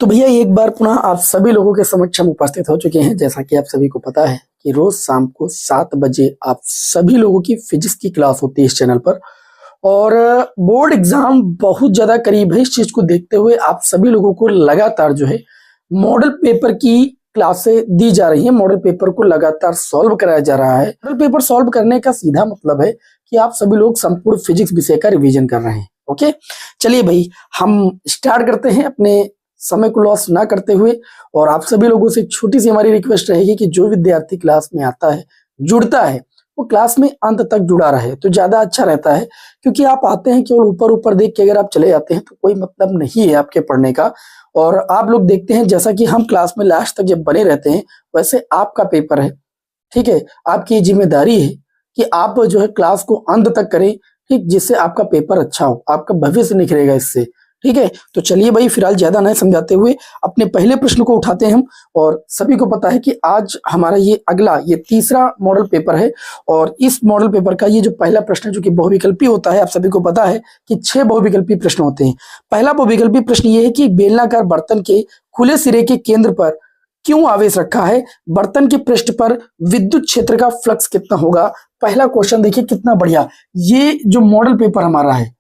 तो भैया एक बार पुनः आप सभी लोगों के समक्ष हम उपस्थित हो चुके हैं। जैसा कि आप सभी को पता है कि रोज शाम को 7 बजे आप सभी लोगों की फिजिक्स की क्लास होती है इस चैनल पर, और बोर्ड एग्जाम बहुत ज्यादा करीब है। इस चीज को देखते हुए आप सभी लोगों को लगातार जो है मॉडल पेपर की क्लासें दी जा रही है। मॉडल पेपर को लगातार सॉल्व कराया जा रहा है। मॉडल पेपर सॉल्व करने का सीधा मतलब है कि आप सभी लोग संपूर्ण फिजिक्स विषय का रिवीजन कर रहे हैं। ओके, चलिए भाई हम स्टार्ट करते हैं अपने समय को लॉस ना करते हुए। और आप सभी लोगों से एक छोटी सी हमारी रिक्वेस्ट रहेगी कि जो विद्यार्थी क्लास में आता है, जुड़ता है, वो क्लास में अंत तक जुड़ा रहे तो ज्यादा अच्छा रहता है। क्योंकि आप आते हैं केवल ऊपर ऊपर देख के अगर आप चले जाते हैं तो कोई मतलब नहीं है आपके पढ़ने का। और आप लोग देखते हैं जैसा कि हम क्लास में लास्ट तक जब बने रहते हैं, वैसे आपका पेपर है, ठीक है। आपकी जिम्मेदारी है कि आप जो है क्लास को अंत तक करें, ठीक, जिससे आपका पेपर अच्छा हो, आपका भविष्य निखरेगा इससे, ठीक है। तो चलिए भाई फिलहाल ज्यादा नहीं समझाते हुए अपने पहले प्रश्न को उठाते हैं हम। और सभी को पता है कि आज हमारा ये तीसरा मॉडल पेपर है। और इस मॉडल पेपर का ये जो पहला प्रश्न है जो कि बहुविकल्पी होता है, आप सभी को पता है कि 6 बहुविकल्पी प्रश्न होते हैं। पहला बहुविकल्पी प्रश्न ये है कि बेलनाकार बर्तन के खुले सिरे के केंद्र पर क्यों आवेश रखा है? बर्तन के पृष्ठ पर विद्युत क्षेत्र का फ्लक्स कितना होगा? पहला क्वेश्चन देखिए कितना बढ़िया। ये जो मॉडल पेपर हमारा है,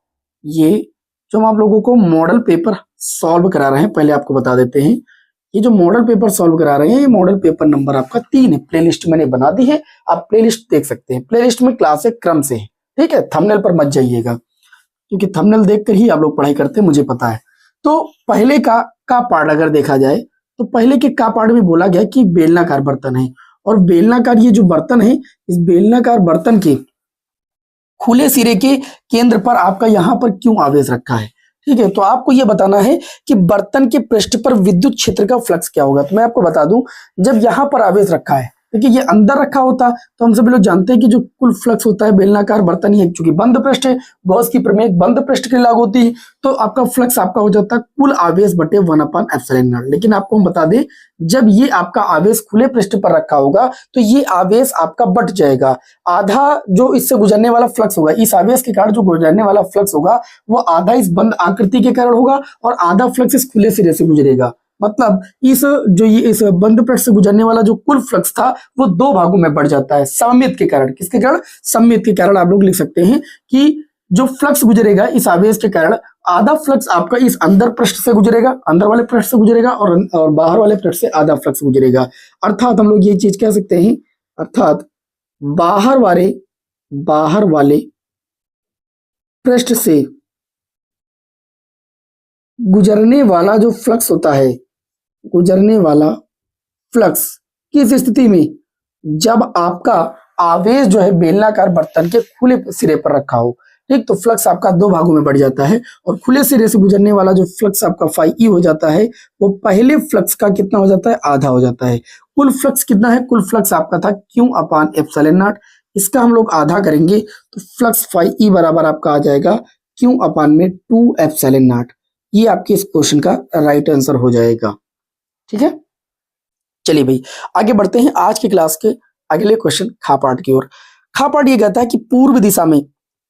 ये जो हम आप लोगों को मॉडल पेपर सॉल्व करा रहे हैं, पहले आपको बता देते हैं, ये जो मॉडल पेपर सॉल्व करा रहे हैं ये मॉडल पेपर नंबर आपका 3 है। प्लेलिस्ट मैंने बना दी है, आप प्लेलिस्ट देख सकते हैं। प्लेलिस्ट में क्लास एक क्रम से है, ठीक है। थंबनेल पर मत जाइएगा क्योंकि थंबनेल देखकर ही आप लोग पढ़ाई करते हैं, मुझे पता है। तो पहले का पार्ट अगर देखा जाए तो पहले के का पार्ट में बोला गया कि बेलनाकार बर्तन है। और बेलनाकार ये जो बर्तन है, इस बेलनाकार बर्तन के खुले सिरे के केंद्र पर आपका यहाँ पर क्यों आवेश रखा है, ठीक है। तो आपको यह बताना है कि बर्तन के पृष्ठ पर विद्युत क्षेत्र का फ्लक्स क्या होगा। तो मैं आपको बता दूं, जब यहाँ पर आवेश रखा है, देखिए ये अंदर रखा होता तो हम सभी लोग जानते हैं कि जो कुल फ्लक्स होता है बेलनाकार बर्तन ही, चूंकि बंद पृष्ठ है, गॉस की प्रमेय बंद पृष्ठ के लिए लागू होती है, तो आपका फ्लक्स आपका हो जाता है कुल आवेश बटे 1/ε0। लेकिन आपको हम बता दें, जब ये आपका आवेश खुले पृष्ठ पर रखा होगा तो ये आवेश आपका बट जाएगा। आधा जो इससे गुजरने वाला फ्लक्स होगा, इस आवेश के कारण जो गुजरने वाला फ्लक्स होगा वो आधा इस बंद आकृति के कारण होगा और आधा फ्लक्स इस खुले सिरे से गुजरेगा। मतलब इस बंद पृष्ठ से गुजरने वाला जो कुल फ्लक्स था वो 2 भागों में बढ़ जाता है सममित के कारण। किसके कारण? सममित के कारण। आप लोग लिख सकते हैं कि जो फ्लक्स गुजरेगा इस आवेश के कारण, आधा फ्लक्स आपका इस अंदर पृष्ठ से गुजरेगा, अंदर वाले पृष्ठ से गुजरेगा, और बाहर वाले पृष्ठ से आधा फ्लक्स गुजरेगा। अर्थात हम लोग ये चीज कह सकते हैं, अर्थात बाहर वाले पृष्ठ से गुजरने वाला जो फ्लक्स होता है, गुजरने वाला फ्लक्स किस स्थिति में? जब आपका आवेश जो है बेलनाकार बर्तन के खुले सिरे पर रखा हो, ठीक, तो फ्लक्स आपका 2 भागों में बढ़ जाता है। और खुले सिरे से गुजरने वाला जो फ्लक्स आपका φe हो जाता है वो पहले फ्लक्स का कितना हो जाता है? आधा हो जाता है। कुल फ्लक्स कितना है? कुल फ्लक्स आपका था Q/ε0। इसका हम लोग आधा करेंगे तो फ्लक्स φe बराबर आपका आ जाएगा Q/2ε0। ये आपके इस क्वेश्चन का राइट आंसर हो जाएगा, ठीक है। चलिए भाई आगे बढ़ते हैं आज की क्लास के अगले क्वेश्चन खा पार्ट की ओर। खा पार्ट ये कहता है कि पूर्व दिशा में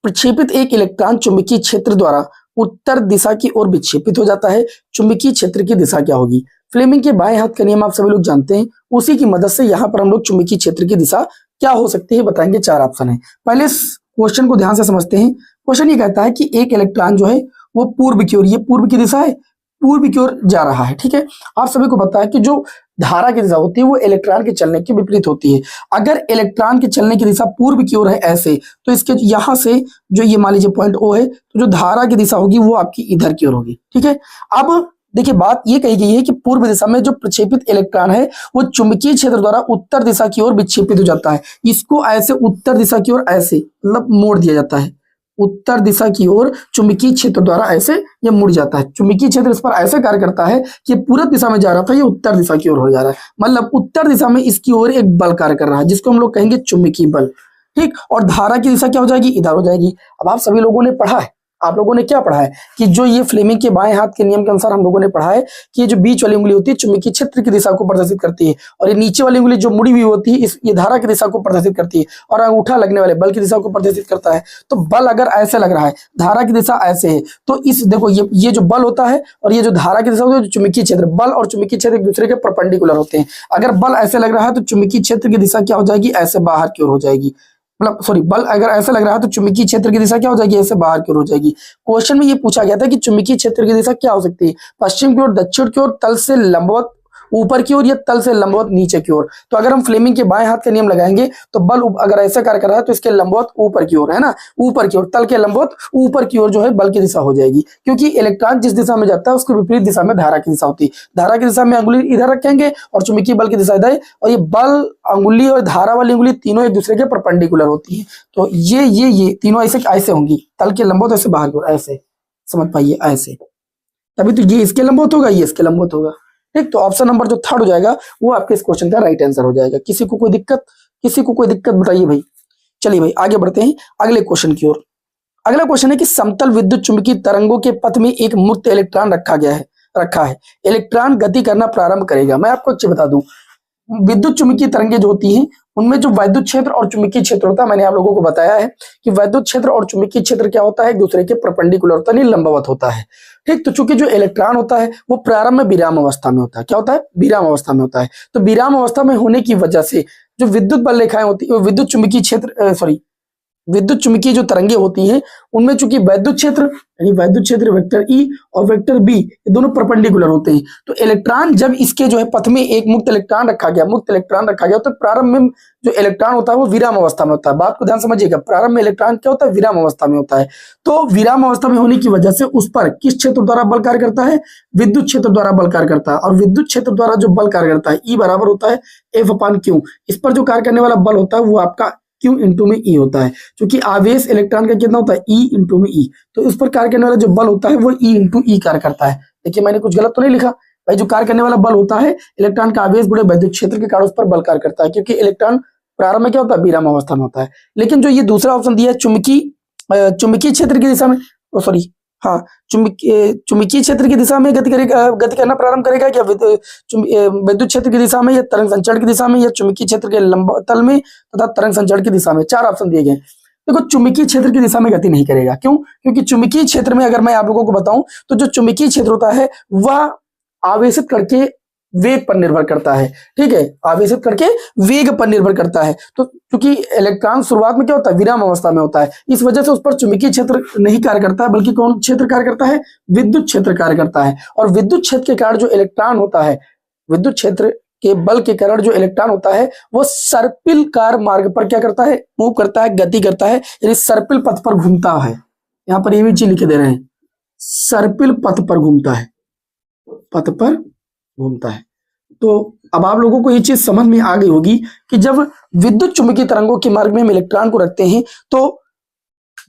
प्रक्षेपित एक इलेक्ट्रॉन चुंबकीय क्षेत्र द्वारा उत्तर दिशा की ओर विक्षेपित हो जाता है। चुंबकीय क्षेत्र की दिशा क्या होगी? फ्लेमिंग के बाएं हाथ का नियम आप सभी लोग जानते हैं, उसी की मदद से यहाँ पर हम लोग चुंबकीय क्षेत्र की दिशा क्या हो सकती है बताएंगे। 4 ऑप्शन है। पहले इस क्वेश्चन को ध्यान से समझते हैं। क्वेश्चन ये कहता है कि एक इलेक्ट्रॉन जो है वो पूर्व की ओर, ये पूर्व की दिशा है, पूर्व की ओर जा रहा है, ठीक है। आप सभी को पता है कि जो धारा की दिशा होती है वो इलेक्ट्रॉन के चलने के विपरीत होती है। अगर इलेक्ट्रॉन के चलने की दिशा पूर्व की ओर है ऐसे, तो इसके यहां से जो ये मान लीजिए पॉइंट O है, तो जो धारा की दिशा होगी वो आपकी इधर की ओर होगी, ठीक है। अब देखिए बात ये कही गई है कि पूर्व दिशा में जो प्रक्षेपित इलेक्ट्रॉन है वो चुंबकीय क्षेत्र द्वारा उत्तर दिशा की ओर विक्षेपित हो जाता है। इसको ऐसे उत्तर दिशा की ओर ऐसे मतलब मोड़ दिया जाता है, उत्तर दिशा की ओर चुंबकीय क्षेत्र द्वारा ऐसे ये मुड़ जाता है। चुंबकीय क्षेत्र इस पर ऐसे कार्य करता है कि पूरब दिशा में जा रहा था, ये उत्तर दिशा की ओर हो जा रहा है। मतलब उत्तर दिशा में इसकी ओर एक बल कार्य कर रहा है जिसको हम लोग कहेंगे चुंबकीय बल, ठीक। और धारा की दिशा क्या हो जाएगी? इधर हो जाएगी। अब आप सभी लोगों ने पढ़ा है आप लोगों ने क्या पढ़ा है कि जो ये फ्लेमिंग के बाएं हाथ के नियम के अनुसार हम लोगों ने पढ़ा है कि ये जो बीच वाली उंगली होती है चुंबकीय क्षेत्र की दिशा को प्रदर्शित करती है, और ये नीचे वाली उंगली जो मुड़ी हुई होती है ये धारा की दिशा को प्रदर्शित करती है, और अंगूठा लगने वाले बल की दिशा को प्रदर्शित करता है। तो बल अगर ऐसे लग रहा है, धारा की दिशा ऐसे है, तो इस देखो ये जो बल होता है और ये जो धारा की दिशा होती है, जो चुंबकीय क्षेत्र, बल और चुंबकीय क्षेत्र एक दूसरे के परपेंडिकुलर होते हैं। अगर बल ऐसे लग रहा है तो चुंबकीय क्षेत्र की दिशा क्या हो जाएगी, ऐसे बाहर की ओर हो जाएगी। मतलब सॉरी, बल अगर ऐसा लग रहा है तो चुंबकीय क्षेत्र की दिशा क्या हो जाएगी, ऐसे बाहर की ओर हो जाएगी। क्वेश्चन में ये पूछा गया था कि चुंबकीय क्षेत्र की दिशा क्या हो सकती है, पश्चिम की ओर, दक्षिण की ओर, तल से लंबवत ऊपर की ओर या तल से लंबवत नीचे की ओर। तो अगर हम फ्लेमिंग के बाएं हाथ का नियम लगाएंगे तो बल अगर ऐसा कार्य कर रहा है तो इसके लंबवत ऊपर की ओर, है ना, ऊपर की ओर, तल के लंबवत ऊपर की ओर जो है बल की दिशा हो जाएगी, क्योंकि इलेक्ट्रॉन जिस दिशा में जाता है उसके विपरीत दिशा में धारा की दिशा होती है। धारा की दिशा में अंगुली इधर रखेंगे और चुंबकीय बल की दिशा इधर, और ये बल, अंगुली और धारा वाली अंगुली तीनों एक दूसरे के परपेंडिकुलर होती है। तो ये तीनों ऐसे ऐसे होंगी, तल के लंबवत ऐसे बाहर की ओर, ऐसे समझ पाइए, ऐसे, तभी तो ये इसके लंबवत होगा, ये इसके लंबवत होगा। ठीक, तो ऑप्शन नंबर जो थर्ड हो जाएगा वो आपके इस क्वेश्चन का राइट आंसर हो जाएगा। किसी को कोई दिक्कत बताइए भाई। चलिए भाई आगे बढ़ते हैं अगले क्वेश्चन की ओर। अगला क्वेश्चन है कि समतल विद्युत चुंबकीय तरंगों के पथ में एक मुक्त इलेक्ट्रॉन रखा है। इलेक्ट्रॉन गति करना प्रारंभ करेगा। मैं आपको अच्छे बता दूं, विद्युत चुंबकीय तरंगे जो होती हैं उनमें जो वैद्युत क्षेत्र और चुंबकीय क्षेत्र होता है, मैंने आप लोगों को बताया है कि वैद्युत क्षेत्र और चुंबकीय क्षेत्र क्या होता है, एक दूसरे के परपेंडिकुलर होता है, नहीं लंबवत होता है। ठीक, तो चूंकि जो इलेक्ट्रॉन होता है वो प्रारंभ में विराम अवस्था में होता है। क्या होता है, विराम अवस्था में होता है। तो विराम अवस्था में होने की वजह से जो विद्युत बल रेखाएं होती है, विद्युत चुंबकीय क्षेत्र विद्युत चुंबकीय जो तरंगे होती हैं उनमें चूंकि वैद्युत क्षेत्र वेक्टर ई और वेक्टर बी ये दोनों परपेंडिकुलर होते हैं। तो इलेक्ट्रॉन जब इसके जो है पथ में एक मुक्त इलेक्ट्रॉन रखा गया तो प्रारंभ में जो इलेक्ट्रॉन होता है वो विराम अवस्था में होता है। बात को ध्यान समझिएगा, प्रारंभ में इलेक्ट्रॉन क्या होता है, विराम अवस्था में होता है। तो विराम अवस्था में होने की वजह से उस पर किस क्षेत्र द्वारा बल कार्य करता है, विद्युत क्षेत्र द्वारा बल कार्य करता है। और विद्युत क्षेत्र द्वारा जो बल कार्य करता है ई बराबर होता है F/Q। इस पर जो कार्य करने वाला बल होता है वो आपका Q इंटू में E होता है, क्योंकि आवेश इलेक्ट्रॉन का कितना होता है, E इंटू में E। तो इस पर कार्य करने वाला जो बल होता है वो E इंटू E कार्य करता है। देखिए मैंने कुछ गलत तो नहीं लिखा भाई, जो कार्य करने वाला बल होता है इलेक्ट्रॉन का आवेश गुणे वैद्युत क्षेत्र के कारण उस पर बल कार्य करता है, क्योंकि इलेक्ट्रॉन प्रारंभ में क्या होता है, विराम अवस्था में होता है। लेकिन जो ये दूसरा ऑप्शन दिया है चुंबकीय क्षेत्र की दिशा में, हाँ, चुंबकीय क्षेत्र की दिशा में गति करना प्रारंभ करेगा क्या, विद्युत क्षेत्र की दिशा में या तरंग संचरण की दिशा में या चुंबकीय क्षेत्र के लंबतल में तथा तरंग संचरण की दिशा में। 4 ऑप्शन दिए गए। देखो चुंबकीय क्षेत्र की दिशा में गति नहीं करेगा। क्यों? क्योंकि चुंबकीय क्षेत्र में अगर मैं आप लोगों को बताऊं तो जो चुंबकीय क्षेत्र होता है वह आवेशित करके वेग पर निर्भर करता है। ठीक है, आवेशित करके वेग पर निर्भर करता है। तो क्योंकि इलेक्ट्रॉन शुरुआत में क्या होता है, विराम अवस्था में होता है, इस वजह से उस पर चुंबकीय क्षेत्र नहीं कार्य करता है, बल्कि कौन क्षेत्र कार्य करता है, विद्युत क्षेत्र कार्य करता है। और विद्युत क्षेत्र के कारण जो इलेक्ट्रॉन होता है, विद्युत क्षेत्र के बल के कारण जो इलेक्ट्रॉन होता है वो सर्पिलकार मार्ग पर क्या करता है, मूव करता है, गति करता है, यानी सर्पिल पथ पर घूमता है। यहाँ पर ये भी चीज लिखे दे रहे हैं, सर्पिल पथ पर घूमता है, पथ पर घूमता है। तो अब आप लोगों को ये चीज समझ में आ गई होगी कि जब विद्युत चुंबकीय तरंगों के मार्ग में हम इलेक्ट्रॉन को रखते हैं तो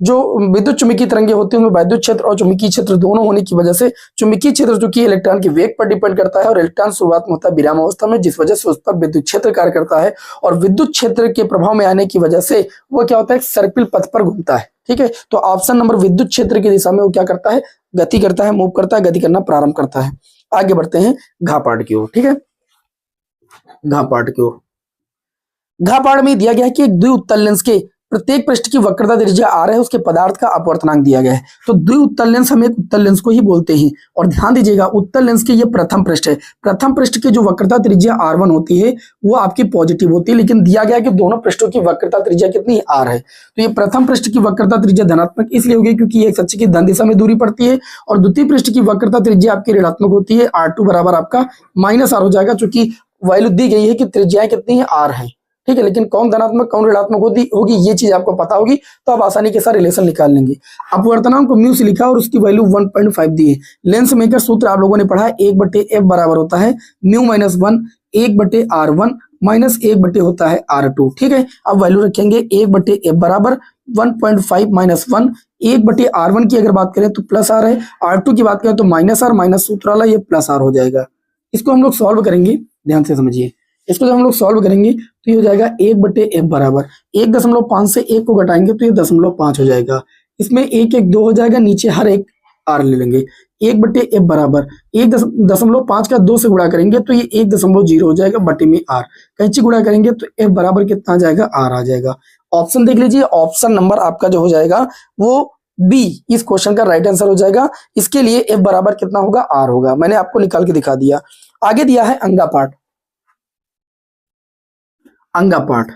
जो विद्युत चुंबकीय तरंगे होते हैं उनमें वैद्युत क्षेत्र और चुंबकीय क्षेत्र दोनों होने की वजह से चुंबकीय क्षेत्र जो कि इलेक्ट्रॉन के वेग पर डिपेंड करता है, और इलेक्ट्रॉन शुरुआत में होता है विराम अवस्था में, जिस वजह से उस पर विद्युत क्षेत्र कार्य करता है, और विद्युत क्षेत्र के प्रभाव में आने की वजह से वो क्या होता है, सर्पिल पथ पर घूमता है। ठीक है, तो ऑप्शन नंबर विद्युत क्षेत्र की दिशा में वो क्या करता है, गति करता है, मूव करता है, गति करना प्रारंभ करता है। आगे बढ़ते हैं घ पार्ट की ओर। ठीक है, घ पार्ट की ओर। घ पार्ट में दिया गया है कि एक द्विउत्तल लेंस के प्रत्येक पृष्ठ की वक्रता त्रिज्या r है, उसके पदार्थ का अपवर्तनांक दिया गया है। तो द्विउत्तल लेंस हम एक उत्तल लेंस को ही बोलते हैं। और ध्यान दीजिएगा उत्तल लेंस के ये प्रथम पृष्ठ है, प्रथम पृष्ठ की जो वक्रता त्रिज्या r1 होती है वो आपकी पॉजिटिव होती है, लेकिन दिया गया है कि दोनों पृष्ठों की वक्रता त्रिज्या कितनी r है। तो ये प्रथम पृष्ठ की वक्रता त्रिज्या धनात्मक इसलिए होगी क्योंकि एक अक्ष की धन दिशा में दूरी पड़ती है, और द्वितीय पृष्ठ की वक्रता त्रिज्या आपकी ऋणात्मक होती है, r2 बराबर आपका -r हो जाएगा, चूंकि वैल्यू दी गई है कि त्रिज्याएं कितनी है, r है। ठीक है, लेकिन कौन धनात्मक कौन ऋणात्मक होगी ये चीज आपको पता होगी तो आप आसानी के साथ रिलेशन निकाल लेंगे। अपवर्तनांक को म्यू से लिखा और उसकी वैल्यू 1.5 दी है। लेंस मेकर सूत्र आप लोगों ने पढ़ा है, 1/f बराबर होता है म्यू -1 1/r1 माइनस 1 होता है r2। ठीक है, अब वैल्यू रखेंगे 1/f बराबर 1.5 -1 1/r1 की अगर बात करें तो प्लस r है, r2 की बात करें तो -r माइनस सूत्र वाला ये +r हो जाएगा। इसको हम लोग सॉल्व करेंगे, ध्यान से समझिए, इसको जब हम लोग सॉल्व करेंगे तो ये हो जाएगा 1/f बराबर 1.5 से 1 को घटाएंगे तो ये 0.5 हो जाएगा। इसमें एक एक दो हो जाएगा, नीचे हर एक आर ले लेंगे। 1/f बराबर 1.5 का 2 से गुणा करेंगे तो ये 1.0 हो जाएगा बटे में आर। कैंची गुणा करेंगे तो f बराबर कितना आ जाएगा, आर आ जाएगा। ऑप्शन देख लीजिए, ऑप्शन नंबर आपका जो हो जाएगा वो बी इस क्वेश्चन का राइट आंसर हो जाएगा। इसके लिए f बराबर कितना होगा, आर होगा। मैंने आपको निकाल के दिखा दिया। आगे दिया है अंगा पार्ट। अंगा पार्ट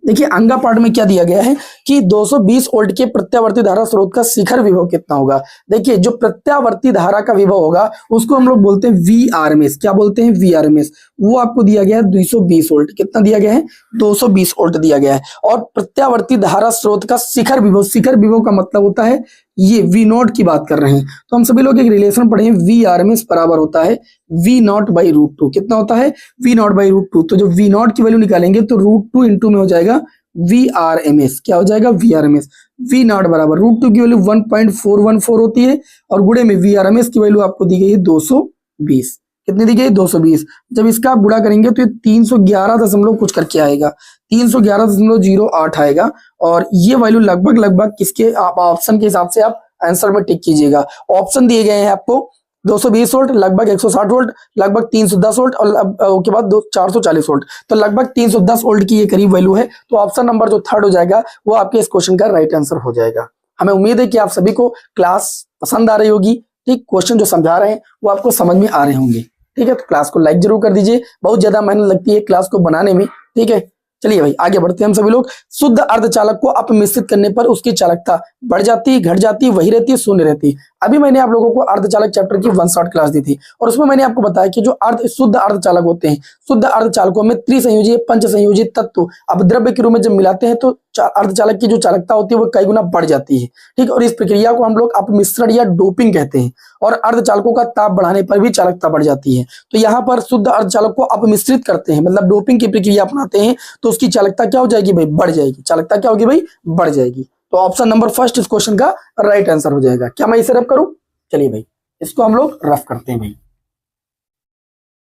देखिए, अंगा पार्ट में क्या दिया गया है कि 220 वोल्ट के प्रत्यावर्ती धारा स्रोत का शिखर विभव कितना होगा। देखिए, जो प्रत्यावर्ती धारा का विभव होगा उसको हम लोग बोलते हैं VRMS। क्या बोलते हैं, VRMS। वो आपको दिया गया है 220 वोल्ट। कितना दिया गया है, 220 वोल्ट दिया गया है। और प्रत्यावर्ती धारा स्रोत का शिखर विभव, शिखर विभव का मतलब होता है ये V0 की बात कर रहे हैं। तो हम सभी लोग एक रिलेशन पढ़े हैं, VRMS बराबर होता है V0/√2। कितना होता है, V0/√2। तो जो V0 की वैल्यू निकालेंगे तो √2 इंटू में हो जाएगा VRMS। क्या हो जाएगा, VRMS। V0 बराबर √2 की वैल्यू 1.414 होती है और गुणे में VRMS की वैल्यू आपको दी गई है 220। कितनी दी गई, 220। जब इसका आप गुणा करेंगे तो ये 311 दशमलव कुछ करके आएगा, 311.08 आएगा। और ये वैल्यू लगभग लगभग किसके, आप ऑप्शन के हिसाब से आप आंसर में टिक कीजिएगा। ऑप्शन दिए गए हैं आपको 220 वोल्ट, लगभग 160 वोल्ट, लगभग 310 वोल्ट और उसके बाद 440 वोल्ट। तो लगभग 310 वोल्ट की ये करीब वैल्यू है। तो ऑप्शन नंबर जो थर्ड हो जाएगा वो आपके इस क्वेश्चन का राइट आंसर हो जाएगा। हमें उम्मीद है कि आप सभी को क्लास पसंद आ रही होगी। ठीक, क्वेश्चन जो समझा रहे हैं वो आपको समझ में आ रहे होंगे। ठीक है, तो क्लास को लाइक जरूर कर दीजिए, बहुत ज्यादा मेहनत लगती है क्लास को बनाने में। ठीक है, चलिए भाई आगे बढ़ते हैं हम सभी लोग। शुद्ध अर्धचालक को अपमिश्रित करने पर उसकी चालकता बढ़ जाती, घट जाती, वही रहती, शून्य रहती। अभी मैंने आप लोगों को अर्धचालक चैप्टर की 1 शॉर्ट क्लास दी थी और उसमें मैंने आपको बताया कि जो शुद्ध अर्धचालक होते हैं, शुद्ध अर्धचालकों में त्रिसंयोजी पंच संयोजी तत्व अपद्रव्य के रूप में जब मिलाते हैं तो अर्धचालक की जो चालकता होती है वो कई गुना बढ़ जाती है। ठीक, और इस प्रक्रिया को हम लोग अपमिश्रण या डोपिंग कहते हैं। और अर्धचालकों का ताप बढ़ाने पर भी चालकता बढ़ जाती है। तो यहाँ पर शुद्ध अर्धचालक को अपमिश्रित करते हैं, मतलब डोपिंग की प्रक्रिया अपनाते हैं, तो उसकी चालकता क्या हो जाएगी भाई, बढ़ जाएगी। चालकता क्या होगी भाई, बढ़ जाएगी। तो ऑप्शन नंबर फर्स्ट इस क्वेश्चन का राइट आंसर हो जाएगा। क्या मैं इसे रफ करूं, चलिए भाई इसको हम लोग रफ करते हैं भाई।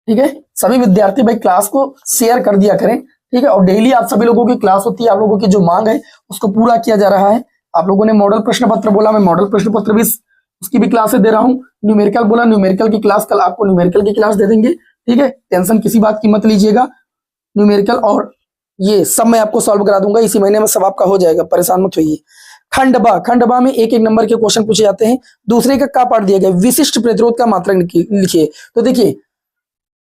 ठीक है, सभी विद्यार्थी भाई क्लास को शेयर कर दिया करें। ठीक है, और डेली आप सभी लोगों की क्लास होती है, आप लोगों की जो मांग है उसको पूरा किया जा रहा है। आप लोगों ने मॉडल प्रश्न पत्र बोला, मैं मॉडल प्रश्न पत्र भी उसकी भी क्लासेस दे रहा हूँ। न्यूमेरिकल बोला, न्यूमेरिकल की क्लास कल आपको न्यूमेरिकल की क्लास दे देंगे। ठीक है, टेंशन किसी बात की मत लीजिएगा। न्यूमेरिकल और ये सब मैं आपको सॉल्व करा दूंगा, इसी महीने में सब आपका हो जाएगा, परेशान मत होइए। खंडबा में एक एक नंबर के क्वेश्चन पूछे जाते हैं। दूसरे का पार्ट दिया गया, विशिष्ट प्रतिरोध का मात्रक लिखिए। तो देखिए,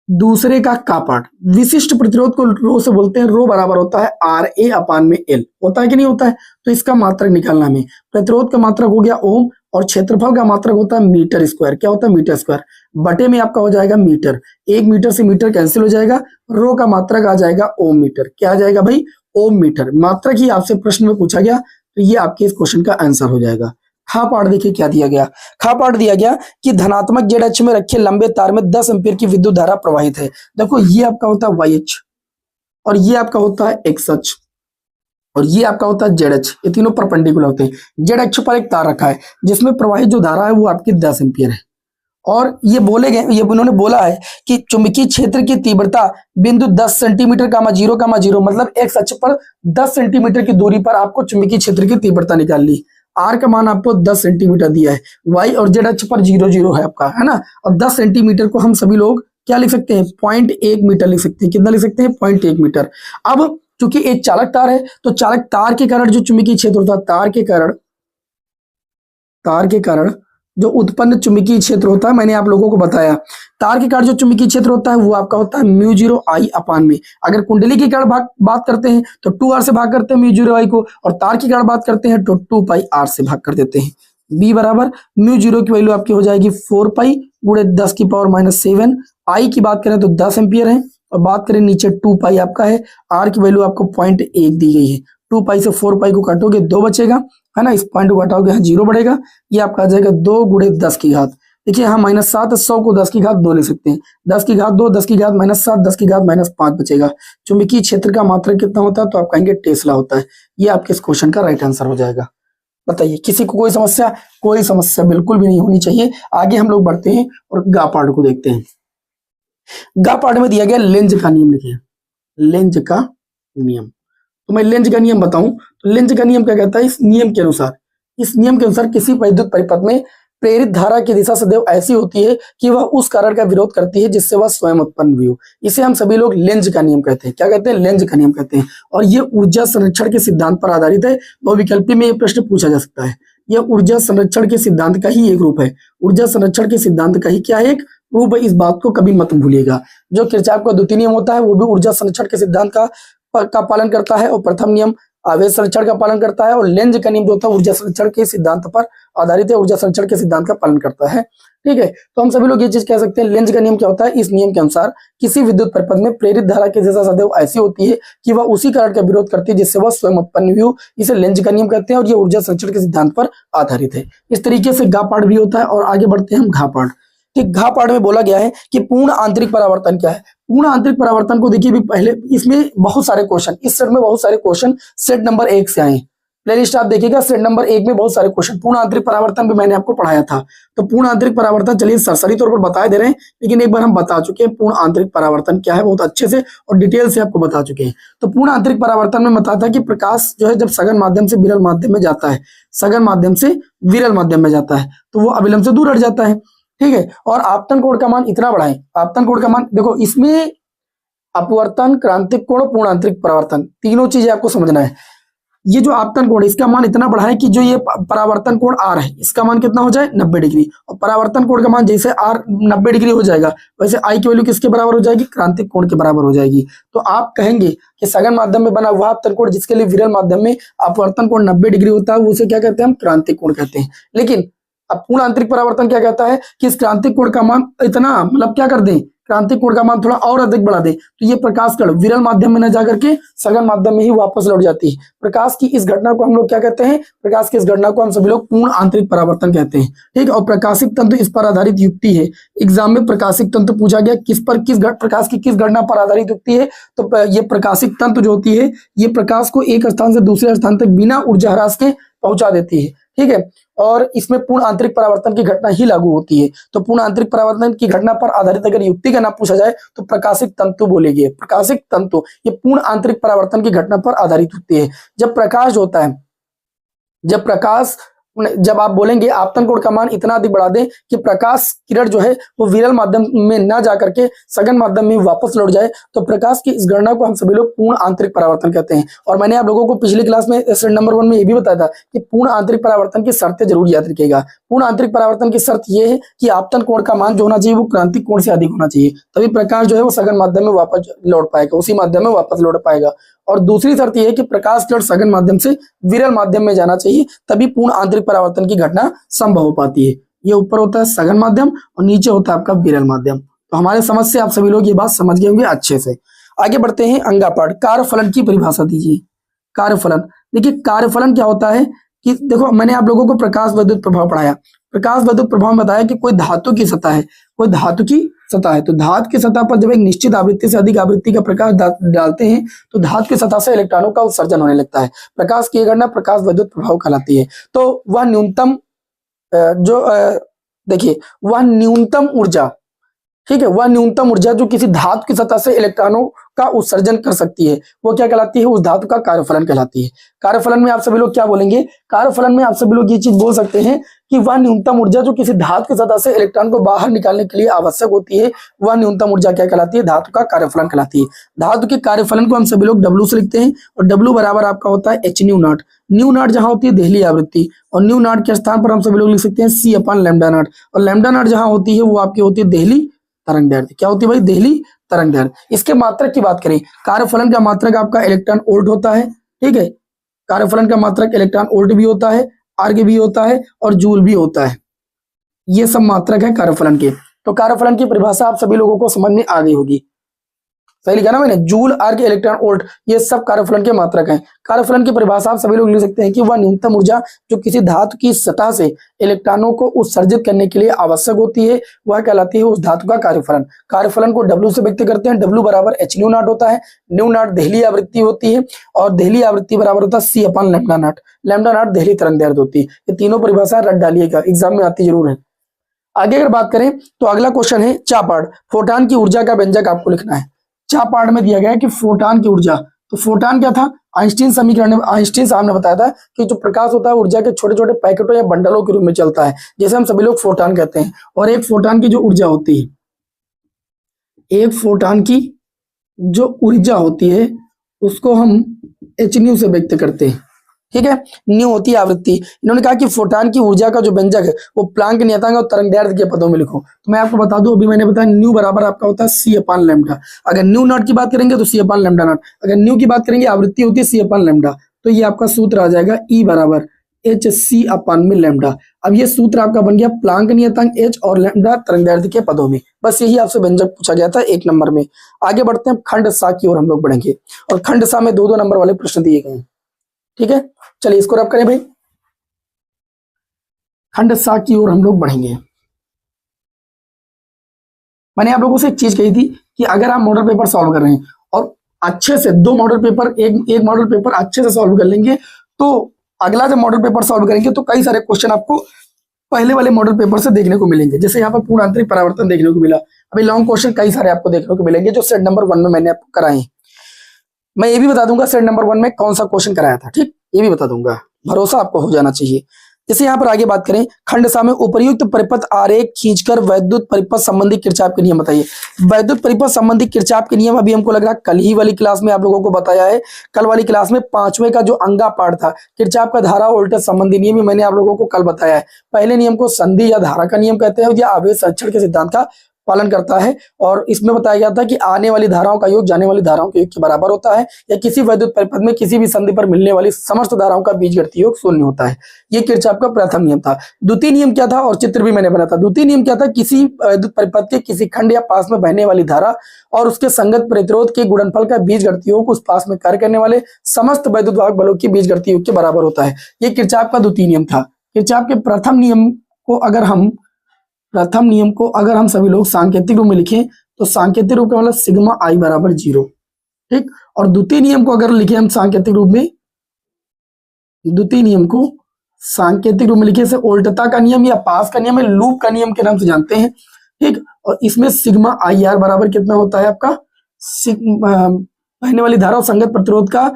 दूसरे का पार्ट, विशिष्ट प्रतिरोध को रो से बोलते हैं। रो बराबर होता है RA/L, होता है कि नहीं होता है। तो इसका मात्रक निकालना हमें। प्रतिरोध का मात्रक हो गया ओम और क्षेत्रफल का मात्रक होता है मीटर स्क्वायर। क्या होता है, मीटर स्क्वायर। बटे में आपका हो जाएगा मीटर, 1 मीटर से मीटर कैंसिल हो जाएगा। रो का मात्रक आ जाएगा ओम मीटर। क्या आ जाएगा भाई, ओम मीटर। मात्रक ही आपसे प्रश्न में पूछा गया, तो ये आपके इस क्वेश्चन का आंसर हो जाएगा। खा पार्ट देखिए क्या दिया गया। खा पार्ट दिया गया कि धनात्मक जेड अक्ष में रखे लंबे तार में 10 एम्पीयर की विद्युत धारा प्रवाहित है। देखो, ये आपका होता है वाई अक्ष और ये आपका होता है एक्स अक्ष और ये आपका होता है जेड अक्ष। ये तीनों परपेंडिकुलर होते हैं। जेड अक्ष पर एक तार रखा है जिसमें प्रवाहित जो धारा है वो आपकी 10 एम्पीयर है। और ये बोले गए, ये उन्होंने बोला है कि चुंबकीय क्षेत्र की तीव्रता बिंदु 10 सेंटीमीटर (0,0) मतलब एक्स अक्ष पर 10 सेंटीमीटर की दूरी पर आपको चुंबकीय क्षेत्र की तीव्रता निकाल ली। आर का मान आपको 10 सेंटीमीटर दिया है। वाई और जेड अक्ष पर 0,0 है आपका, है ना। और 10 सेंटीमीटर को हम सभी लोग क्या लिख सकते हैं, 0.1 मीटर लिख सकते हैं। कितना लिख सकते हैं, 0.1 मीटर। अब चूंकि एक चालक तार है तो चालक तार के कारण जो चुंबकीय क्षेत्र होता है, तार के कारण जो उत्पन्न चुंबकीय क्षेत्र होता है, मैंने आप लोगों को बताया, तार के कारण जो चुंबकीय क्षेत्र होता है वो आपका होता है μ0I/में। अगर कुंडली के कारण बात करते हैं तो 2r से भाग करते हैं μ0I को, और तार के कारण बात करते हैं तो 2πr से भाग कर देते हैं। b बराबर μ0 की वैल्यू आपकी हो जाएगी 4π गुणे 10⁻⁷। I की बात करें तो 10 एम्पियर है, और बात करें नीचे 2π आपका है। r की वैल्यू आपको 0.1 दी गई है। 2π से 4π को काटोगे 2 बचेगा, है ना। इस पॉइंट को हटाओगे, यहाँ 0 बढ़ेगा। ये आपका आ जाएगा 2 गुणे 10 की घात। देखिए यहाँ -7, 100 को 10 की घात 2 ले सकते हैं। 10 की घात 2, 10 की घात -7, 10 की घात -5 बचेगा। चुंबकीय क्षेत्र का मात्रक कितना होता है, तो आप कहेंगे टेस्ला होता है। ये आपके इस क्वेश्चन का राइट आंसर हो जाएगा। बताइए, किसी को कोई समस्या? कोई समस्या बिल्कुल भी नहीं होनी चाहिए। आगे हम लोग बढ़ते हैं और गा पार्ट को देखते हैं। गा पार्ट में दिया गया लेंज का नियम लिखिए। लेंज का नियम, तो मैं लेंज का नियम बताऊं तो लेंज का नियम क्या कहता है, इस नियम के अनुसार इस नियम के अनुसार किसी वैद्युत परिपथ में प्रेरित धारा की दिशा सदैव ऐसी होती है कि वह उस कारण का विरोध करती है जिससे वह स्वयं उत्पन्न हुई हो। इसे हम सभी लोग लेंज का नियम कहते हैं। क्या कहते हैं? लेंज का नियम कहते हैं। और ये ऊर्जा संरक्षण के सिद्धांत पर आधारित है। बहुविकल्पी में यह प्रश्न पूछा जा सकता है। यह ऊर्जा संरक्षण के सिद्धांत का ही एक रूप है। ऊर्जा संरक्षण के सिद्धांत का ही क्या है? एक रूप है। इस बात को कभी मत भूलिएगा। जो किरचॉफ का द्वितीय नियम होता है वो भी ऊर्जा संरक्षण के सिद्धांत का पालन करता है, और प्रथम नियम आवेश संरक्षण का पालन करता है, और लेंज का नियम जो होता है ऊर्जा संरक्षण के सिद्धांत पर आधारित है, ऊर्जा संरक्षण के सिद्धांत का पालन करता है। ठीक है, तो हम सभी लोग ये चीज कह सकते हैं। लेंज का नियम क्या होता है? इस नियम के अनुसार किसी विद्युत परिपथ में प्रेरित धारा की दिशा सदैव ऐसी होती है कि वह उसी कारण का विरोध करती है जिससे वह स्वयं उत्पन्न हुई हो। इसे लेंज का नियम कहते हैं और ये ऊर्जा संरक्षण के सिद्धांत पर आधारित है। इस तरीके से गा पाठ भी होता है। और आगे बढ़ते हैं हम घा पाठ। ठीक, घा पाठ में बोला गया है कि पूर्ण आंतरिक परावर्तन क्या है। पूर्ण आंतरिक परावर्तन को देखिए भी पहले इसमें बहुत सारे क्वेश्चन, इस सेट में बहुत सारे क्वेश्चन सेट नंबर 1 से आए। प्लेलिस्ट आप देखिएगा, सेट नंबर 1 में बहुत सारे क्वेश्चन पूर्ण आंतरिक परावर्तन भी मैंने आपको पढ़ाया था। तो पूर्ण आंतरिक परावर्तन चलिए सरसरी तौर पर बता दे रहे हैं, लेकिन एक बार हम बता चुके हैं पूर्ण आंतरिक परावर्तन क्या है बहुत अच्छे से और डिटेल से आपको बता चुके हैं। तो पूर्ण आंतरिक परावर्तन में बताता है कि प्रकाश जो है जब सघन माध्यम से विरल माध्यम में जाता है, सघन माध्यम से विरल माध्यम में जाता है तो वो अविलंब से दूर हट जाता है। ठीक है, और आपतन कोण का मान इतना बढ़ाएं। आपतन कोण का मान देखो, इसमें अपवर्तन, क्रांतिक कोण, पूर्ण आंतरिक परावर्तन तीनों चीजें आपको समझना है। ये जो आपतन कोण इसका मान इतना बढ़ाएं कि जो ये परावर्तन कोण आर है इसका मान कितना हो जाए 90 डिग्री, और परावर्तन कोण का मान जैसे आर 90 डिग्री हो जाएगा वैसे आई की वैल्यू किसके बराबर हो जाएगी? क्रांतिक कोण के बराबर हो जाएगी। तो आप कहेंगे कि सघन माध्यम में बना वह आपतन कोण जिसके लिए विरल माध्यम में अपवर्तन कोण 90 डिग्री होता है उसे क्या कहते हैं? हम क्रांतिक कोण कहते हैं। लेकिन अब पूर्ण आंतरिक परावर्तन क्या कहता है कि इस क्रांतिक कोण का मान इतना मतलब क्या कर दें, क्रांतिक कोण का मान थोड़ा और अधिक बढ़ा दें तो ये प्रकाश कण विरल माध्यम में न जाकर के सघन माध्यम में ही वापस लौट जाती है। प्रकाश की इस घटना को हम लोग क्या कहते हैं? प्रकाश की इस घटना को हम सभी लोग पूर्ण आंतरिक परावर्तन कहते हैं। ठीक, और प्रकाशिक तंतु इस पर आधारित युक्ति है। एग्जाम में प्रकाशिक तंतु पूछा गया किस पर, प्रकाश की किस घटना पर आधारित युक्ति है? तो ये प्रकाशिक तंतु जो होती है ये प्रकाश को एक स्थान से दूसरे स्थान तक बिना ऊर्जा ह्रास के पहुंचा देती है। ठीक है, और इसमें पूर्ण आंतरिक परावर्तन की घटना ही लागू होती है। तो पूर्ण आंतरिक परावर्तन की घटना पर आधारित अगर युक्ति का नाम पूछा जाए तो प्रकाशिक तंतु बोलेगी। प्रकाशिक तंतु ये पूर्ण आंतरिक परावर्तन की घटना पर आधारित होती है। जब प्रकाश होता है, जब आप बोलेंगे आपतन कोण का मान इतना अधिक बढ़ा दें कि प्रकाश किरण जो है वो विरल माध्यम में ना जाकर के सघन माध्यम में वापस लौट जाए तो प्रकाश की इस गणना को हम सभी लोग पूर्ण आंतरिक परावर्तन कहते हैं। और मैंने आप लोगों को पिछली क्लास में सेट नंबर 1 में ये भी बताया था कि पूर्ण आंतरिक परावर्तन की शर्तें जरूर याद रखिएगा। पूर्ण आंतरिक परावर्तन की शर्त ये है कि आपतन कोण का मान जो होना चाहिए वो क्रांतिक कोण से अधिक होना चाहिए, तभी प्रकाश जो है वो सघन माध्यम में वापस लौट पाएगा, उसी माध्यम में वापस लौट पाएगा। और दूसरी शर्त यह है कि प्रकाश किरण सघन माध्यम से विरल माध्यम में जाना चाहिए, तभी पूर्ण आंतरिक परावर्तन की घटना संभव हो पाती है। ये ऊपर होता है सघन माध्यम और नीचे होता है आपका विरल माध्यम। तो हमारे समझ से आप सभी लोग ये बात समझ गए होंगे अच्छे से। आगे बढ़ते हैं अंगा पाठ। कार्यफलन की परिभाषा दीजिए। कार्यफलन, देखिए कार्यफलन क्या होता है कि देखो मैंने आप लोगों को प्रकाश विद्युत प्रभाव पढ़ाया। प्रकाश विद्युत प्रभाव में बताया कि कोई धातु की सतह है, कोई धातु की सतह है, तो धातु की सतह पर जब एक निश्चित आवृत्ति से अधिक आवृत्ति का प्रकाश डालते हैं तो धातु की सतह से इलेक्ट्रॉनों का उत्सर्जन होने लगता है। प्रकाश की घटना प्रकाश विद्युत प्रभाव कहलाती है। तो वह न्यूनतम देखिए वह न्यूनतम ऊर्जा, ठीक है, वह न्यूनतम ऊर्जा जो किसी धातु की सतह से इलेक्ट्रॉनों का उत्सर्जन कर सकती है वो क्या कहलाती है? उस धातु का कार्यफलन कहलाती है। कार्यफलन में आप सभी लोग क्या बोलेंगे? कार्यफलन में आप सभी लोग ये चीज बोल सकते हैं कि वह न्यूनतम ऊर्जा जो किसी धातु की सतह से इलेक्ट्रॉन को बाहर निकालने के लिए आवश्यक होती है वह न्यूनतम ऊर्जा क्या कहलाती है? धातु का कार्यफलन कहलाती है। धातु के कार्यफलन को हम सभी लोग W से लिखते हैं और W बराबर आपका होता है h new not. New not जहां होती है देहली आवृत्ति और न्यू नॉट के स्थान पर हम सभी लोग लिख सकते हैं C अपॉन लैम्डा नॉट, और लैम्डा नॉट जहां होती है वो आपकी होती है देहली तरंग दैर्ध्य। क्या होती है भाई? देहली तरंग दैर्ध्य। इसके मात्रक की बात करें, कार्यफलन का मात्रक आपका इलेक्ट्रॉन वोल्ट होता है। ठीक है, कार्यफलन का मात्रक इलेक्ट्रॉन वोल्ट भी होता है, आर्ग भी होता है और जूल भी होता है। ये सब मात्रक है कार्यफलन के। तो कार्यफलन की परिभाषा आप सभी लोगों को समझ में आ गई होगी। सही लिखा ना मैंने? जूल, आर्ग, इलेक्ट्रॉन वोल्ट ये सब कार्यफलन के मात्रक हैं। कार्यफलन की परिभाषा आप सभी लोग लिख सकते हैं कि वह न्यूनतम ऊर्जा जो किसी धातु की सतह से इलेक्ट्रॉनों को उत्सर्जित करने के लिए आवश्यक होती है वह कहलाती है उस धातु का कार्यफलन। कार्यफलन को W से व्यक्त करते हैं। W बराबर h न्यू नॉट होता है। न्यू नॉट देहली आवृत्ति होती है और देहली आवृत्ति बराबर होता है C upon lambda naught. Lambda naught Delhi तरंग दैर्ध्य होती है। ये तीनों परिभाषा रट डालिएगा, एग्जाम में आती जरूर है। आगे अगर बात करें तो अगला क्वेश्चन है चा पार्ट। फोटॉन की ऊर्जा का व्यंजक आपको लिखना है। चा पार्ट में दिया गया है कि फोटॉन की ऊर्जा, तो फोटॉन क्या था, आइंस्टीन समीकरण में आइंस्टीन साहब ने बताया था कि जो प्रकाश होता है ऊर्जा के छोटे छोटे पैकेटों या बंडलों के रूप में चलता है, जैसे हम सभी लोग फोटॉन कहते हैं। और एक फोटॉन की जो ऊर्जा होती है, एक फोटॉन की जो ऊर्जा होती है उसको हम एच न्यू से व्यक्त करते हैं, ठीक है। न्यू होती है आवृत्ति। इन्होंने कहा कि फोटॉन की ऊर्जा का जो व्यंजक है वो प्लांक नियतांक और तरंगदैर्ध्य के पदों में लिखो। तो मैं आपको बता दूं, अभी मैंने बताया न्यू बराबर आपका होता है सी अपान लैम्डा। अगर न्यू नॉट की बात करेंगे तो सी अपान लैम्डा नॉट, अगर न्यू की बात करेंगे आवृत्ति होती है सी अपान लैम्डा, तो ये आपका सूत्र आ जाएगा ई बराबर एच सी अपान में लैम्डा। अब ये सूत्र आपका बन गया प्लांक नियतांक एच और लैम्डा तरंगदैर्ध्य के पदों में। बस यही आपसे व्यंजक पूछा गया था 1 नंबर में। आगे बढ़ते हैं, खंड सा की ओर हम लोग बढ़ेंगे और खंड सा में 2-2 नंबर वाले प्रश्न दिए गए हैं, ठीक है। चलिए इसको रब करें भाई, खंड सा की ओर हम लोग बढ़ेंगे। मैंने आप लोगों से एक चीज कही थी कि अगर आप मॉडल पेपर सॉल्व कर रहे हैं और अच्छे से 2 मॉडल पेपर एक मॉडल पेपर अच्छे से सॉल्व कर लेंगे, तो अगला जब मॉडल पेपर सॉल्व करेंगे तो कई सारे क्वेश्चन आपको पहले वाले मॉडल पेपर से देखने को मिलेंगे। जैसे यहाँ पर पूर्ण आंतरिक परावर्तन देखने को मिला, अभी लॉन्ग क्वेश्चन कई सारे आपको देखने को मिलेंगे जो सेट नंबर 1 में मैंने आपको कराए हैं। मैं ये भी बता दूंगा सेट नंबर 1 में कौन सा क्वेश्चन कराया था, ठीक, ये भी बता दूंगा, भरोसा आपको हो जाना चाहिए। जैसे यहाँ पर आगे बात करें, खंड सा में उपर्युक्त परिपथ आरेख खींचकर वैद्युत परिपथ संबंधी किरचॉफ के नियम बताइए। वैद्युत परिपथ संबंधी किरचॉफ के नियम अभी हमको लग रहा है कल ही वाली क्लास में आप लोगों को बताया है। कल वाली क्लास में 5वें का जो अंगा पाठ था किरचॉफ का धारा वोल्टेज संबंधी नियम, ही मैंने आप लोगों को कल बताया है। पहले नियम को संधि या धारा का नियम कहते हैं, या आवेश संरक्षण के सिद्धांत का पालन करता है। और इसमें बताया गया था कि आने वाली धाराओं का योग जाने वाली धाराओं के योग के बराबर होता है, या किसी वैद्युत परिपथ में किसी भी संधि पर मिलने वाली समस्त धाराओं का बीजगणितीय योग शून्य होता है। ये किरचॉफ का प्रथम नियम था। द्वितीय नियम क्या था, और चित्र भी मैंने बनाया था। द्वितीय नियम क्या था, किसी वैद्युत परिपथ के किसी खंड या पास में बहने वाली धारा और उसके संगत प्रतिरोध के गुणनफल का बीजगणितीय योग उस पास में कार्य करने वाले समस्त वैद्युत वाहक बलों के बीजगणितीय योग के बराबर होता है। ये किरचॉफ का द्वितीय नियम था। किरचॉफ के प्रथम नियम को अगर हम सभी लोग सांकेतिक रूप में लिखें तो सांकेतिक रूप का मतलब सिग्मा आई बराबर 0, ठीक। और द्वितीय नियम को अगर लिखे हम सांकेतिक रूप में, द्वितीय नियम को सांकेतिक रूप में लिखे से उल्टता का नियम या पास का नियम या लूप का नियम के नाम से जानते हैं, ठीक। और इसमें सिग्मा आई आर बराबर कितना होता है आपका, बहने वाली धारा और संगत प्रतिरोध का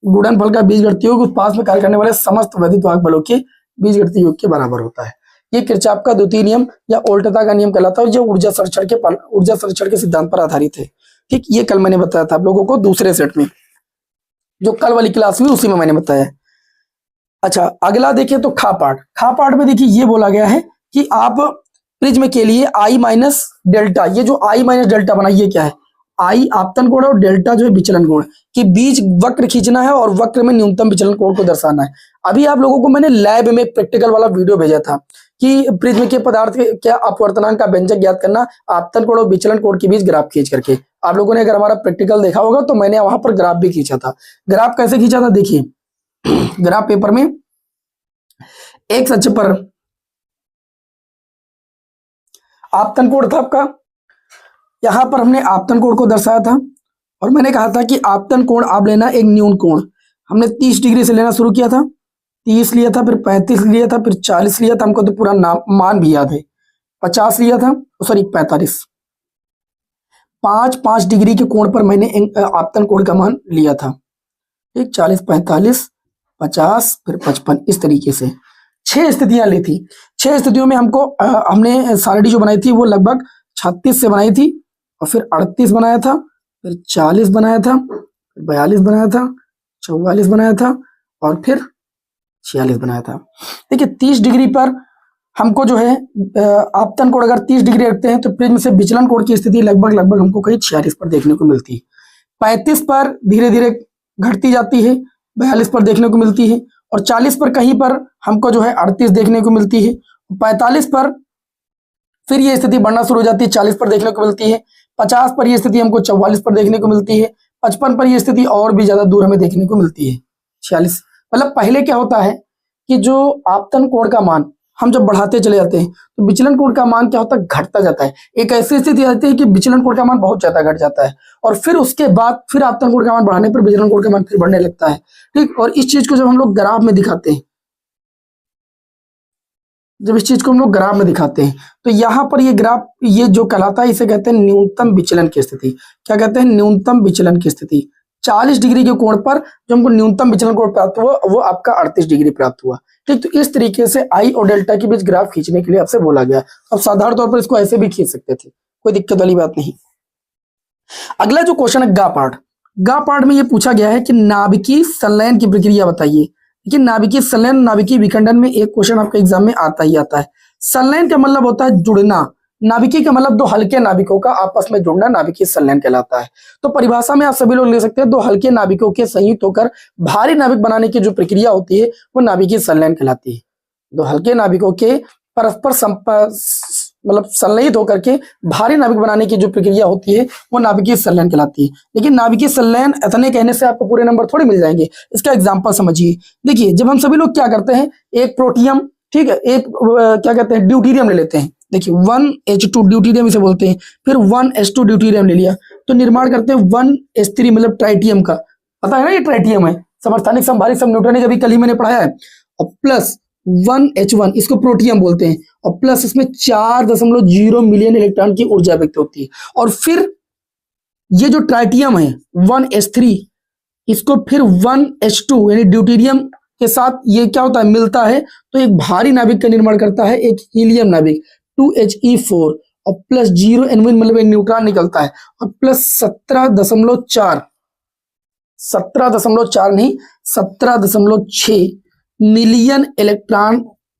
गुणनफल का बीजगणितीय योग उस पास में कार्य करने वाले समस्त वैद्युत वाहक बलों के बीजगणितीय योग के बराबर होता है। ये किरचॉफ का द्वितीय नियम या उल्टता का नियम कहलाता है, जो ऊर्जा संरक्षण के सिद्धांत पर आधारित है, ठीक। ये कल मैंने बताया था आप लोगों को दूसरे सेट में, जो कल वाली क्लास हुई उसी में मैंने बताया। अच्छा, अगला देखिए तो खा पाठ में देखिए ये बोला गया है कि आप प्रिज्म के लिए आई माइनस डेल्टा, ये जो आई माइनस डेल्टा बना ये क्या है, आई आपतन कोण और डेल्टा जो है विचलन कोण के बीच वक्र खींचना है और वक्र में न्यूनतम विचलन कोण को दर्शाना है। अभी आप लोगों को मैंने लैब में प्रैक्टिकल वाला वीडियो भेजा था कि प्रिज्म के पदार्थ के क्या अपवर्तनांक का व्यंजक ज्ञात करना आपतन कोण और विचलन कोण के बीच ग्राफ खींच करके। आप लोगों ने अगर हमारा प्रैक्टिकल देखा होगा तो मैंने वहां पर ग्राफ भी खींचा था। ग्राफ कैसे खींचा था देखिए, ग्राफ पेपर में एक्स अक्ष पर आपतन कोण था आपका, यहां पर हमने आपतन कोण को दर्शाया था और मैंने कहा था कि आपतन कोण आप लेना एक न्यून कोण। हमने 30 डिग्री से लेना शुरू किया था, 30 लिया था, फिर 35 लिया था, फिर 40 लिया था, हमको तो पूरा मान भी याद है, 50 लिया था, सॉरी 45, 5 डिग्री के कोण पर मैंने आपतन कोण का मान लिया था, ठीक। 40, 45, 50, फिर 55, इस तरीके से 6 स्थितियां ली थी। 6 स्थितियों में हमने सारणी जो बनाई थी वो लगभग 36 से बनाई थी, और फिर 38 बनाया था, फिर 40 बनाया था, फिर 42 बनाया था, 44 बनाया था और फिर 46 बनाया था। देखिए 30 डिग्री पर हमको जो है आपतन कोण अगर 30 डिग्री रखते हैं तो प्रिज्म से विचलन कोण की स्थिति लगभग हमको कहीं 46 पर देखने को मिलती है। 35 पर धीरे धीरे घटती जाती है, 42 पर देखने को मिलती है, और 40 पर कहीं पर हमको जो है 38 देखने को मिलती है। 45 पर फिर ये स्थिति बढ़ना शुरू हो जाती है, 40 पर देखने को मिलती है। 50 पर ये स्थिति हमको 44 पर देखने को मिलती है। 55 पर ये स्थिति और भी ज्यादा दूर हमें देखने को मिलती है, 46। मतलब पहले क्या होता है कि जो आपतन कोण का मान हम जब बढ़ाते चले जाते हैं तो विचलन कोण का मान क्या होता है, घटता जाता है। एक ऐसी स्थिति आती है कि विचलन कोण का मान बहुत ज्यादा घट जाता है, और फिर उसके बाद फिर आपतन कोण का मान बढ़ाने पर विचलन कोण का मान फिर बढ़ने लगता है, ठीक। और इस चीज को जब हम लोग ग्राफ में दिखाते हैं, तो यहाँ पर ये ग्राफ ये जो कहलाता है इसे कहते हैं न्यूनतम विचलन की स्थिति। क्या कहते हैं, न्यूनतम विचलन की स्थिति। 40 डिग्री के कोण पर जो हमको न्यूनतम विचलन कोण प्राप्त हुआ वो आपका 38 डिग्री प्राप्त हुआ। ठीक, तो इस तरीके से आई और डेल्टा के बीच ग्राफ खींचने के लिए आपसे बोला गया। अब साधारण तौर पर इसको ऐसे भी खींच सकते थे, कोई दिक्कत वाली बात नहीं। अगला जो क्वेश्चन है गा पार्ट में ये पूछा गया है कि नाभिकीय संलयन की प्रक्रिया बताइए। देखिए नाभिकीय संलयन, नाभिकीय विखंडन में एक क्वेश्चन आपके एग्जाम में आता ही आता है। संलयन का मतलब होता है जुड़ना, नाभिकीय का मतलब दो हल्के नाभिकों का आपस में जुड़ना नाभिकीय संलयन कहलाता है। तो परिभाषा में आप सभी लोग ले सकते हैं, दो हल्के नाभिकों के संयुक्त होकर भारी नाभिक बनाने की जो प्रक्रिया होती है वो नाभिकीय संलयन कहलाती है। दो हल्के नाभिकों के परस्पर मतलब संलयित होकर के भारी नाभिक बनाने की जो प्रक्रिया होती है वो नाभिकीय संलयन कहलाती है। लेकिन नाभिकीय संलयन इतने कहने से आपको पूरे नंबर थोड़ी मिल जाएंगे। इसका एग्जांपल समझिए। देखिए जब हम सभी लोग क्या करते हैं, एक प्रोटियम, ठीक है, एक क्या कहते हैं ड्यूटीरियम ले लेते हैं। देखिए 1H2 ड्यूटीरियम इसे बोलते हैं, फिर 1S2 ड्यूटीरियम ले लिया तो निर्माण करते हैं 1S3 मतलब ट्राइटियम का। पता है ना ये ट्राइटियम है, समस्थानिक समभारिक समन्यूट्रॉनिक अभी कल ही मैंने पढ़ाया है। और प्लस 1H1 इसको प्रोटियम बोलते हैं, और प्लस इसमें 4.0 मिलियन इलेक्ट्रॉन की ऊर्जा व्यक्त होती है। और फिर ये जो ट्राइटियम है 1S3 इसको फिर 1H2 यानी ड्यूटीरियम के साथ ये क्या होता है मिलता है, तो एक भारी नाभिक का निर्माण करता है, एक हीलियम नाभिक 2He4 और प्लस 0 N1 मतलब एक न्यूट्रॉन निकलता है, और प्लस 17.4 नहीं 17.6 मिलियन इलेक्ट्रॉन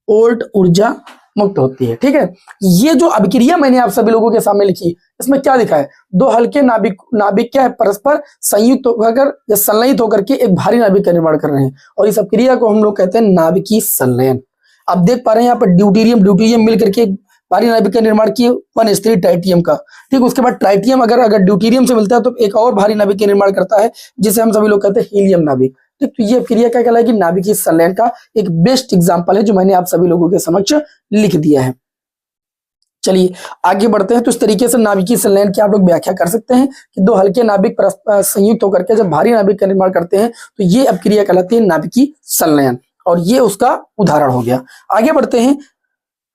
वोल्ट ऊर्जा मुक्त होती है। ठीक है, ये जो अभिक्रिया मैंने आप सभी लोगों के सामने लिखी इसमें क्या लिखा है, दो हल्के नाभिक क्या है परस्पर संयुक्त होकर या संलयित होकर के एक भारी नाभिक का निर्माण कर रहे हैं, और इस अभिक्रिया को हम लोग कहते हैं नाभिकीय संलयन। आप देख पा रहे हैं यहाँ पर ड्यूटीरियम मिलकर के भारी नाभिक का निर्माण किए 1S3 ट्राइटियम का। ठीक, उसके बाद ट्राइटियम अगर ड्यूटीरियम से मिलता है तो एक और भारी नाभिक का निर्माण करता है जिसे हम सभी लोग कहते हैं हीलियम नाभिक। ठीक, तो ये क्रिया क्या कहलाएगी, नाभिकीय संलयन का एक बेस्ट एग्जांपल है जो मैंने आप सभी लोगों के समक्ष लिख दिया है। चलिए आगे बढ़ते हैं। तो इस तरीके से नाभिकीय संलयन की आप लोग व्याख्या कर सकते हैं कि दो हल्के नाभिक परस्पर संयुक्त होकर के जब भारी नाभिक का निर्माण करते हैं तो ये अपक्रिया कहलाती है नाभिकीय संलयन, और ये उसका उदाहरण हो गया। आगे बढ़ते हैं।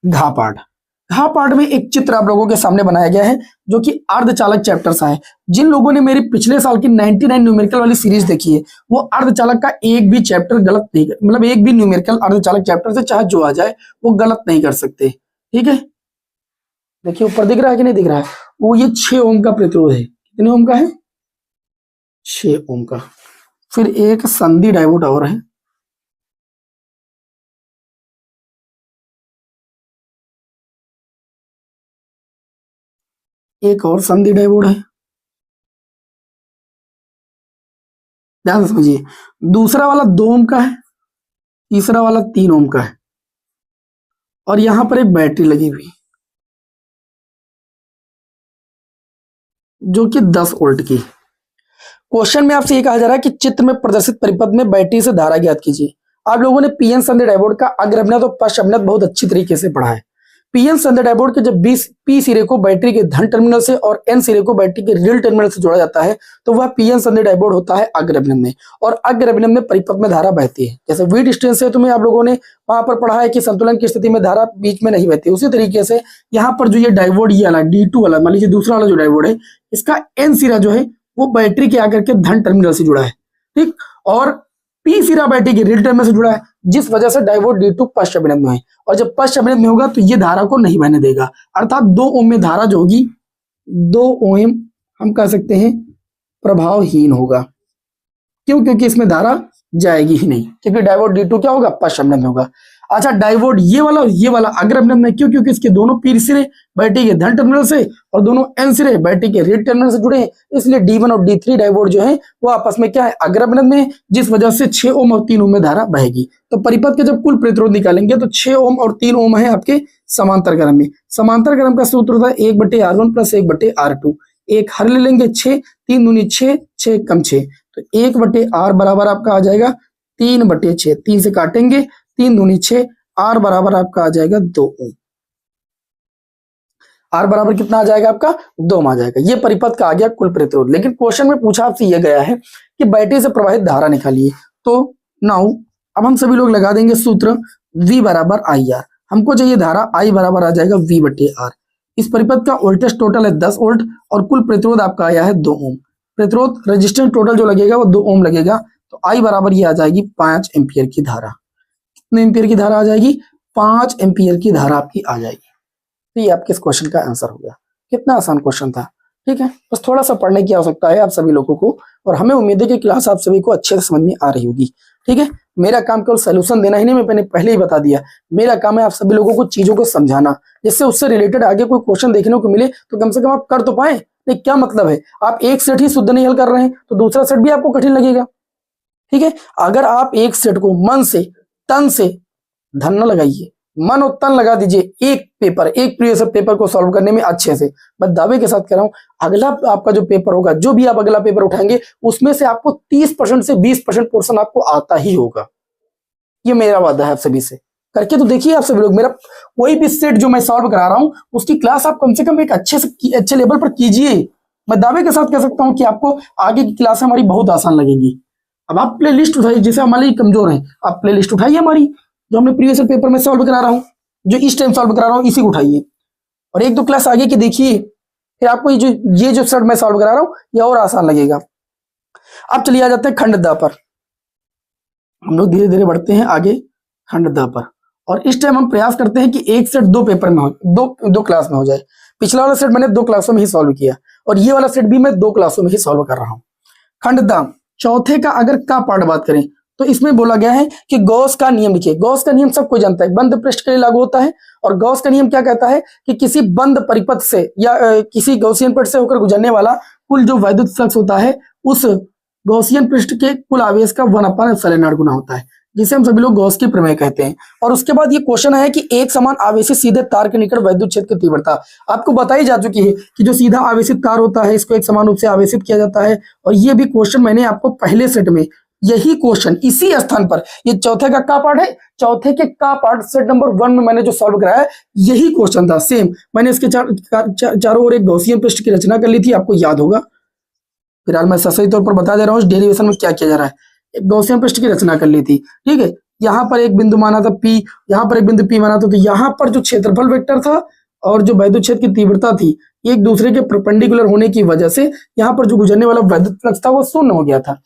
घा पार्ट में एक चित्र आप लोगों के सामने बनाया गया है जो कि अर्धचालक चैप्टर्स है। जिन लोगों ने मेरी पिछले साल की 99 न्यूमेरिकल वाली सीरीज देखी है वो अर्धचालक का एक भी चैप्टर गलत नहीं कर, मतलब एक भी न्यूमेरिकल अर्धचालक चैप्टर से चाहे जो आ जाए वो गलत नहीं कर सकते। ठीक है, देखिए ऊपर दिख रहा है कि नहीं दिख रहा है, वो ये 6 ओम का प्रतिरोध है। कितने ओम का है, 6 ओम का। फिर एक संधि डायोड और है, एक और संधि डायोड है, ध्यान से समझिए। दूसरा वाला 2 ओम का है, तीसरा वाला 3 ओम का है, और यहां पर एक बैटरी लगी हुई जो कि 10 वोल्ट की। क्वेश्चन में आपसे ये कहा जा रहा है कि चित्र में प्रदर्शित परिपथ में बैटरी से धारा ज्ञात कीजिए। आप लोगों ने पीएन संधि डायोड का अग्रअभिनत और पश्चाभिनत बहुत अच्छी तरीके से पढ़ा है। पीएन संधि डायोड के जब पी सिरे को बैटरी के धन टर्मिनल से और एन सिरे को बैटरी के ऋण टर्मिनल से जोड़ा जाता है तो वह पीएन संधि डायोड होता है अग्रअभिनत में, और अग्रअभिनत में परिपथ में धारा बहती है। जैसे वी डिस्टेंस से तुम्हें आप लोगों ने वहां पर पढ़ा है कि संतुलन की स्थिति में धारा बीच में नहीं बहती, उसी तरीके से यहाँ पर जो ये डायोड ये वाला D2 वाला मान लीजिए दूसरा वाला जो डायोड है इसका एन सिरा जो है वो बैटरी के आकर के धन टर्मिनल से जुड़ा है। ठीक, और पी सिरा बैटरी के ऋण टर्मिनल से जुड़ा है, जिस वजह से डायोड D2 पश्चाभिनत में है, और जब पश्चाभिनत में होगा तो ये धारा को नहीं बहने देगा, अर्थात 2 ओम में धारा जो होगी 2 ओम हम कह सकते हैं प्रभावहीन होगा। क्यों, क्योंकि इसमें धारा जाएगी ही नहीं, क्योंकि डायोड D2 क्या होगा पश्चाभिनत में होगा। अच्छा, डायोड ये वाला अग्रअभिनत में, क्यों, क्योंकि इसके दोनों पी सिरे बैटरी के धन टर्मिनल से और दोनों एन सिरे बैटरी के ऋण टर्मिनल से जुड़े हैं, इसलिए D1 और D3 डायोड जो है वो आपस में क्या है अग्रअभिनत में, जिस वजह से 6 ओम और 3 ओम में धारा बहेगी। तो परिपथ के जब कुल प्रतिरोध निकालेंगे तो 6 ओम और 3 ओम है आपके समांतर क्रम में। समांतर क्रम का सूत्र होता है 1/R1 + 1/R2। एक हर ले लेंगे 6, 3 दूनी 6, 6 कम 6, तो 1/R बराबर आपका आ जाएगा 3/6, 3 से काटेंगे 3 दूनी 6, R बराबर आपका आ जाएगा 2 ओम। R बराबर कितना आ जाएगा आपका 2 ओम आ जाएगा। ये परिपथ का आ गया कुल प्रतिरोध। लेकिन क्वेश्चन में पूछा आपसे ये गया है कि बैटरी से प्रवाहित धारा निकालिए। तो नाउ अब हम सभी लोग लगा देंगे सूत्र V बराबर IR। हमको चाहिए धारा I बराबर आ जाएगा V/R। इस परिपथ का वोल्टेज टोटल है 10 वोल्ट और कुल प्रतिरोध आपका आया है 2 ओम। प्रतिरोध रेजिस्टेंस टोटल जो लगेगा वो 2 ओम लगेगा, तो आई बराबर ये आ जाएगी 5 एम्पियर की धारा। कितने एम्पियर की धारा आ जाएगी? 5 एम्पियर की धारा आपकी आ जाएगी। तो ये आपके इस क्वेश्चन का आंसर हो गया। कितना आसान क्वेश्चन था, ठीक है। बस थोड़ा सा पढ़ने की आवश्यकता है आप सभी लोगों को, और हमें उम्मीद है कि क्लास आप सभी को अच्छे से समझ में आ रही होगी, ठीक है। मेरा काम केवल सोल्यूशन देना ही नहीं, मैंने पहले ही बता दिया, मेरा काम है आप सभी लोगों को चीजों को समझाना, जिससे उससे रिलेटेड आगे कोई क्वेश्चन देखने को मिले तो कम से कम आप कर तो पाए। नहीं, क्या मतलब है, आप एक सेट ही शुद्ध नहीं हल कर रहे हैं तो दूसरा सेट भी आपको कठिन लगेगा, ठीक है। अगर आप एक सेट को मन से, तन से, धन न लगाइए, मन और तन लगा दीजिए एक प्रीवियस पेपर को सॉल्व करने में अच्छे से, मैं दावे के साथ कह रहा हूं अगला आपका जो पेपर होगा, जो भी आप अगला पेपर उठाएंगे उसमें से आपको 30% से 20% पोर्शन आपको आता ही होगा। ये मेरा वादा है आप सभी से, करके तो देखिए आप सभी लोग। मेरा कोई भी सेट जो मैं सॉल्व करा रहा हूं उसकी क्लास आप कम से कम एक अच्छे लेवल पर कीजिए। मैं दावे के साथ कह सकता हूं कि आपको आगे की क्लास हमारी बहुत आसान लगेगी। अब आप प्ले लिस्ट उठाइए, जैसे हमारे कमजोर हैं, आप प्ले लिस्ट उठाइए हमारी, जो हमने प्रीवियस पेपर में सॉल्व करा रहा हूं, जो इस टाइम सॉल्व करा रहा हूं, इसी को उठाइए और एक दो क्लास आगे की देखिए, फिर आपको ये जो सेट मैं सॉल्व करा रहा हूं ये और आसान लगेगा। अब चलिए आ जाते हैं खंडदा पर। हम लोग धीरे धीरे बढ़ते हैं आगे खंडदा पर, और इस टाइम हम प्रयास करते हैं कि एक सेट 2 पेपर में हो, दो क्लास में हो जाए। पिछला वाला सेट मैंने 2 क्लासों में ही सॉल्व किया, और ये वाला सेट भी मैं 2 क्लासों में ही सॉल्व कर रहा हूं। खंडदा चौथे का अगर का पार्ट बात करें तो इसमें बोला गया है कि गॉस का नियम लिखिए। गॉस का नियम सबको जानता है, बंद पृष्ठ के लिए लागू होता है। और गॉस का नियम क्या कहता है कि किसी बंद परिपथ से या किसी गॉसियन पृष्ठ से होकर गुजरने वाला कुल जो वैद्युत फ्लक्स होता है उस गॉसियन पृष्ठ के कुल आवेश का 1/ε0 गुना होता है, जिसे हम सभी लोग गॉस की प्रमेय कहते हैं। और उसके बाद ये क्वेश्चन है कि एक समान आवेशित सीधे तार के निकट वैद्युत क्षेत्र की तीव्रता आपको बताई जा चुकी है कि जो सीधा आवेशित तार होता है इसको एक समान रूप से आवेशित किया जाता है। और ये भी क्वेश्चन मैंने आपको पहले सेट में, यही क्वेश्चन इसी स्थान पर, ये चौथे का पार्ट है, चौथे के का पार्ट सेट नंबर 1 में मैंने जो सॉल्व कराया है यही क्वेश्चन था सेम। मैंने इसके चारों ओर एक गॉसियन पृष्ठ की रचना कर ली थी, आपको याद होगा। फिलहाल मैं सही तौर पर बता दे रहा हूँ डेरिवेशन में क्या किया जा रहा है। एक गॉसियन पृष्ठ की रचना कर ली थी, ठीक है। यहाँ पर एक बिंदु माना था P, यहाँ पर एक बिंदु P माना था, तो यहाँ पर जो क्षेत्रफल वेक्टर था और जो वैद्युत क्षेत्र की तीव्रता थी एक दूसरे के परपेंडिकुलर होने की वजह से यहाँ पर जो गुजरने वाला वैद्युत फ्लक्स था वो शून्य हो गया था।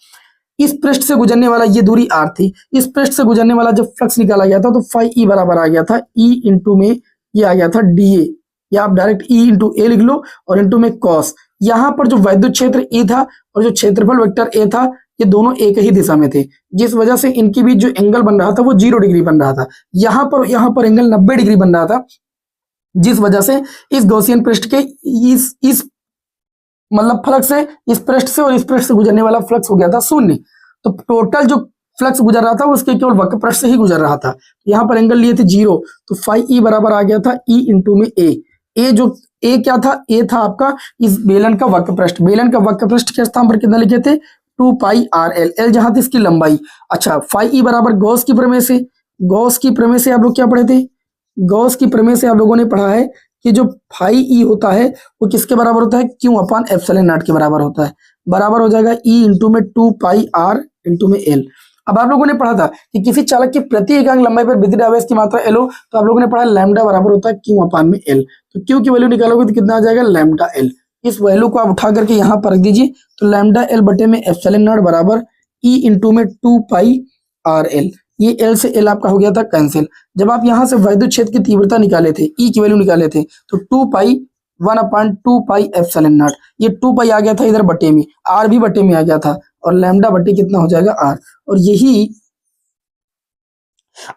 इस पृष्ठ से गुजरने वाला ये दूरी r थी, इस पृष्ठ से गुजरने वाला जब फ्लक्स निकाला गया था तो फाई E बराबर आ गया था E इंटू में ये आ गया था dA, या आप डायरेक्ट E इंटू ए लिख लो और इंटू में कॉस। यहाँ पर जो वैद्युत क्षेत्र E था और जो क्षेत्रफल वेक्टर A था ये दोनों एक ही दिशा में थे, जिस वजह से इनके बीच जो एंगल बन रहा था वो 0 डिग्री बन रहा था। यहाँ पर एंगल 90 डिग्री बन रहा था, जिस वजह से इस गॉसियन पृष्ठ के इस मतलब फ्लक्स से, इस पृष्ठ से और इस पृष्ठ से गुजरने वाला फ्लक्स हो गया था शून्य। तो टोटल जो फ्लक्स गुजर रहा था वो उसके केवल वक्र पृष्ठ से ही गुजर रहा था। यहाँ पर एंगल लिए थे 0, तो फाई E बराबर आ गया था E इंटू में A। ए क्या था? ए था आपका इस बेलन का वक्र पृष्ठ। बेलन का वक्र पृष्ठ के स्थान पर कितना लिखे थे? 2πr l जहां थी इसकी लंबाई। अच्छा, फाई E बराबर गॉस की प्रमेय से, गॉस की प्रमेय से आप लोग क्या पढ़े थे? गॉस की प्रमेय से आप लोगों ने पढ़ा है कि जो फाई E होता है वो किसके बराबर होता है? Q अपान एप्सिलॉन नॉट के बराबर होता है। बराबर हो जाएगा E इंटू में 2πr इंटू में l। अब आप लोगों ने पढ़ा था कि किसी चालक की प्रति इकाई लंबाई पर विद्युत आवेश की मात्रा L हो, तो आप लोगों ने पढ़ा लैम्डा बराबर होता है Q अपान में L। तो Q की वैल्यू निकालोगे तो कितना आ जाएगा? Lambda L। इस वैल्यू को आप उठा करके यहाँ पर रख दीजिए, तो लैम्डा L बटे में एप्सिलॉन नॉट बराबर E इंटू में 2πr l। ये L से L आपका हो गया था कैंसिल। जब आप यहाँ से वैद्युत क्षेत्र की तीव्रता निकाले थे, E की वैल्यू निकाले थे, तो 1/2π एप्सिलॉन नॉट, ये 2π आ गया था इधर बटे में, R भी बटे में आ गया था, और लैम्डा बटे कितना हो जाएगा? R। और यही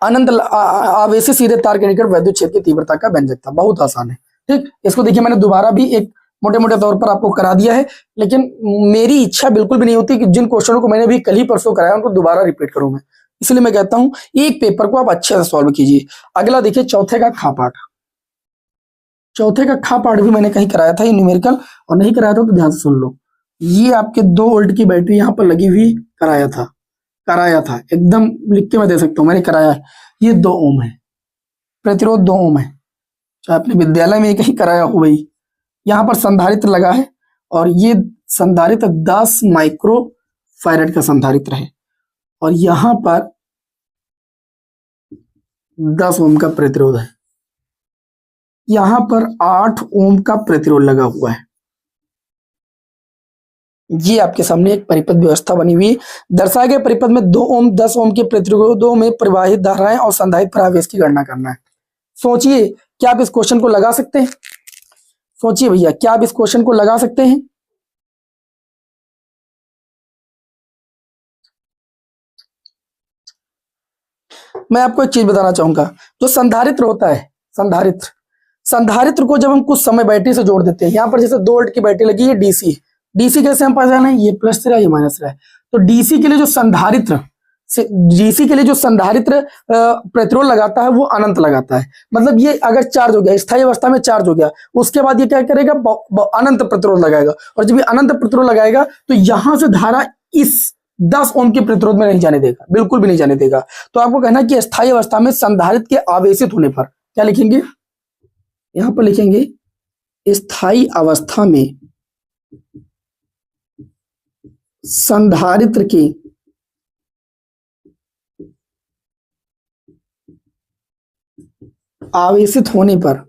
अनंत आवेशी सीधे तार के निकट वैद्युत क्षेत्र की तीव्रता का व्यंजक था। बहुत आसान है, ठीक। इसको देखिए मैंने दोबारा भी एक मोटे मोटे तौर पर आपको करा दिया है, लेकिन मेरी इच्छा बिल्कुल भी नहीं होती कि जिन क्वेश्चनों को मैंने भी कल ही परसों कराया उनको दोबारा रिपीट करूं मैं, इसलिए मैं कहता हूं एक पेपर को आप अच्छे से सॉल्व कीजिए। अगला देखिए चौथे का खा पाठ। चौथे का खा पाठ भी मैंने कहीं कराया था ये न्यूमेरिकल, और नहीं कराया था तो ध्यान से सुन लो। ये आपके 2 वोल्ट की बैटरी यहाँ पर लगी हुई कराया था एकदम लिख के मैं दे सकता हूँ, मैंने कराया है। ये 2 ओम है, प्रतिरोध 2 ओम है, चाहे अपने विद्यालय में कहीं कराया हो वही। यहाँ पर संधारित्र लगा है, और ये संधारित्र 10 माइक्रो फैरेड का संधारित्र है, और यहाँ पर 10 ओम का प्रतिरोध है। यहाँ पर 8 ओम का प्रतिरोध लगा हुआ है। ये आपके सामने एक परिपथ व्यवस्था बनी हुई है। दर्शाए गए परिपथ में 2 ओम 10 ओम के प्रतिरोधों में प्रवाहित धाराएं और संधारित्र पर आवेश की गणना करना है। सोचिए, क्या आप इस क्वेश्चन को लगा सकते हैं? सोचिए भैया, क्या आप इस क्वेश्चन को लगा सकते हैं? मैं आपको एक चीज बताना चाहूंगा, जो संधारित्र होता है, संधारित्र को जब हम कुछ समय बैटरी से जोड़ देते हैं, यहां पर जैसे 2 वोल्ट की बैटरी लगी है डीसी, डीसी कैसे हम पहचाना है? ये प्लस रहा है, ये माइनस रहा है। तो डीसी के लिए जो संधारित्र प्रतिरोध लगाता है वो अनंत लगाता है। मतलब ये अगर चार्ज हो गया, स्थायी अवस्था में चार्ज हो गया, उसके बाद ये क्या करेगा? अनंत प्रतिरोध लगाएगा। और जब ये अनंत प्रतिरोध लगाएगा तो यहां से धारा इस 10 ओम के प्रतिरोध में नहीं जाने देगा, बिल्कुल भी नहीं जाने देगा। तो आपको कहना है कि स्थायी अवस्था में संधारित्र के आवेशित होने पर क्या लिखेंगे? यहां पर लिखेंगे स्थायी अवस्था में संधारित्र के आवेशित होने पर,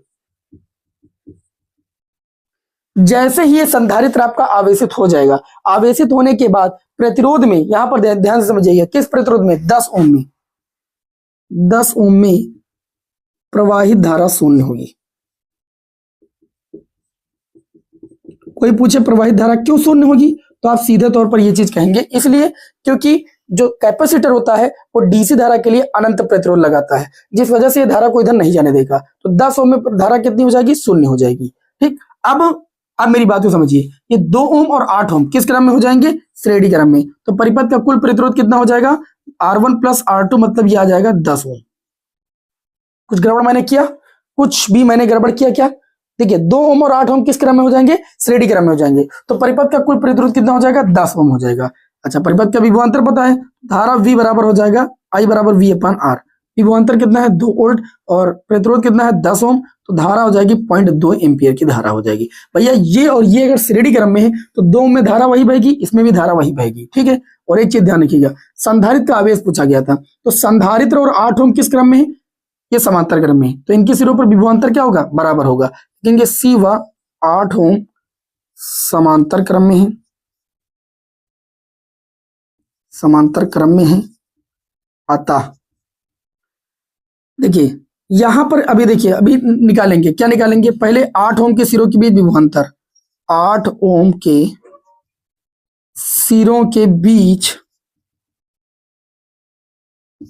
जैसे ही ये संधारित्र आपका आवेशित हो जाएगा, आवेशित होने के बाद प्रतिरोध में, यहां पर ध्यान से समझिएगा, किस प्रतिरोध में? 10 ओम में, 10 ओम में प्रवाहित धारा शून्य होगी। कोई पूछे प्रवाहित धारा क्यों शून्य होगी, तो आप सीधे तौर पर यह चीज कहेंगे इसलिए क्योंकि जो कैपेसिटर होता है वो डीसी धारा के लिए अनंत प्रतिरोध लगाता है, जिस वजह से ये धारा को इधर नहीं जाने देगा। तो 10 ओम में धारा कितनी हो जाएगी? शून्य हो जाएगी। ठीक, अब मेरी बात को समझिए, ये 2 ओम और 8 ओम किस क्रम में हो जाएंगे? श्रेणी क्रम में। तो परिपथ का कुल प्रतिरोध कितना हो जाएगा? R1 प्लस R2, मतलब ये आ जाएगा 10 ओम। कुछ गड़बड़ मैंने किया? कुछ भी मैंने गड़बड़ किया क्या? देखिए, 2 ओम और 8 ओम किस क्रम में हो जाएंगे? श्रेणी क्रम में हो जाएंगे। तो परिपथ का कुल प्रतिरोध कितना हो जाएगा? 10 ओम हो जाएगा। अच्छा, परिपथ का विभवांतर पता है, धारा V बराबर हो जाएगा I बराबर V/R। विभवांतर कितना है? 2 वोल्ट, और प्रतिरोध कितना है? 10 ओम। तो धारा हो जाएगी 0.2 एम्पियर की धारा हो जाएगी। भैया ये और ये अगर श्रेणी क्रम में है तो 2 ओम में धारा वही बहेगी, इसमें भी धारा वही बहेगी। ठीक है, और एक चीज ध्यान रखिएगा, संधारित्र का आवेश पूछा गया था, तो संधारित्र और 8 ओम किस क्रम में है? ये समांतर क्रम में है, तो इनके सिरों पर विभवांतर क्या होगा? बराबर होगा। कहेंगे C व 8 ओम समांतर क्रम में है, समांतर क्रम में है। अतः देखिए यहां पर अभी देखिए, अभी निकालेंगे, क्या निकालेंगे? पहले 8 ओम के सिरों के बीच विभवांतर, 8 ओम के सिरों के बीच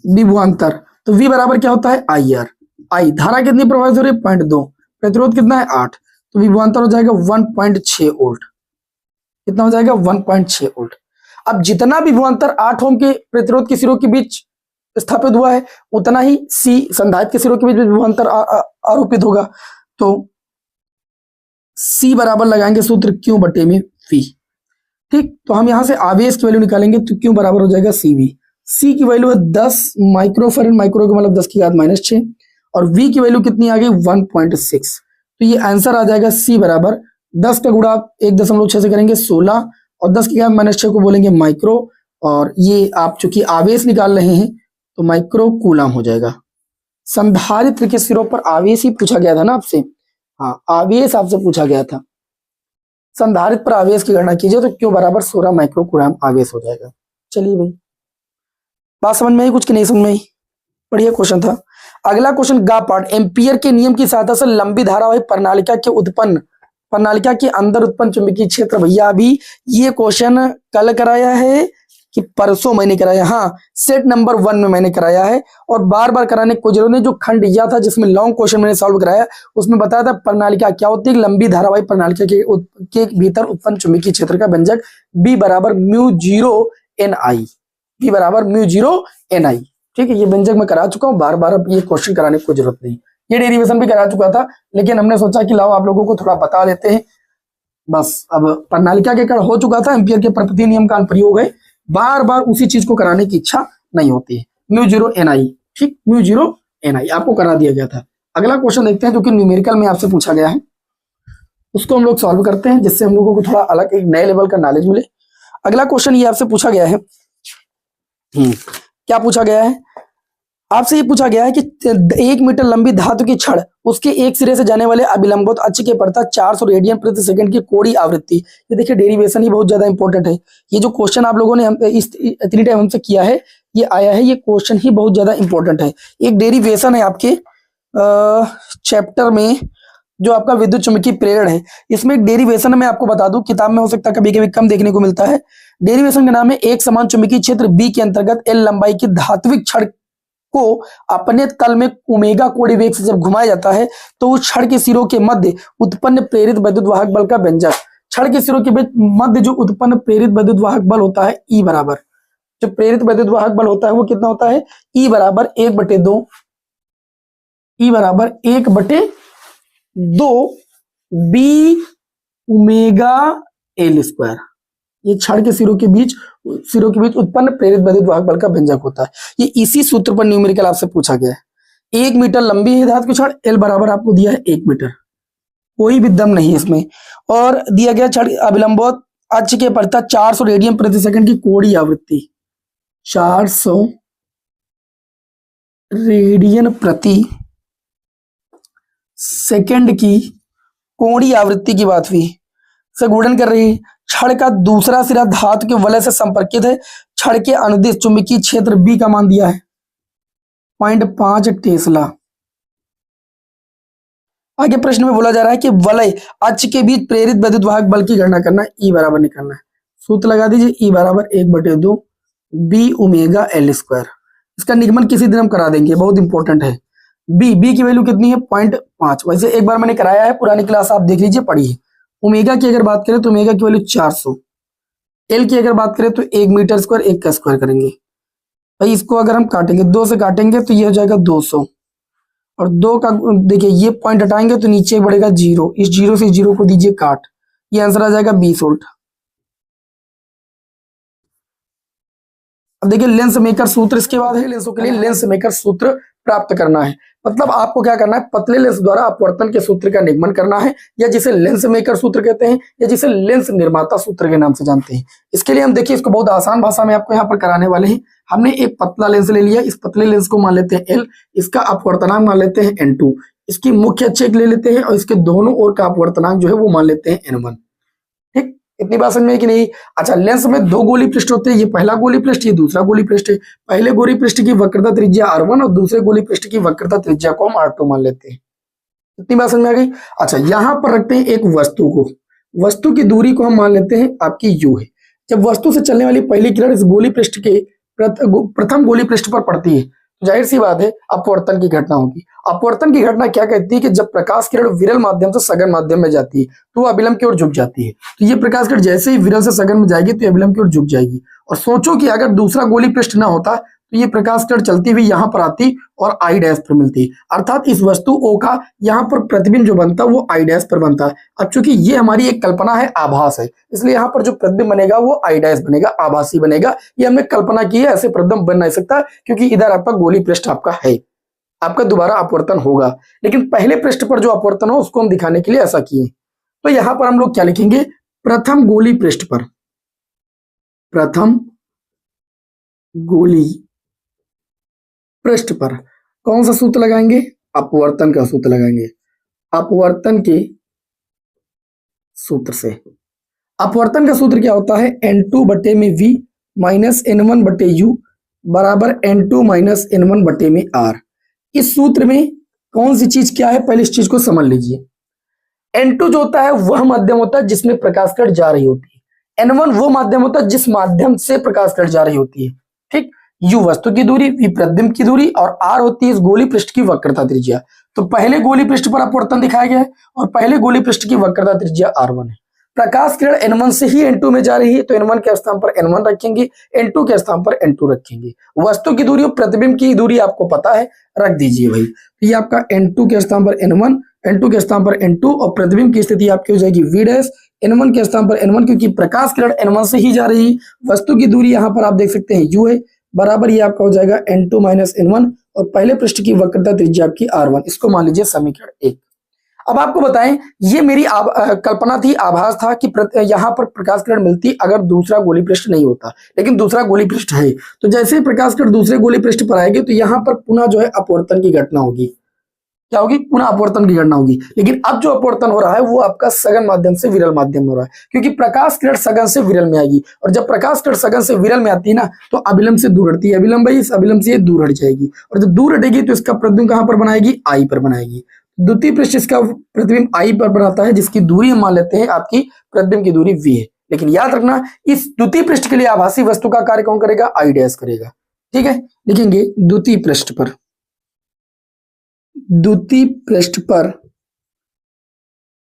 विभवांतर। तो V बराबर क्या होता है? IR। I धारा कितनी प्रवाहित हो रही है? 0.2। प्रतिरोध कितना है? 8। तो विभवांतर हो जाएगा 1.6 वोल्ट। कितना हो जाएगा? 1.6 वोल्ट। अब जितना विभवांतर 8 ओम के प्रतिरोध के सिरों के बीच स्थापित हुआ है, उतना ही C संधारित्र के सिरों के बीच विभवांतर आरोपित होगा। तो C बराबर लगाएंगे सूत्र Q बटे में V। ठीक, तो हम यहां से आवेश की वैल्यू निकालेंगे, तो Q बराबर हो जाएगा CV। C की वैल्यू है 10 माइक्रोफैराड, माइक्रो का मतलब 10 की घात -6, और V की वैल्यू कितनी आ गई? 1.6। तो ये आंसर आ जाएगा C बराबर 10 का गुणा 1.6 से करेंगे 16, और 10 की घात -6 को बोलेंगे माइक्रो, और ये आप चूंकि आवेश निकाल रहे हैं तो माइक्रो कूलम हो जाएगा। संधारित्र के सिरों पर आवेश ही पूछा गया था ना आपसे, हाँ आवेश आपसे पूछा गया था। संधारित्र पर आवेश की गणना कीजिए, तो Q बराबर 16 माइक्रो कूलम आवेश हो जाएगा। चलिए भाई, बात समझ में आई कुछ कि नहीं समझ में आई? बढ़िया क्वेश्चन था। अगला क्वेश्चन गा पार्ट, एम्पियर के नियम की सहायता से लंबी धारावाही प्रणालिका के अंदर उत्पन्न चुंबकीय क्षेत्र। भैया अभी ये क्वेश्चन कल कराया है कि परसों मैंने कराया? हाँ, सेट नंबर 1 में मैंने कराया है, और बार बार कराने की कोई जरूरत नहीं। जो खंड दिया था जिसमें लॉन्ग क्वेश्चन मैंने सॉल्व कराया, उसमें बताया था प्रणालिका क्या होती है। लंबी धारावाही प्रणालिका के भीतर उत्पन्न चुंबकीय क्षेत्र का व्यंजक B बराबर μ0 Ni। B बराबर μ0 Ni। ठीक है, ये व्यंजक मैं करा चुका हूँ, बार बार अब ये क्वेश्चन कराने की कोई जरूरत नहीं। ये डेरिवेशन भी करा चुका था, लेकिन हमने सोचा कि लाओ आप लोगों को थोड़ा बता देते हैं। बस अब प्रणालिका के कारण हो चुका था, एम्पियर के प्रति नियम का अनुप्रयोग है, बार बार उसी चीज को कराने की इच्छा नहीं होती है। μ0 Ni, ठीक, μ0 Ni आपको करा दिया गया था। अगला क्वेश्चन देखते हैं जो कि न्यूमेरिकल में आपसे पूछा गया है, उसको हम लोग सॉल्व करते हैं, जिससे हम लोगों को थोड़ा अलग एक नए लेवल का नॉलेज मिले। अगला क्वेश्चन ये आपसे पूछा गया है, क्या पूछा गया है? आपसे ये पूछा गया है कि 1 मीटर लंबी धातु की छड़ उसके एक सिरे से जाने वाले अभिलंबोत अक्ष के पड़ता 400 रेडियन प्रति सेकंड की कोणीय आवृत्ति। ये देखिए डेरिवेशन ही बहुत ज्यादा इंपॉर्टेंट है। ये जो क्वेश्चन आप लोगों ने इतनी टाइम हमसे किया है, ये आया है, ये क्वेश्चन ही बहुत ज्यादा इंपॉर्टेंट है। एक डेरिवेशन है आपके चैप्टर में जो आपका विद्युत चुंबकीय प्रेरण है, इसमें एक डेरिवेशन मैं आपको बता दूं, किताब में हो सकता है कभी कभी कम देखने को मिलता है। डेरिवेशन का नाम है एक समान चुंबकीय क्षेत्र बी के अंतर्गत एल लंबाई की धात्विक छड़ को अपने तल में ओमेगा कोणीय वेग से जब घुमाया जाता है तो उस छड़ के सिरों के मध्य उत्पन्न प्रेरित विद्युत वाहक बल का व्यंजक। छड़ के सिरों के मध्य जो उत्पन्न प्रेरित विद्युत वाहक बल होता है ई बराबर, जो प्रेरित विद्युत वाहक बल होता है वो कितना होता है, ई बराबर 1/2, ई बराबर 1/2 बी ओमेगा एल स्क्वायर। ये छड़ के सिरों के बीच उत्पन्न प्रेरित विद्युत वाहक बल का व्यंजक होता है। ये इसी सूत्र पर न्यूमेरिकल आपसे पूछा गया है। 1 मीटर लंबी है धातु की छड़, एल बराबर आपको दिया है 1 मीटर, कोई भी दम नहीं है इसमें। और दिया गया छड़ अभिलंबोत अक्ष के पड़ता 400 रेडियन प्रति सेकंड की कोणीय आवृत्ति, 400 रेडियन प्रति सेकंड की कोणीय आवृत्ति की बात हुई, से गुणन कर रही है। छड़ का दूसरा सिरा धातु के वलय से संपर्कित है। छड़ के अनुदिश चुंबकीय क्षेत्र बी का मान दिया है 0.5 टेस्ला। आगे प्रश्न में बोला जा रहा है कि वलय अक्ष के बीच प्रेरित विद्युत वाहक बल की गणना करना, ई बराबर निकालना है। सूत्र लगा दीजिए, ई बराबर 1/2 बी ओमेगा एल स्क्वायर। इसका निगमन किसी दिन हम करा देंगे, बहुत इंपॉर्टेंट है। बी की वैल्यू कितनी है 0.5। वैसे एक बार मैंने कराया है, पुरानी क्लास आप देख लीजिए, पढ़िए। ओमेगा की अगर बात करें तो ओमेगा की वैल्यू 400, एल की अगर बात करें तो 1 मीटर स्क्वायर 1 का स्क्वायर करेंगे भाई। इसको अगर हम काटेंगे 2 से काटेंगे तो ये हो जाएगा 200, और 2 का देखिए ये पॉइंट हटाएंगे तो नीचे बढ़ेगा 0, इस 0 से 0 को दीजिए काट, ये आंसर आ जाएगा 20 वोल्ट। अब देखिए लेंस मेकर सूत्र इसके बाद है। लेंसों के लिए लेंस मेकर सूत्र प्राप्त करना है, मतलब आपको क्या करना है, पतले लेंस द्वारा अपवर्तन के सूत्र का निगमन करना है, या जिसे लेंस मेकर सूत्र कहते हैं, या जिसे लेंस निर्माता सूत्र के नाम से जानते हैं। इसके लिए हम देखिए इसको बहुत आसान भाषा में आपको यहाँ पर कराने वाले हैं। हमने एक पतला लेंस ले लिया, इस पतले लेंस को मान लेते हैं एल, इसका अपवर्तनांक मान लेते हैं n2, इसकी मुख्य अक्षेक ले लेते हैं और इसके दोनों ओर का अपवर्तनांक जो है वो मान लेते हैं n1। ठीक, इतनी बात समझ में कि नहीं। अच्छा, लेंस में 2 गोली पृष्ठ होते हैं, ये पहला गोली पृष्ठ, ये दूसरा गोली पृष्ठ है। पहले गोली पृष्ठ की वक्रता त्रिज्या r1 और दूसरे गोली पृष्ठ की वक्रता त्रिज्या को हम r2 मान लेते हैं। इतनी बात समझ में आ गई। अच्छा, यहां पर रखते हैं एक वस्तु को, वस्तु की दूरी को हम मान लेते हैं आपकी u है। जब वस्तु से चलने वाली पहली किरण इस गोली पृष्ठ के प्रथम गोली पृष्ठ पर पड़ती है, जाहिर सी बात है अपवर्तन की घटना होगी। अपवर्तन की घटना क्या कहती है कि जब प्रकाश किरण विरल माध्यम से सघन माध्यम में जाती है तो वो अभिलंब की ओर झुक जाती है। तो ये प्रकाश किरण जैसे ही विरल से सघन में जाएगी तो अभिलंब की ओर झुक जाएगी। और सोचो कि अगर दूसरा गोली पृष्ठ ना होता तो ये प्रकाश किरण चलती हुई यहाँ पर आती और आई डैश पर मिलती, अर्थात इस वस्तु O का यहाँ पर प्रतिबिंब जो बनता है वो आई डैश पर बनता है। अब चूंकि ये हमारी एक कल्पना है, आभास है, इसलिए यहाँ पर जो प्रतिबिंब बनेगा वो आई डैश बनेगा, आभासी बनेगा। ये हमने कल्पना की है, ऐसे प्रतिबिंब बन नहीं सकता क्योंकि इधर आपका गोली पृष्ठ आपका है, आपका दोबारा अपवर्तन होगा। लेकिन पहले पृष्ठ पर जो अपवर्तन हो उसको हम दिखाने के लिए ऐसा किए। तो यहाँ पर हम लोग क्या लिखेंगे, प्रथम गोली पृष्ठ पर, प्रथम गोली पृष्ठ पर कौन सा सूत्र लगाएंगे, अपवर्तन का सूत्र लगाएंगे। अपवर्तन के सूत्र से, अपवर्तन का सूत्र क्या होता है, n2 बटे में v माइनस n1 बटे u बराबर n2 माइनस n1 बटे में r। इस सूत्र में कौन सी चीज क्या है, पहले इस चीज को समझ लीजिए। n2 जो होता है वह माध्यम होता है जिसमें प्रकाश किरण जा रही होती है, n1 वो माध्यम होता है जिस माध्यम से प्रकाश किरण जा रही होती है। ठीक, u वस्तु की दूरी, v प्रतिबिंब की दूरी और r होती है इस गोली पृष्ठ की वक्रता त्रिज्या। तो पहले गोली पृष्ठ पर अपवर्तन दिखाया गया है और पहले गोली पृष्ठ की वक्रता त्रिज्या r1 है। प्रकाश किरण n1 से ही n2 में जा रही है तो n1 के स्थान पर n1 रखेंगे, n2 के स्थान पर n2 रखेंगे। वस्तु की दूरी और प्रतिबिंब की दूरी आपको पता है, रख दीजिए भाई। तो ये आपका n2 के स्थान पर n1, n2 के स्थान पर n2 और प्रतिबिंब की स्थिति आपकी हो जाएगी v डैश, n1 के स्थान पर n1 क्योंकि प्रकाश किरण n1 से ही जा रही है। वस्तु की दूरी यहाँ पर आप देख सकते हैं u है, बराबर ये आपका हो जाएगा n2 माइनस n1 और पहले पृष्ठ की वक्रता त्रिज्या आपकी r1। इसको मान लीजिए समीकरण 1। अब आपको बताएं, ये मेरी कल्पना थी, आभास था कि यहाँ पर प्रकाश किरण मिलती अगर दूसरा गोली पृष्ठ नहीं होता, लेकिन दूसरा गोली पृष्ठ है। तो जैसे ही प्रकाश किरण दूसरे गोली पृष्ठ पर आएगी तो यहाँ पर पुनः जो है अपवर्तन की घटना होगी। क्या होगी? पुनः अपवर्तन की गणना होगी। लेकिन अब जो अपवर्तन हो रहा है वो आपका सघन माध्यम से विरल माध्यम में हो रहा है, क्योंकि प्रकाश किरण सघन से विरल में आएगी, और जब प्रकाश किरण सघन से विरल में आती है ना तो अभिलंब से दूर हटती है। अभिलंब भाई, इस अभिलंब से दूर हट जाएगी, और जब दूर हटेगी तो इसका प्रतिबिंब कहां पर बनाएगी? आई पर बनाएगी। द्वितीय पृष्ठ इसका प्रतिबिंब आई पर बनाता है, जिसकी दूरी हम मान लेते हैं आपकी प्रतिबिंब की दूरी v है। लेकिन याद रखना, इस द्वितीय पृष्ठ के लिए आभासी वस्तु का कार्य कौन करेगा? आई डैश करेगा। ठीक है, लिखेंगे द्वितीय पृष्ठ पर, द्वितीय पृष्ठ पर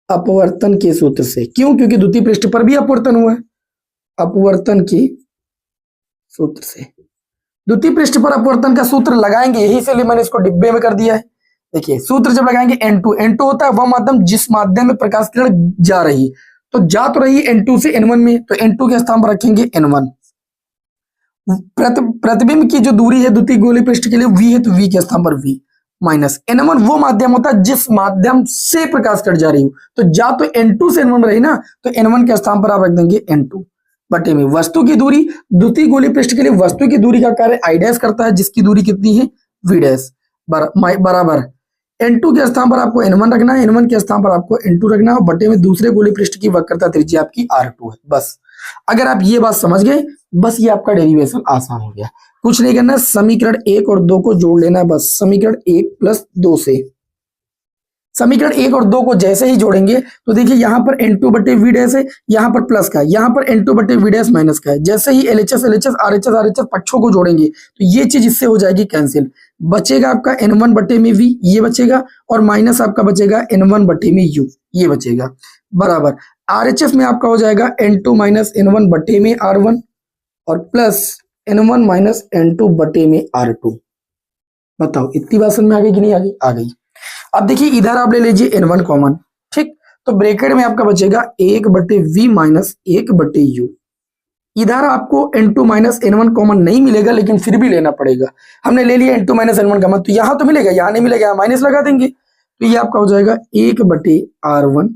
अपवर्तन के सूत्र से। क्यों? क्योंकि द्वितीय पृष्ठ पर भी अपवर्तन हुआ है, अपवर्तन के सूत्र से। द्वितीय पृष्ठ पर अपवर्तन का सूत्र लगाएंगे, यही से लिए मैंने इसको डिब्बे में कर दिया है। देखिए सूत्र जब लगाएंगे N2, N2 होता है वह माध्यम जिस माध्यम में प्रकाश किरण जा रही, तो जा तो रही N2 से N1 में, तो N2 के स्थान पर रखेंगे N1। प्रतिबिंब की जो दूरी है द्वितीय गोली पृष्ठ के लिए v है, तो v के स्थान पर v माइनस N1 वो माध्यम होता है जिस माध्यम से प्रकाश कट जा रही हो, तो जा तो N2 से N1 रही ना, तो N1 के स्थान पर आप रख देंगे N2 बटे में वस्तु की दूरी। द्वितीय गोली पृष्ठ के लिए वस्तु की दूरी का कार्य I डैश करता है, जिसकी दूरी कितनी है? V डैश बराबर N2 के स्थान पर आपको N1 रखना है, N1 के स्थान पर आपको N2 रखना है, बटे में दूसरे गोली पृष्ठ की वक्रता त्रिज्या आपकी R2 है। बस अगर आप ये बात समझ गए, बस ये आपका डेरिवेशन आसान हो गया। कुछ नहीं करना, समीकरण 1 और 2 को जोड़ लेना है बस। समीकरण 1 प्लस 2 से समीकरण 1 और 2 को जैसे ही जोड़ेंगे तो देखिए यहाँ पर N2 बटे V डैश है, यहाँ पर प्लस का है, यहाँ पर N2 बटे V डैश माइनस का है। जैसे ही LHS LHS RHS RHS पक्षों को जोड़ेंगे तो ये चीज इससे हो जाएगी कैंसिल। बचेगा आपका N1 बटे में V, ये बचेगा, और माइनस आपका बचेगा N1 बटे में U, ये बचेगा, बराबर RHS में आपका हो जाएगा N2 माइनस N1 बटे में R1 और प्लस N1 माइनस N2 बटे में R2। बताओ इतनी बात समझ में आ गई कि नहीं आ गई? आ गई। अब देखिए इधर आप ले लीजिए N1 कॉमन, ठीक, तो ब्रैकेट में आपका बचेगा 1 बटे V माइनस 1 बटे U। इधर आपको N2 माइनस N1 कॉमन नहीं मिलेगा, लेकिन फिर भी लेना पड़ेगा। हमने ले लिया N2 माइनस N1 कॉमन, तो यहाँ तो मिलेगा, यहाँ नहीं मिलेगा, यहाँ माइनस लगा देंगे, तो ये आपका हो जाएगा 1 बटे R1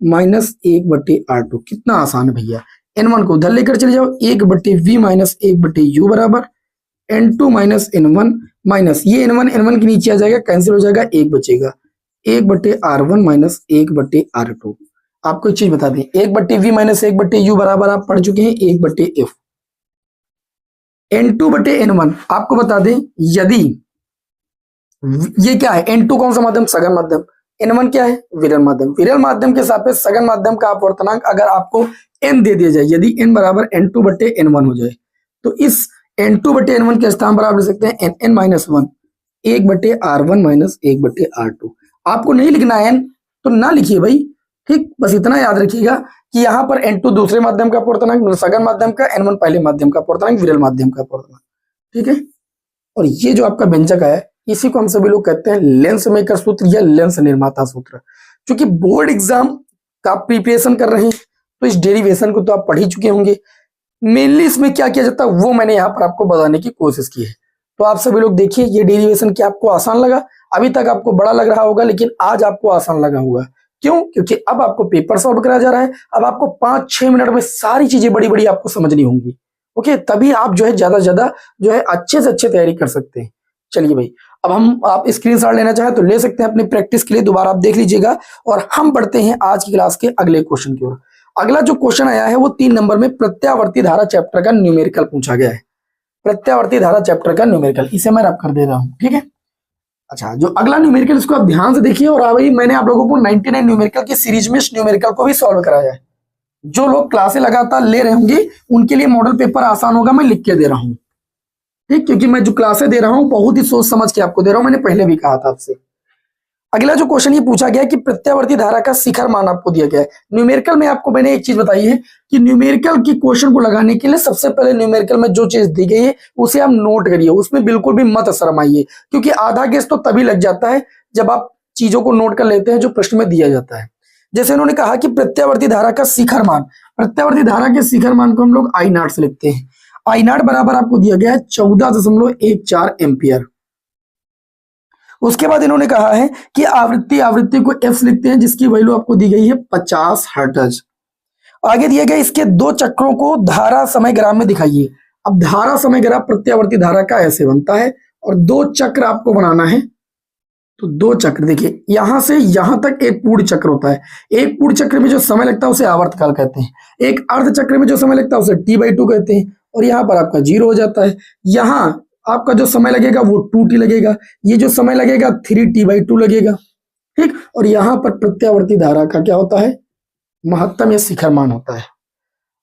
माइनस 1 बटे R2। कितना आसान है भैया। N1 को उधर लेकर चले जाओ, 1 बटे V माइनस 1 बटे U बराबर N2 माइनस N1 माइनस ये N1 N1 के नीचे आ जाएगा, कैंसिल हो जाएगा, 1 बचेगा, 1 बटे R1 माइनस 1 बटे R2। आपको एक चीज बता दें, 1 बटे V माइनस 1 बटे U बराबर आप पढ़ चुके हैं 1 बटे F। N2 बटे N1 आपको बता दें, यदि ये क्या है, N2 कौन सा माध्यम? सघन माध्यम। N1 क्या है? विरल माध्यम। विरल माध्यम के सापेक्ष सघन माध्यम का अपवर्तनांक अगर आपको n दे दिया जाए, यदि n बराबर N2 बटे N1 हो जाए, तो इस N2 बटे N1 के स्थान पर आप लिख सकते हैं N माइनस 1, 1 बटे R1 माइनस 1 बटे R2। आपको नहीं लिखना है n तो ना लिखिए भाई, ठीक, बस इतना याद रखिएगा कि यहाँ पर N2 दूसरे माध्यम का अपवर्तनांक, सघन माध्यम का, N1 पहले माध्यम का अपवर्तनांक, विरल माध्यम का अपवर्तनांक, ठीक है। और ये जो आपका व्यंजक है, इसी को हम सभी लोग कहते हैं लेंस मेकर सूत्र या लेंस निर्माता सूत्र। क्योंकि बोर्ड एग्जाम का प्रिपरेशन कर रहे हैं तो इस डेरिवेशन को तो आप पढ़ ही चुके होंगे। मेनली इसमें क्या किया जाता है वो मैंने यहाँ पर आपको बताने की कोशिश की है। तो आप सभी लोग देखिए, ये डेरिवेशन क्या आपको आसान लगा? अभी तक आपको बड़ा लग रहा होगा, लेकिन आज आपको आसान लगा होगा। क्यों? क्योंकि अब आपको पेपर सॉल्व कराया जा रहा है। अब आपको 5-6 मिनट में सारी चीजें बड़ी बड़ी आपको समझनी होंगी। ओके, तभी आप जो है ज्यादा से ज्यादा जो है अच्छे से अच्छे तैयारी कर सकते हैं। चलिए भाई, अब हम आप स्क्रीनशॉट लेना चाहे तो ले सकते हैं अपनी प्रैक्टिस के लिए, दोबारा आप देख लीजिएगा। और हम बढ़ते हैं आज की क्लास के अगले क्वेश्चन की ओर। अगला जो क्वेश्चन आया है वो 3 नंबर में प्रत्यावर्ती धारा चैप्टर का न्यूमेरिकल पूछा गया है। प्रत्यावर्ती धारा चैप्टर का न्यूमेरिकल, इसे मैं रब कर दे रहा हूं, ठीक है। अच्छा, जो अगला न्यूमेरिकल इसको आप ध्यान से देखिए। और भाई मैंने आप लोगों को 99 न्यूमेरिकल की सीरीज में इस न्यूमेरिकल को भी सॉल्व कराया है। जो लोग क्लासें लगातार ले रहे होंगे उनके लिए मॉडल पेपर आसान होगा, मैं लिख के दे रहा हूँ, ठीक, क्योंकि मैं जो क्लासें दे रहा हूँ बहुत ही सोच समझ के आपको दे रहा हूँ। मैंने पहले भी कहा था आपसे। अगला जो क्वेश्चन ये पूछा गया कि प्रत्यावर्ती धारा का शिखर मान आपको दिया गया है। न्यूमेरिकल में आपको मैंने एक चीज बताई है कि न्यूमेरिकल की क्वेश्चन को लगाने के लिए सबसे पहले न्यूमेरिकल में जो चीज दी गई है उसे आप नोट करिए, उसमें बिल्कुल भी मत शर्माइए, क्योंकि आधा गेस तो तभी लग जाता है जब आप चीजों को नोट कर लेते हैं जो प्रश्न में दिया जाता है। जैसे उन्होंने कहा कि प्रत्यावर्ती धारा का शिखर मान, प्रत्यावर्ती धारा के शिखर मान को हम लोग I0 से लिखते हैं। I0 बराबर आपको दिया गया है 14.14 एम्पियर। उसके बाद इन्होंने कहा है कि आवृत्ति को एफ लिखते हैं जिसकी वैल्यू आपको दी गई है 50 हर्ट्ज। आगे दिया गया इसके दो चक्रों को धारा समय ग्राफ में दिखाइए। अब धारा समय ग्राफ प्रत्यावर्ती धारा का ऐसे बनता है और दो चक्र आपको बनाना है। तो दो चक्र देखिए, यहां से यहां तक एक पूर्ण चक्र होता है। एक पूर्ण चक्र में जो समय लगता है उसे आवर्तकाल कहते हैं। एक अर्ध चक्र में जो समय लगता है उसे t/2 कहते हैं। और यहाँ पर आपका 0 हो जाता है। यहाँ आपका जो समय लगेगा वो 2t लगेगा, ये जो समय लगेगा 3t/2 लगेगा। ठीक, और यहाँ पर प्रत्यावर्ती धारा का क्या होता है, महत्तम या शिखर मान होता है।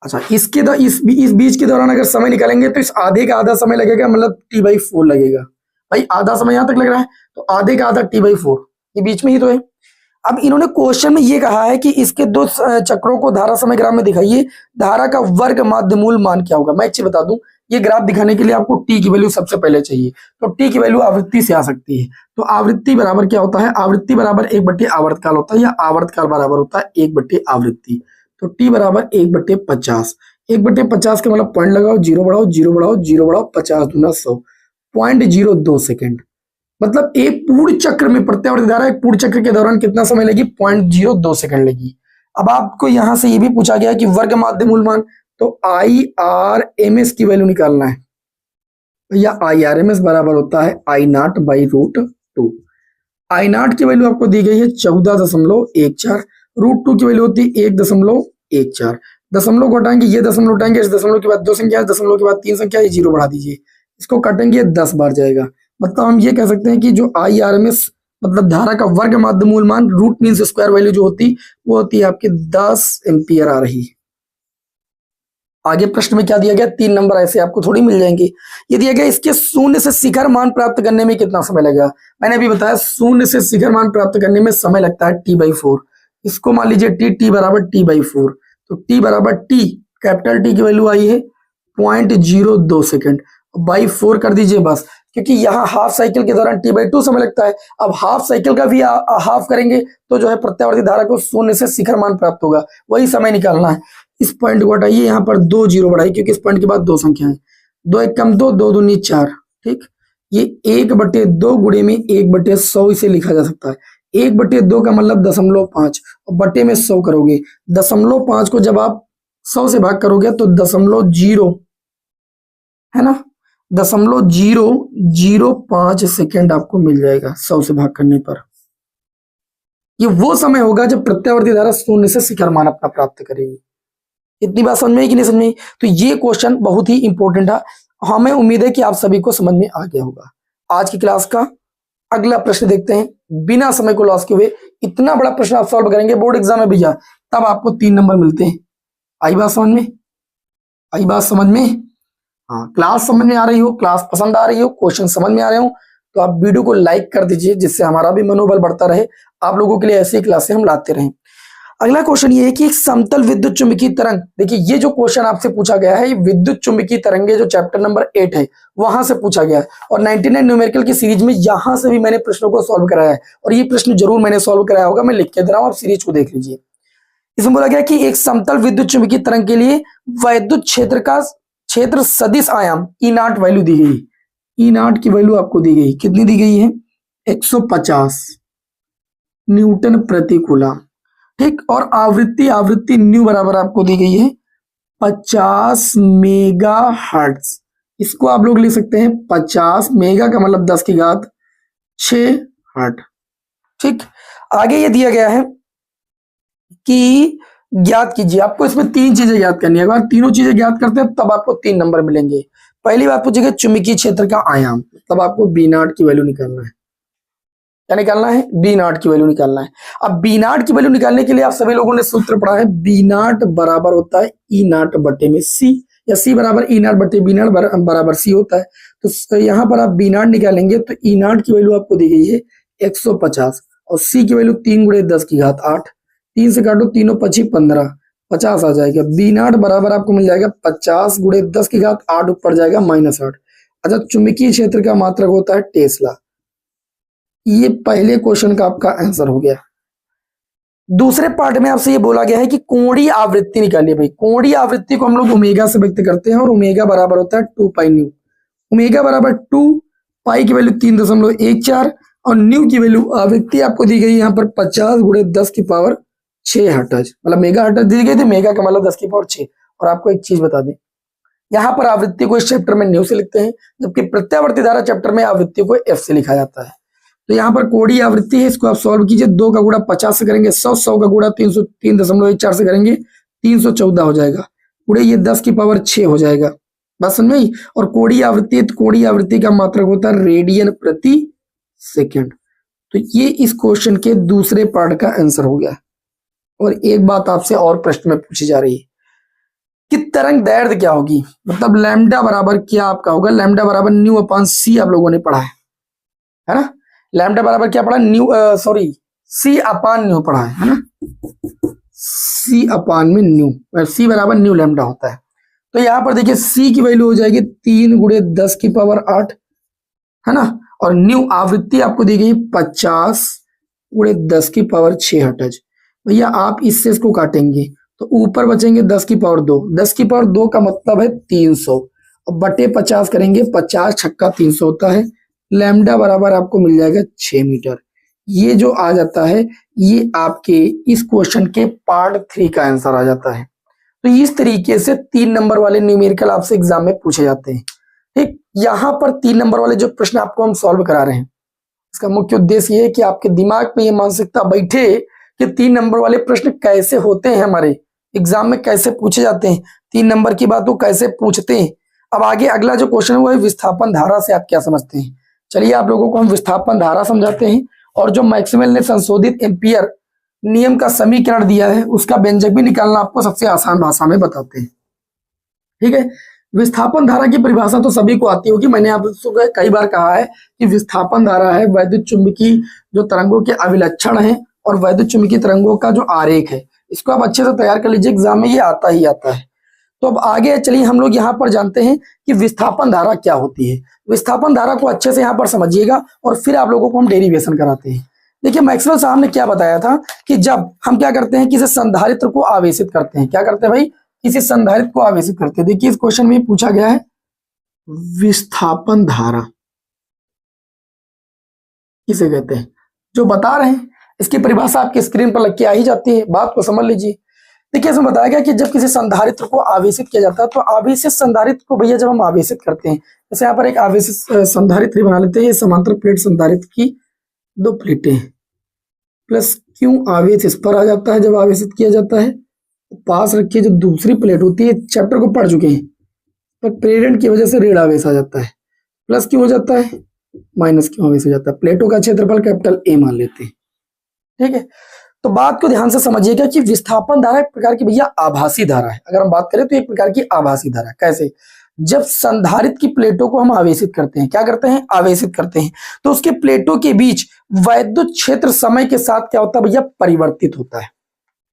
अच्छा, इस बीच के दौरान अगर समय निकालेंगे तो इस आधे का आधा समय लगेगा, मतलब t/4 लगेगा। भाई आधा समय यहां तक लग रहा है तो आधे का आधा t/4, ये बीच में ही तो है। अब इन्होंने क्वेश्चन में ये कहा है कि इसके दो चक्रों को धारा समय ग्राफ में दिखाइए, धारा का वर्ग माध्यमूल मान क्या होगा। मैं एक चीज बता दूं, ये ग्राफ दिखाने के लिए आपको t की वैल्यू सबसे पहले चाहिए। तो t की वैल्यू आवृत्ति से आ सकती है। तो आवृत्ति बराबर क्या होता है, आवृत्ति बराबर 1/, आवर्तकाल होता है, या आवर्तकाल बराबर होता है 1/, आवृत्ति। तो t बराबर 1/50। 1/50 का मतलब पॉइंट लगाओ, 0 बढ़ाओ, 0 बढ़ाओ, 0 बढ़ाओ, 50 दूना 100, 0.02 सेकेंड। मतलब एक पूर्ण चक्र में प्रत्यावर्ती धारा एक पूर्ण चक्र के दौरान कितना समय लगी, 0.02 सेकंड लगी। अब आपको यहां से ये भी पूछा गया कि वर्ग माध्यमूल मान, तो IRMS की वैल्यू निकालना है, या IRMS बराबर होता है I0/√2। I0 की वैल्यू आपको दी गई है 14.14, √2 की वैल्यू होती है 1.14। दशमलव को हटाएंगे, ये दशमलव उठाएंगे, इस दशमलव के बाद 2 संख्या, दशमलव के बाद 3 संख्या, ये 0 बढ़ा दीजिए, इसको काटेंगे 10 बार जाएगा। मतलब हम ये कह सकते हैं कि जो IRMS मतलब धारा का वर्ग माध्यमूल मान रूट मीन स्क्वायर वैल्यू जो होती वो होती है आपके 10 एम्पियर आ रही है। आगे प्रश्न में क्या दिया गया, 3 नंबर ऐसे आपको थोड़ी मिल जाएंगे। ये दिया गया इसके शून्य से शिखर मान प्राप्त करने में कितना समय लगेगा। मैंने अभी बताया शून्य से शिखर मान प्राप्त करने में समय लगता है t/4। इसको मान लीजिए t बराबर t/4। तो t बराबर t, कैपिटल T की वैल्यू आई है 0.02 सेकेंड, बाई 4 कर दीजिए बस, क्योंकि यहाँ हाफ साइकिल के दौरान t/2 समय लगता है। अब हाफ साइकिल का भी हाफ करेंगे तो जो है प्रत्यावर्ती धारा को शून्य से शिखर मान प्राप्त होगा, वही समय निकालना है। इस पॉइंट को हटाइए, यहाँ पर 2 0 बढ़ाइए, क्योंकि इस पॉइंट के बाद 2 संख्या है, 2 1 कम 2, 2 दूनी 4। ठीक, ये 1/2 गुणे में 1/100 इसे लिखा जा सकता है। 1/2 का मतलब 0.5, और बटे में 100 करोगे, 0.5 को जब आप 100 से भाग करोगे तो 0.0 है ना, 0.005 सेकेंड आपको मिल जाएगा 100 से भाग करने पर। ये वो समय होगा जब प्रत्यावर्ती धारा शून्य से शिखर मान अपना प्राप्त करेगी। इतनी बात समझ में आई कि नहीं समझ में? तो ये क्वेश्चन बहुत ही इंपॉर्टेंट है। हमें उम्मीद है कि आप सभी को समझ में आ गया होगा। आज की क्लास का अगला प्रश्न देखते हैं, बिना समय को लॉस किए हुए। इतना बड़ा प्रश्न आप सॉल्व करेंगे बोर्ड एग्जाम में भैया, तब आपको 3 नंबर मिलते हैं। आई बात समझ में? आई बात समझ में? हाँ, क्लास समझ में आ रही हो, क्लास पसंद आ रही हो, क्वेश्चन समझ में आ रहे हो, तो आप वीडियो को लाइक कर दीजिए, जिससे हमारा भी मनोबल बढ़ता रहे, आप लोगों के लिए ऐसी क्लासें हम लाते रहें। अगला क्वेश्चन ये है कि एक समतल विद्युत चुंबकीय तरंग, देखिए ये जो क्वेश्चन आपसे पूछा गया है, ये विद्युत चुंबकीय तरंगे जो चैप्टर नंबर 8 है वहां से पूछा गया है, और 99 न्यूमेरिकल की सीरीज में यहां से भी मैंने प्रश्नों को सॉल्व कराया है, और ये प्रश्न जरूर मैंने सॉल्व कराया होगा, मैं लिख के दे रहा हूं, आप सीरीज को देख लीजिए। इसमें बोला गया कि एक समतल विद्युत चुंबकीय तरंग के लिए वैद्युत क्षेत्र का क्षेत्र सदिश आयाम E0 वैल्यू दी गई। E0 की वैल्यू आपको दी गई, कितनी दी गई है, 150 न्यूटन प्रति कूलम। ठीक, और आवृत्ति न्यू बराबर आपको दी गई है 50 मेगा हर्ट्ज। इसको आप लोग लिख सकते हैं 50 मेगा का मतलब 10 की घात 6 हर्ट्ज। ठीक, आगे ये दिया गया है कि ज्ञात कीजिए, आपको इसमें 3 चीजें ज्ञात करनी है। अगर तीनों चीजें ज्ञात करते हैं तब आपको 3 नंबर मिलेंगे। पहली बात पूछेगा चुंबकीय क्षेत्र का आयाम, तब आपको B0 की वैल्यू निकालना है। क्या निकालना है, B0 की वैल्यू निकालना है। अब B0 की वैल्यू निकालने के लिए आप सभी लोगों ने सूत्र पढ़ा है, B0 बराबर होता है E0 बटे में C, या C बराबर E0 बटे B0 बराबर C होता है। तो यहाँ पर आप B0 निकालेंगे तो E0 की वैल्यू आपको दी गई है 150, और C की वैल्यू 3 गुणे 10 की घात 8, 3 से काटो, 3 और 25 15, 50 आ जाएगा। B0 बराबर आपको मिल जाएगा 50 गुणे 10 की घात 8, ऊपर जाएगा -8। अच्छा, चुंबकीय क्षेत्र का मात्रक होता है टेस्ला। ये पहले क्वेश्चन का आपका आंसर हो गया। दूसरे पार्ट में आपसे ये बोला गया है कि कोणीय आवृत्ति निकालिए। भाई कोणीय आवृत्ति को हम लोग ओमेगा से व्यक्त करते हैं, और ओमेगा बराबर होता है 2 पाई न्यू। ओमेगा बराबर 2 पाई की वैल्यू 3.14, और न्यू की वैल्यू आवृत्ति आपको दी गई यहाँ पर 50 गुणे 10 की पावर 6 हर्ट्ज, मतलब मेगा हर्ट्ज दी गई थी, मेगा का मतलब 10 की पावर 6। और आपको एक चीज बता दें, यहाँ पर आवृत्ति को इस चैप्टर में न्यू से लिखते हैं, जबकि प्रत्यावर्ती धारा चैप्टर में आवृत्ति को एफ से लिखा जाता है। तो यहाँ पर कोणीय आवृत्ति है, इसको आप सॉल्व कीजिए। 2 का गुणा 50 से करेंगे 100, 100 का गुणा 303.14 से करेंगे 314 हो जाएगा, पूरे ये 10 की पावर 6 हो जाएगा। बात समझ में आई? और कोणीय आवृत्ति, तो कोणीय आवृत्ति का मात्रक होता है रेडियन प्रति सेकेंड। तो ये इस क्वेश्चन के दूसरे पार्ट का आंसर हो गया। और एक बात आपसे और प्रश्न में पूछी जा रही है कि तरंग दैर्ध्य क्या होगी, मतलब लैम्डा बराबर क्या आपका होगा, लैम्डा बराबर न्यू अपान सी आप लोगों ने पढ़ा है ना। लैम्डा बराबर क्या पढ़ा, न्यू सॉरी सी अपान न्यू पढ़ा है ना, सी अपान में न्यू, सी बराबर न्यू लैम्डा होता है। तो यहाँ पर देखिए सी की वैल्यू हो जाएगी 3 गुणे 10 की पावर 8 है ना, और न्यू आवृत्ति आपको दी गई 50 गुणे 10 की पावर 6 हर्ट्ज। भैया आप इससे इसको काटेंगे तो ऊपर बचेंगे 10 की पावर 2, 10 की पावर 2 का मतलब है 300, और बटे 50 करेंगे, 50 छक्का 300 होता है, लैम्डा बराबर आपको मिल जाएगा 6 मीटर। ये जो आ जाता है ये आपके इस क्वेश्चन के पार्ट 3 का आंसर आ जाता है। तो इस तरीके से 3 नंबर वाले न्यूमेरिकल आपसे एग्जाम में पूछे जाते हैं। ठीक, यहाँ पर 3 नंबर वाले जो प्रश्न आपको हम सॉल्व करा रहे हैं, इसका मुख्य उद्देश्य ये है कि आपके दिमाग में ये मानसिकता बैठे कि 3 नंबर वाले प्रश्न कैसे होते हैं, हमारे एग्जाम में कैसे पूछे जाते हैं, 3 नंबर की बात वो कैसे पूछते हैं। अब आगे अगला जो क्वेश्चन है वो है विस्थापन धारा से आप क्या समझते हैं। चलिए आप लोगों को हम विस्थापन धारा समझाते हैं, और जो मैक्सवेल ने संशोधित एम्पियर नियम का समीकरण दिया है उसका व्यंजक भी निकालना आपको सबसे आसान भाषा में बताते हैं। ठीक है, विस्थापन धारा की परिभाषा तो सभी को आती होगी, मैंने आपको कई बार कहा है कि विस्थापन धारा है वैद्युत चुंबकीय जो तरंगों के अभिलक्षण है और वैद्युत चुंबकीय तरंगों का जो आरेख है, इसको आप अच्छे से तैयार कर लीजिए, एग्जाम में ये आता ही आता है। तो अब आगे चलिए हम लोग यहाँ पर जानते हैं कि विस्थापन धारा क्या होती है। विस्थापन धारा को अच्छे से यहाँ पर समझिएगा और फिर आप लोगों को हम डेरिवेशन कराते हैं। देखिए मैक्सवेल साहब ने क्या बताया था कि जब हम क्या करते हैं, किसी संधारित्र को आवेशित करते हैं, क्या करते हैं भाई, किसी संधारित्र को आवेशित करते हैं। देखिए इस क्वेश्चन में पूछा गया है विस्थापन धारा किसे कहते हैं, जो बता रहे हैं इसकी परिभाषा आपके स्क्रीन पर लग के आ ही जाती है, बात को समझ लीजिए। देखिए इसमें बताया गया कि जब किसी संधारित्र को आवेशित किया जाता है, तो आवेशित संधारित्र को भैया जब हम आवेशित करते हैं, जैसे यहाँ पर एक आवेशित संधारित्र बना लेते हैं, ये समांतर प्लेट संधारित्र की 2 प्लेटें प्लस क्यों आवेश इस पर आ जाता है जब आवेशित किया जाता है, पास रखिए जो दूसरी प्लेट होती है, चैप्टर को पढ़ चुके हैं, पर प्रेरण की वजह से ऋण आवेश आ जाता है, प्लस क्यों हो जाता है, माइनस क्यों आवेश हो जाता है। प्लेटों का क्षेत्रफल कैपिटल ए मान लेते हैं। ठीक है, तो बात को ध्यान से समझिएगा कि विस्थापन धारा एक प्रकार की भैया आभासी धारा है। अगर हम बात करें तो एक प्रकार की आभासी धारा कैसे, जब संधारित्र की प्लेटों को हम आवेशित करते हैं, क्या करते हैं, आवेशित करते हैं, तो उसके प्लेटों के बीच वैद्युत क्षेत्र समय के साथ क्या होता है भैया, परिवर्तित होता है।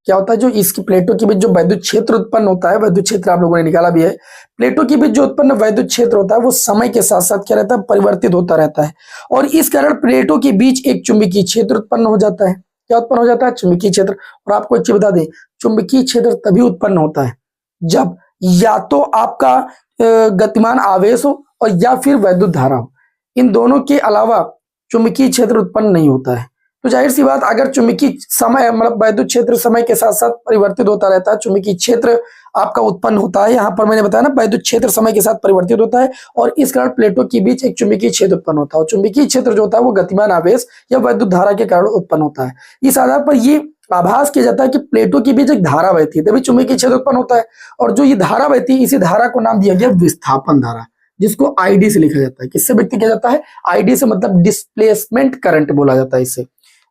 क्या होता है, जो इसकी प्लेटों के बीच जो वैद्युत क्षेत्र उत्पन्न होता है, वैद्युत क्षेत्र आप लोगों ने निकाला भी है, प्लेटों के बीच जो उत्पन्न वैद्युत क्षेत्र होता है वो समय के साथ साथ क्या रहता है, परिवर्तित होता रहता है, और इस कारण प्लेटों के बीच एक चुंबकीय क्षेत्र उत्पन्न हो जाता है। क्या उत्पन्न हो जाता है, चुंबकीय क्षेत्र। और आपको एक चीज बता दें, चुंबकीय क्षेत्र तभी उत्पन्न होता है जब या तो आपका गतिमान आवेश हो और या फिर वैद्युत धारा हो, इन दोनों के अलावा चुंबकीय क्षेत्र उत्पन्न नहीं होता है। तो जाहिर सी बात, अगर चुंबकीय समय मतलब वैद्युत क्षेत्र समय के साथ साथ परिवर्तित होता रहता है, चुंबकीय क्षेत्र आपका उत्पन्न होता है, यहाँ पर मैंने बताया ना वैद्युत क्षेत्र समय के साथ परिवर्तित होता है, और इस कारण प्लेटों के बीच एक चुंबकीय क्षेत्र उत्पन्न होता है, और चुंबकीय क्षेत्र जो होता है वो गतिमान आवेश या वैद्युत धारा के कारण उत्पन्न होता है। इस आधार पर ये आभास किया जाता है कि प्लेटों के बीच एक धारा बहती है, तभी चुंबकीय क्षेत्र उत्पन्न होता है, और जो ये धारा बहती है इसी धारा को नाम दिया गया विस्थापन धारा, जिसको आईडी से लिखा जाता है। किससे व्यक्त किया जाता है, आईडी से, मतलब डिस्प्लेसमेंट करंट बोला जाता है इसे,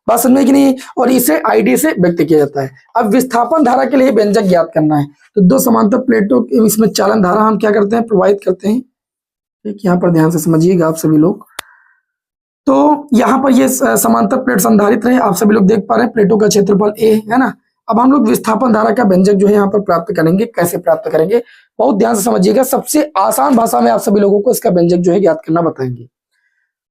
बात समझ में कि नहीं, और इसे आईडी से व्यक्त किया जाता है। अब विस्थापन धारा के लिए व्यंजक ज्ञात करना है, तो 2 समांतर प्लेटों इसमें चालन धारा हम क्या करते हैं, प्रवाहित करते हैं। ठीक, यहाँ पर ध्यान से समझिएगा आप सभी लोग। तो यहाँ पर ये समांतर प्लेट संधारित्र है, आप सभी लोग देख पा रहे हैं, प्लेटों का क्षेत्रफल ए है ना। अब हम लोग विस्थापन धारा का व्यंजक जो है यहाँ पर प्राप्त करेंगे, कैसे प्राप्त करेंगे, बहुत ध्यान से समझिएगा, सबसे आसान भाषा में आप सभी लोगों को इसका व्यंजक जो है ज्ञात करना बताएंगे।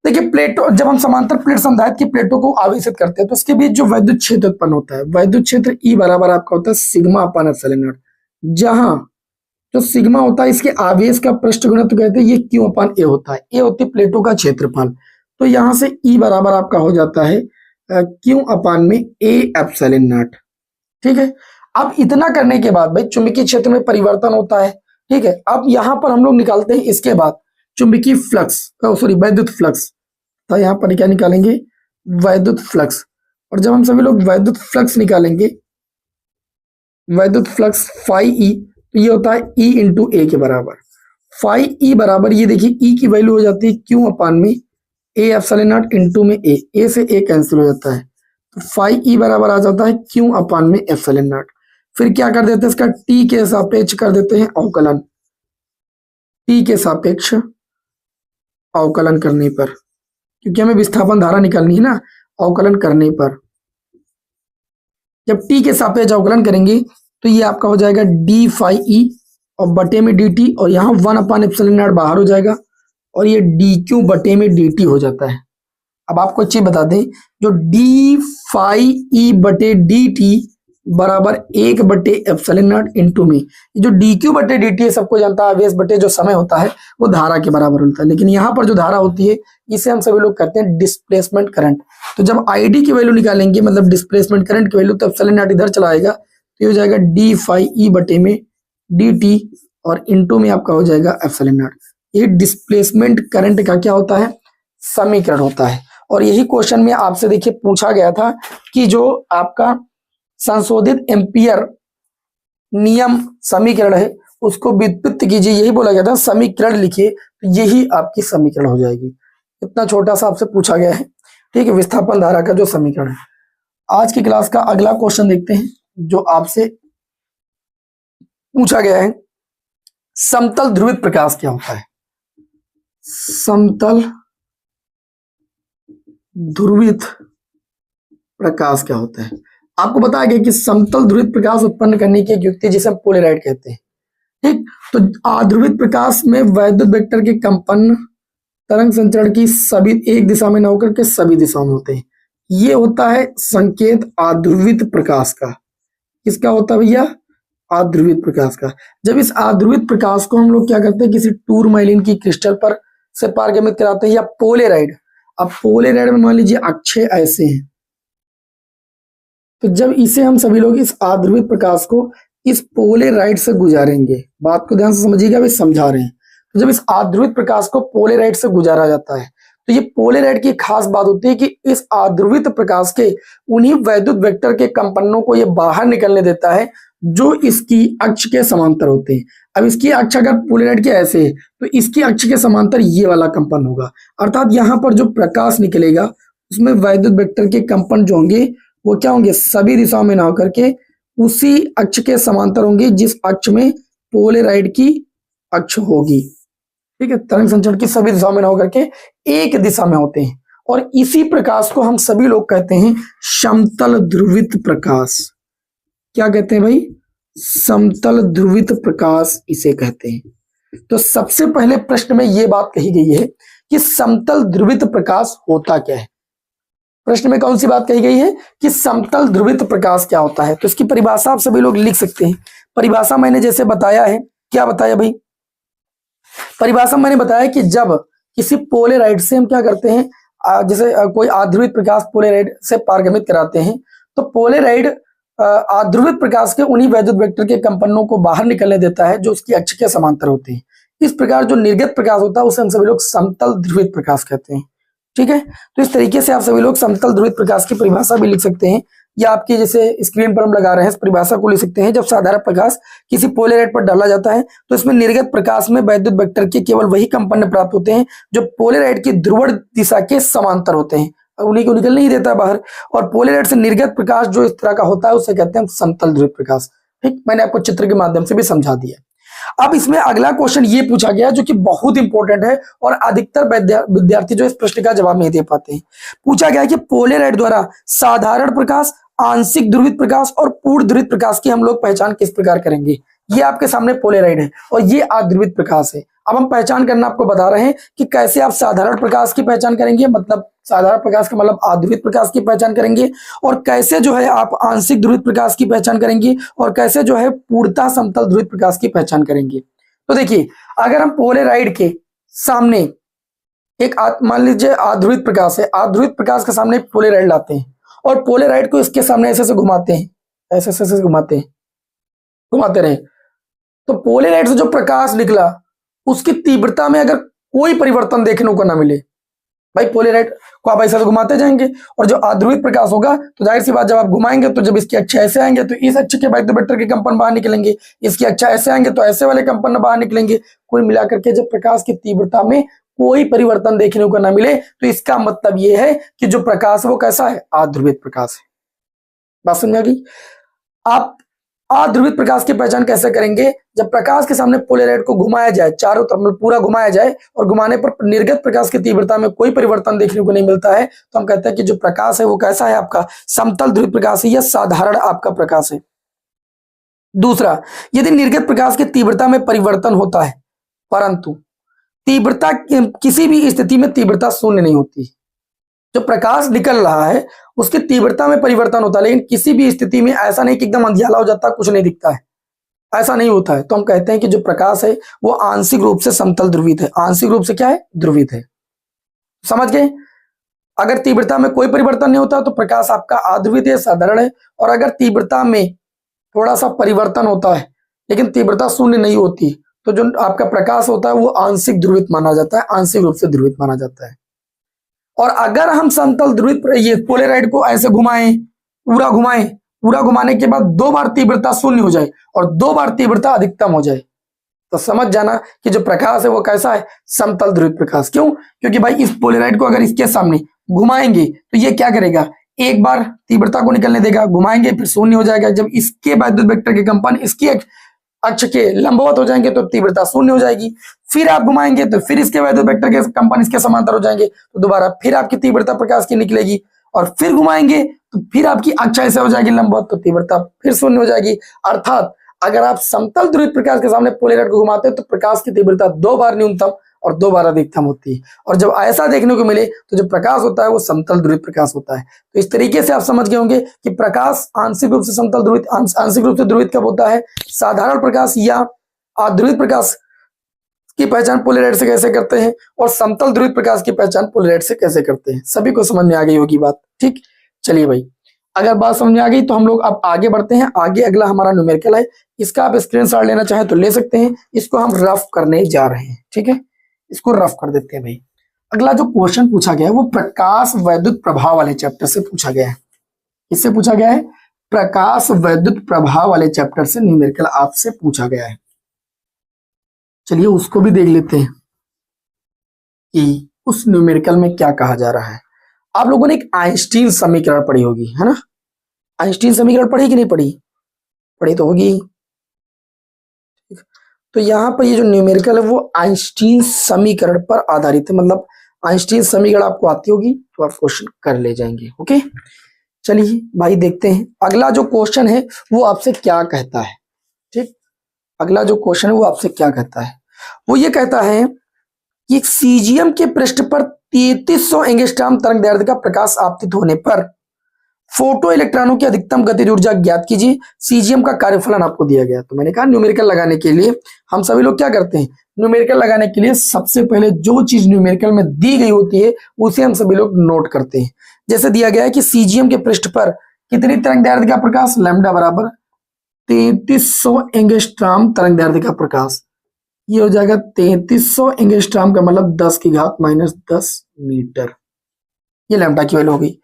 देखिए प्लेटों, जब हम समांतर प्लेट संधारित्र की प्लेटों को आवेशित करते हैं तो उसके बीच जो वैद्युत क्षेत्र उत्पन्न होता है, वैद्युत क्षेत्र ई बराबर आपका होता है सिग्मा अपान एप्सिलॉन नॉट, जहां जो सिग्मा होता है इसके आवेश का पृष्ठ घनत्व कहते हैं, ये क्यू अपान ए होता है, ए होती है प्लेटों का क्षेत्रफल। तो यहां से E बराबर आपका हो जाता है Q अपान में A एप्सिलॉन नॉट। ठीक है, अब इतना करने के बाद भाई चुंबकीय क्षेत्र में परिवर्तन होता है। ठीक है, अब यहां पर हम लोग निकालते हैं इसके बाद चुंबकीय फ्लक्स, सॉरी वैद्युत फ्लक्स। तो यहां पर क्या निकालेंगे, वैद्युत फ्लक्स। और जब हम सभी लोग वैद्युत फ्लक्स निकालेंगे, वैद्युत फ्लक्स फाई ई, तो ये होता है ई इंटू ए के बराबर। फाई ई बराबर, ये देखिए ई की वैल्यू हो जाती है क्यू अपान में ए एप्सिलॉन नॉट इंटू में ए से ए कैंसिल हो जाता है, तो फाई ई बराबर आ जाता है क्यू अपान में एप्सिलॉन नॉट। फिर क्या कर देते हैं, इसका टी के सापेक्ष कर देते हैं अवकलन। टी के सापेक्ष अवकलन करने पर, क्योंकि हमें विस्थापन धारा निकालनी है ना, अवकलन करने पर जब टी के सापेक्ष अवकलन करेंगे तो ये आपका हो जाएगा डी फाई ई और बटे में डी टी, और यहाँ 1 एप्सिलॉन नॉट बाहर हो जाएगा और ये डी क्यू बटे में डी टी हो जाता है। अब आपको एक चीज बता दें, जो डी फाई ई बटे डी टी बराबर 1 बटे एप्सिलॉन नॉट इंटू में, ये जो डी क्यू बटे डी टी है सबको जानता है, आवेश बटे जो समय होता है वो धारा के बराबर होता है, लेकिन यहाँ पर जो धारा होती है इसे हम सभी लोग कहते हैं डिस्प्लेसमेंट करंट। तो जब आईडी की वैल्यू निकालेंगे, मतलब डिस्प्लेसमेंट करंट की वैल्यू, तो एप्सिलॉन नॉट इधर चला आएगा, तो ये हो जाएगा डी फाई ई बटे में डी टी और इंटू में आपका हो जाएगा एप्सिलॉन नॉट। ये डिस्प्लेसमेंट करंट का क्या होता है, समीकरण होता है। और यही क्वेश्चन में आपसे देखिए पूछा गया था कि जो आपका संशोधित एम्पियर नियम समीकरण है उसको व्युत्पत्ति कीजिए, यही बोला गया था, समीकरण लिखिए, तो यही आपकी समीकरण हो जाएगी। इतना छोटा सा आपसे पूछा गया है। ठीक है, विस्थापन धारा का जो समीकरण है। आज की क्लास का अगला क्वेश्चन देखते हैं जो आपसे पूछा गया है, समतल ध्रुवित प्रकाश क्या होता है। समतल ध्रुवित प्रकाश क्या होता है। आपको बताया गया कि समतल ध्रुवित प्रकाश उत्पन्न करने की एक युक्ति जिसे हम पोलराइड कहते हैं। ठीक, तो आध्रुवित प्रकाश में वैद्युत वेक्टर के कंपन तरंग संचरण की सभी एक दिशा में न होकर के सभी दिशाओं में होते हैं। ये होता है संकेत आध्रुवित प्रकाश का। किसका होता है भैया, आध्रुवित प्रकाश का। जब इस आध्रुवित प्रकाश को हम लोग क्या करते हैं, किसी टूरमैलिन की क्रिस्टल पर से पारगमित कराते हैं, या पोलराइड। अब पोलराइड में मान लीजिए अक्षय ऐसे हैं, तो जब इसे हम सभी लोग इस आध्रुवित प्रकाश को इस पोलराइड से गुजारेंगे, बात को ध्यान से समझिएगा, वे समझा रहे हैं। तो जब इस आध्रुवित प्रकाश को पोलराइड से गुजारा जाता है तो ये पोलराइड की खास बात होती है कि इस आध्रुवित प्रकाश के उन्हीं वैद्युत वेक्टर के कंपनों को ये बाहर निकलने देता है जो इसकी अक्ष के समांतर होते हैं। अब इसकी अक्ष अगर पोलराइड के ऐसे है तो इसकी अक्ष के समांतर ये वाला कंपन होगा, अर्थात यहाँ पर जो प्रकाश निकलेगा उसमें वैद्युत वेक्टर के कंपन जो होंगे वो क्या होंगे, सभी दिशाओं में ना होकर के उसी अक्ष के समांतर होंगे जिस अक्ष में पोलराइड की अक्ष होगी। ठीक है, तरंग संचरण की सभी दिशाओं में ना होकर के एक दिशा में होते हैं, और इसी प्रकाश को हम सभी लोग कहते हैं समतल ध्रुवित प्रकाश। क्या कहते हैं भाई, समतल ध्रुवित प्रकाश इसे कहते हैं। तो सबसे पहले प्रश्न में यह बात कही गई है कि समतल ध्रुवित प्रकाश होता क्या है। प्रश्न में कौन सी बात कही गई है कि समतल ध्रुवित प्रकाश क्या होता है। तो इसकी परिभाषा आप सभी लोग लिख सकते हैं। परिभाषा मैंने जैसे बताया है, क्या बताया भाई, परिभाषा मैंने बताया कि जब किसी पोलराइड से हम क्या करते हैं, जैसे कोई आध्रुवित प्रकाश पोलराइड से पारगमित कराते हैं, तो पोलराइड आध्रुवित प्रकाश के उन्हीं वैद्युत वेक्टर के कंपनों को बाहर निकलने देता है जो उसकी अक्ष के समांतर होते हैं। इस प्रकार जो निर्गत प्रकाश होता है उसे हम सभी लोग समतल ध्रुवित प्रकाश कहते हैं। ठीक है, तो इस तरीके से आप सभी लोग समतल ध्रुवित प्रकाश की परिभाषा भी लिख सकते हैं, या आपकी जैसे स्क्रीन पर हम लगा रहे हैं इस परिभाषा को लिख सकते हैं। जब साधारण प्रकाश किसी पोलराइड पर डाला जाता है तो इसमें निर्गत प्रकाश में वैद्युत वेक्टर के केवल वही कंपन प्राप्त होते हैं जो पोलराइड की ध्रुवण दिशा के समांतर होते हैं, उन्हीं को निकल नहीं देता बाहर। और पोलराइड से निर्गत प्रकाश जो इस तरह का होता है उसे कहते हैं समतल ध्रुवित प्रकाश। ठीक, मैंने आपको चित्र के माध्यम से भी समझा दिया। अब इसमें अगला क्वेश्चन ये पूछा गया जो कि बहुत इंपॉर्टेंट है और अधिकतर विद्यार्थी जो इस प्रश्न का जवाब नहीं दे पाते हैं। पूछा गया कि पोलराइड द्वारा साधारण प्रकाश, आंशिक ध्रुवित प्रकाश और पूर्ण ध्रुवित प्रकाश की हम लोग पहचान किस प्रकार करेंगे। ये आपके सामने पोलराइड है और ये अध्रुवित प्रकाश है। अब हम पहचान करना आपको बता रहे हैं कि कैसे आप साधारण प्रकाश की पहचान करेंगे, मतलब साधारण प्रकाश का मतलब अध्रुवित प्रकाश की पहचान करेंगे, और कैसे जो है आप आंशिक ध्रुवित प्रकाश की पहचान करेंगे, और कैसे जो है पूर्णतः समतल ध्रुवित प्रकाश की पहचान करेंगे। तो देखिए, अगर हम पोलराइड के सामने एक मान लीजिए आध्रुवित प्रकाश है, आध्रुवित प्रकाश के सामने पोलेराइड लाते हैं और पोलेराइड को इसके सामने ऐसे ऐसे घुमाते हैं, ऐसे ऐसे ऐसे घुमाते हैं, घुमाते रहे, तो पोलेराइड से जो प्रकाश निकला उसकी तीव्रता में अगर कोई परिवर्तन देखने को ना मिले, भाई पोलेराइड को आप ऐसे घुमाते जाएंगे, और जो आध्रुवित प्रकाश होगा तो जाहिर सी बात जब आप घुमाएंगे तो जब इसकी अक्ष ऐसे आएंगे तो इस अक्ष के वायुवेक्टर के कंपन बाहर निकलेंगे, इसकी अक्ष ऐसे आएंगे तो ऐसे वाले कंपन बाहर निकलेंगे। कुल मिलाकर के जब प्रकाश की तीव्रता में कोई परिवर्तन देखने को ना मिले तो इसका मतलब यह है कि जो प्रकाश वो कैसा है, आध्रुवित प्रकाश है। बात समझ आ गई? आप अध्रुवित प्रकाश की पहचान कैसे करेंगे? जब प्रकाश के सामने पोलेराइड को घुमाया जाए, चारों तरफ पूरा घुमाया जाए और घुमाने पर निर्गत प्रकाश की तीव्रता में कोई परिवर्तन देखने को नहीं मिलता है तो हम कहते हैं कि जो प्रकाश है वो कैसा है, आपका समतल ध्रुवित प्रकाश है या साधारण आपका प्रकाश है। दूसरा, यदि निर्गत प्रकाश की तीव्रता में परिवर्तन होता है परंतु तीव्रता किसी भी स्थिति में तीव्रता शून्य नहीं होती, जो प्रकाश निकल रहा है उसकी तीव्रता में परिवर्तन होता है लेकिन किसी भी स्थिति में ऐसा नहीं कि एकदम अंधियाला हो जाता, कुछ नहीं दिखता है, ऐसा नहीं होता है, तो हम कहते हैं कि जो प्रकाश है वो आंशिक रूप से समतल ध्रुवित है। आंशिक रूप से क्या है? ध्रुवित है। समझ गए? अगर तीव्रता में कोई परिवर्तन नहीं होता तो प्रकाश आपका अध्रुवित है, साधारण है, और अगर तीव्रता में थोड़ा सा परिवर्तन होता है लेकिन तीव्रता शून्य नहीं होती तो जो आपका प्रकाश होता है वो आंशिक ध्रुवित माना जाता है, आंशिक रूप से ध्रुवित माना जाता है। और अगर हम समतल ध्रुवित ये पोलेराइड को ऐसे घुमाएं, पूरा घुमाने के बाद 2 बार तीव्रता शून्य हो जाए और 2 बार तीव्रता अधिकतम हो जाए तो समझ जाना कि जो प्रकाश है वो कैसा है, समतल ध्रुवित प्रकाश। क्यों? क्योंकि भाई इस पोलेराइड को अगर इसके सामने घुमाएंगे तो ये क्या करेगा, एक बार तीव्रता को निकलने देगा, घुमाएंगे फिर शून्य हो जाएगा। जब इसके वैद्युत वेक्टर के कंपन इसकी अक्ष के लंबवत हो जाएंगे तो तीव्रता शून्य हो जाएगी, फिर आप घुमाएंगे तो फिर इसके वैद्युत वेक्टर के कंपन इसके समांतर हो जाएंगे तो दोबारा फिर आपकी तीव्रता प्रकाश की निकलेगी, और फिर घुमाएंगे तो फिर आपकी अक्ष ऐसे हो जाएगी लंबवत तो तीव्रता फिर शून्य हो जाएगी। अर्थात अगर आप समतल ध्रुवित प्रकाश के सामने पोलेराइड को घुमाते हैं तो प्रकाश की तीव्रता 2 बार न्यूनतम और 2 बार अधिकतम होती है, और जब ऐसा देखने को मिले तो जो प्रकाश होता है वो समतल ध्रुवित प्रकाश होता है। तो इस तरीके से आप समझ गए होंगे कि प्रकाश आंशिक रूप से समतल ध्रुवित, आंशिक रूप से ध्रुवित कब होता है, साधारण प्रकाश या अध्रुवित प्रकाश की पहचान पोलेराइड से कैसे करते हैं, और समतल ध्रुवित प्रकाश की पहचान पोलेराइड से कैसे करते हैं। सभी को समझ में आ गई होगी बात? ठीक, चलिए भाई, अगर बात समझ में आ गई तो हम लोग अब आगे बढ़ते हैं। आगे अगला हमारा न्यूमेरिकल है, इसका आप स्क्रीनशॉट लेना चाहें तो ले सकते हैं। इसको हम रफ करने जा रहे हैं, ठीक है, इसको रफ कर देते हैं भाई। अगला जो क्वेश्चन पूछा गया है वो प्रकाश वैद्युत प्रभाव वाले चैप्टर से पूछा गया है। इससे पूछा गया है प्रकाश वैद्युत प्रभाव वाले चैप्टर से न्यूमेरिकल आपसे पूछा गया है। चलिए उसको भी देख लेते हैं कि उस न्यूमेरिकल में क्या कहा जा रहा है। आप लोगों ने एक आइंस्टीन समीकरण पढ़ी होगी, है ना? आइंस्टीन समीकरण पढ़ी कि नहीं पढ़ी? पढ़ी तो होगी। तो यहाँ पर ये जो न्यूमेरिकल है वो आइंस्टीन समीकरण पर आधारित है, मतलब आइंस्टीन समीकरण आपको आती होगी तो आप क्वेश्चन कर ले जाएंगे। ओके, चलिए भाई देखते हैं अगला जो क्वेश्चन है वो आपसे क्या कहता है। ठीक, अगला जो क्वेश्चन है वो आपसे क्या कहता है, वो ये कहता है कि सीजियम के पृष्ठ पर 3300 एंगस्ट्रॉम तरंग दैर्ध्य का प्रकाश आपतित होने पर फोटो इलेक्ट्रॉनों की अधिकतम गतिज ऊर्जा ज्ञात कीजिए। सीजियम का कार्यफलन आपको दिया गया। तो मैंने कहा न्यूमेरिकल लगाने के लिए हम सभी लोग क्या करते हैं, न्यूमेरिकल लगाने के लिए सबसे पहले जो चीज न्यूमेरिकल में दी गई होती है उसे हम सभी लोग नोट करते हैं। जैसे दिया गया है कि सीजियम के पृष्ठ पर कितनी तरंग दैर्ध्य का प्रकाश, लैम्डा बराबर 3300 एंगस्ट्रॉम तरंग दैर्ध्य का प्रकाश। ये हो जाएगा 3300 एंगस्ट्रॉम का मतलब 10 की घात -10 मीटर। ये लैम्डा की वैल्यू हो गई।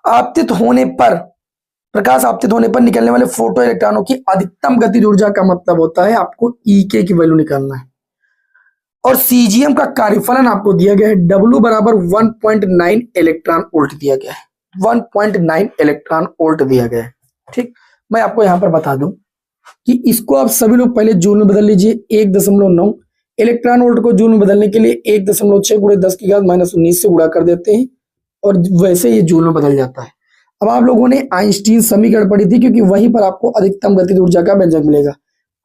आपतित होने पर, प्रकाश आपतित होने पर निकलने वाले फोटो इलेक्ट्रॉनों की अधिकतम गतिज ऊर्जा का मतलब होता है आपको ईके की वैल्यू निकालना है। और सीजियम का कार्यफलन आपको दिया गया है, W बराबर 1.9 इलेक्ट्रॉन वोल्ट दिया गया है, 1.9 इलेक्ट्रॉन वोल्ट दिया गया है। ठीक, मैं आपको यहां पर बता दूं कि इसको आप सभी लोग पहले जूल में बदल लीजिए। 1.9 इलेक्ट्रॉन वोल्ट को जूल में बदलने के लिए 1.6 गुणे 10 की घात -19 से गुणा कर देते हैं और वैसे ये जूल में बदल जाता है। अब आप लोगों ने आइंस्टीन समीकरण पढ़ी थी क्योंकि वहीं पर आपको अधिकतम गतिज ऊर्जा का व्यंजक मिलेगा।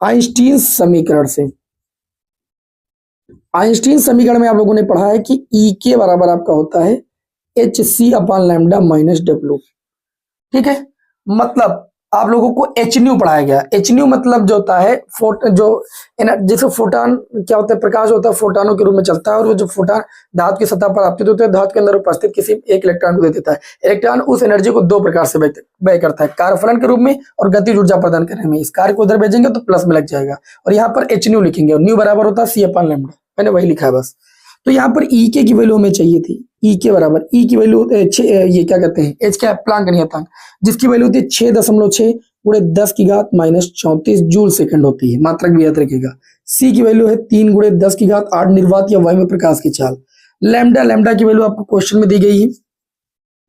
आइंस्टीन समीकरण से, आइंस्टीन समीकरण में आप लोगों ने पढ़ा है कि ई के बराबर आपका होता है hc/λ - w। ठीक है, मतलब आप लोगों को एच न्यू पढ़ाया गया। एच न्यू मतलब जो होता है जैसे फोटान क्या होता है, प्रकाश होता है, फोटानों के रूप में चलता है, और वो जो फोटान धातु की सतह पर आपतित होते हैं, धातु के अंदर उपस्थित किसी एक इलेक्ट्रॉन को दे देता है। इलेक्ट्रॉन उस एनर्जी को दो प्रकार से व्यय करता है, कार्यफलन के रूप में और गतिज ऊर्जा प्रदान करने में। इस कार्य को उधर भेजेंगे तो प्लस में लग जाएगा, और यहाँ पर एच न्यू लिखेंगे, और न्यू बराबर होता है C/λ। मैंने वही लिखा है बस। तो यहाँ पर ई के की वैल्यू हमें चाहिए थी, ई के बराबर, ई की वैल्यू ये क्या कहते हैं, एच क्या, प्लांक का नियतांक, जिसकी वैल्यू होती है 6.6 गुणे 10 की घात -34 जूल सेकंड होती है। मात्रक भी याद रखिएगा। सी की वैल्यू है 3 गुणे 10 की घात 8 निर्वात या वायु में प्रकाश की चाल। लैम्डा, लैम्डा की वैल्यू आपको क्वेश्चन में दी गई है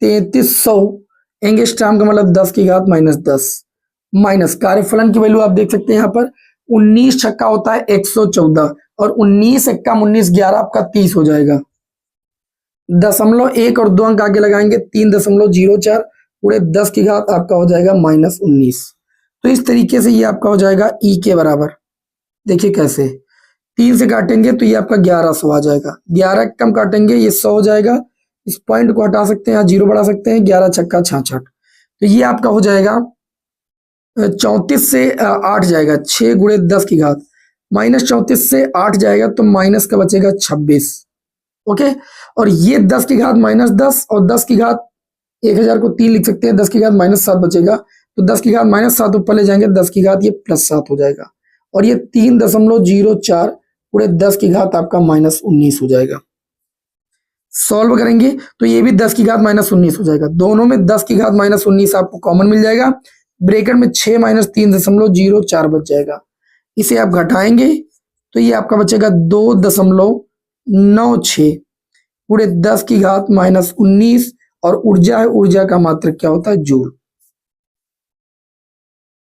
3300 एंगस्ट्रॉम का मतलब 10 की घात -10, माइनस कार्यफलन की वैल्यू आप देख सकते हैं यहाँ पर 19 छक्का होता है 114, और 19 एक्का 19 11 आपका 30 हो जाएगा। 0.1 और 2 अंक आगे लगाएंगे 3.04 पूरे 10 की घात आपका हो जाएगा -19। तो इस तरीके से ये आपका हो जाएगा ई के बराबर। देखिए कैसे, 3 से काटेंगे तो ये आपका 1100 आ जाएगा, 11 कम काटेंगे ये 100 हो जाएगा। इस पॉइंट को हटा सकते हैं, यहाँ 0 बढ़ा सकते हैं, 11 छक्का 66। तो ये आपका हो जाएगा 34 से 8 जाएगा, 6 गुणे 10 की घात, -34 से 8 जाएगा तो माइनस का बचेगा 26। ओके, और ये 10 की घात -10 और 10 की घात 1000 को 3 लिख सकते हैं, 10 की घात -7 बचेगा, तो 10 की घात -7 ऊपर ले जाएंगे, 10 की घात ये +7 हो जाएगा, और ये 3.04 पूरे 10 की घात आपका -19 हो जाएगा। सॉल्व करेंगे तो ये भी 10 की घात -19 हो जाएगा, दोनों में 10 की घात -19 आपको कॉमन मिल जाएगा। ब्रैकेट में 6 - 3.04 बच जाएगा। इसे आप घटाएंगे तो ये आपका बचेगा 2.96 पूरे 10 की घात -19, और ऊर्जा है, ऊर्जा का मात्रक क्या होता है, जूल।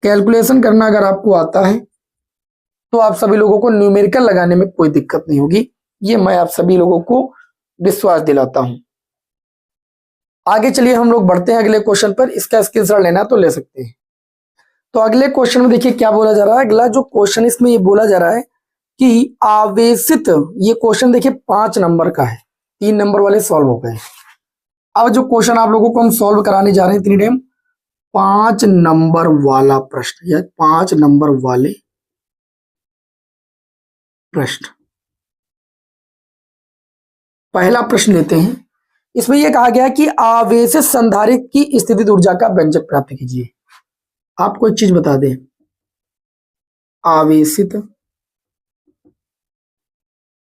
कैलकुलेशन करना अगर आपको आता है तो आप सभी लोगों को न्यूमेरिकल लगाने में कोई दिक्कत नहीं होगी, ये मैं आप सभी लोगों को विश्वास दिलाता हूं। आगे चलिए हम लोग बढ़ते हैं अगले क्वेश्चन पर। इसका स्क्रीनशॉट लेना तो ले सकते हैं। तो अगले क्वेश्चन में देखिए क्या बोला जा रहा है। अगला जो क्वेश्चन इसमें ये बोला जा रहा है कि आवेशित, ये क्वेश्चन देखिए 5 नंबर का है, 3 नंबर वाले सॉल्व हो गए। अब जो क्वेश्चन आप लोगों को हम सॉल्व कराने जा रहे हैं इतनी टाइम, 5 नंबर वाला प्रश्न या 5 नंबर वाले प्रश्न। पहला प्रश्न लेते हैं। इसमें यह कहा गया कि आवेशित संधारित्र की स्थितिज ऊर्जा का व्यंजक प्राप्त कीजिए। आपको एक चीज बता दें, आवेशित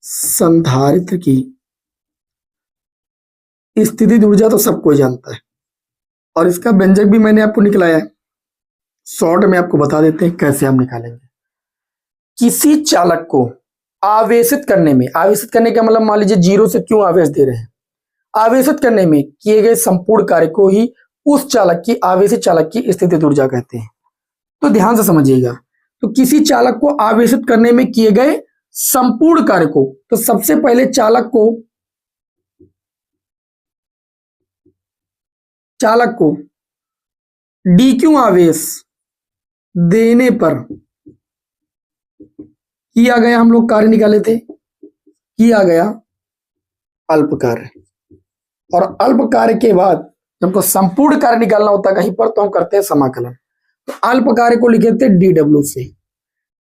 संधारित्र की स्थितिज ऊर्जा तो सब कोई जानता है, और इसका व्यंजक भी मैंने आपको निकलाया है। शॉर्ट में आपको बता देते हैं कैसे हम निकालेंगे। किसी चालक को आवेशित करने में, आवेशित करने का मतलब मान लीजिए 0 से क्यों आवेश दे रहे हैं, आवेशित करने में किए गए संपूर्ण कार्य को ही उस चालक की, आवेशित चालक की स्थितिज ऊर्जा कहते हैं। तो ध्यान से समझिएगा। तो किसी चालक को आवेशित करने में किए गए संपूर्ण कार्य को, तो सबसे पहले चालक को dq आवेश देने पर किया गया, हम लोग कार्य निकाले थे, किया गया अल्प कार्य, और अल्प कार्य के बाद जब हमको संपूर्ण कार्य निकालना होता है कहीं पर, तो हम करते हैं समाकलन। तो अल्प कार्य को लिखे थे dw से।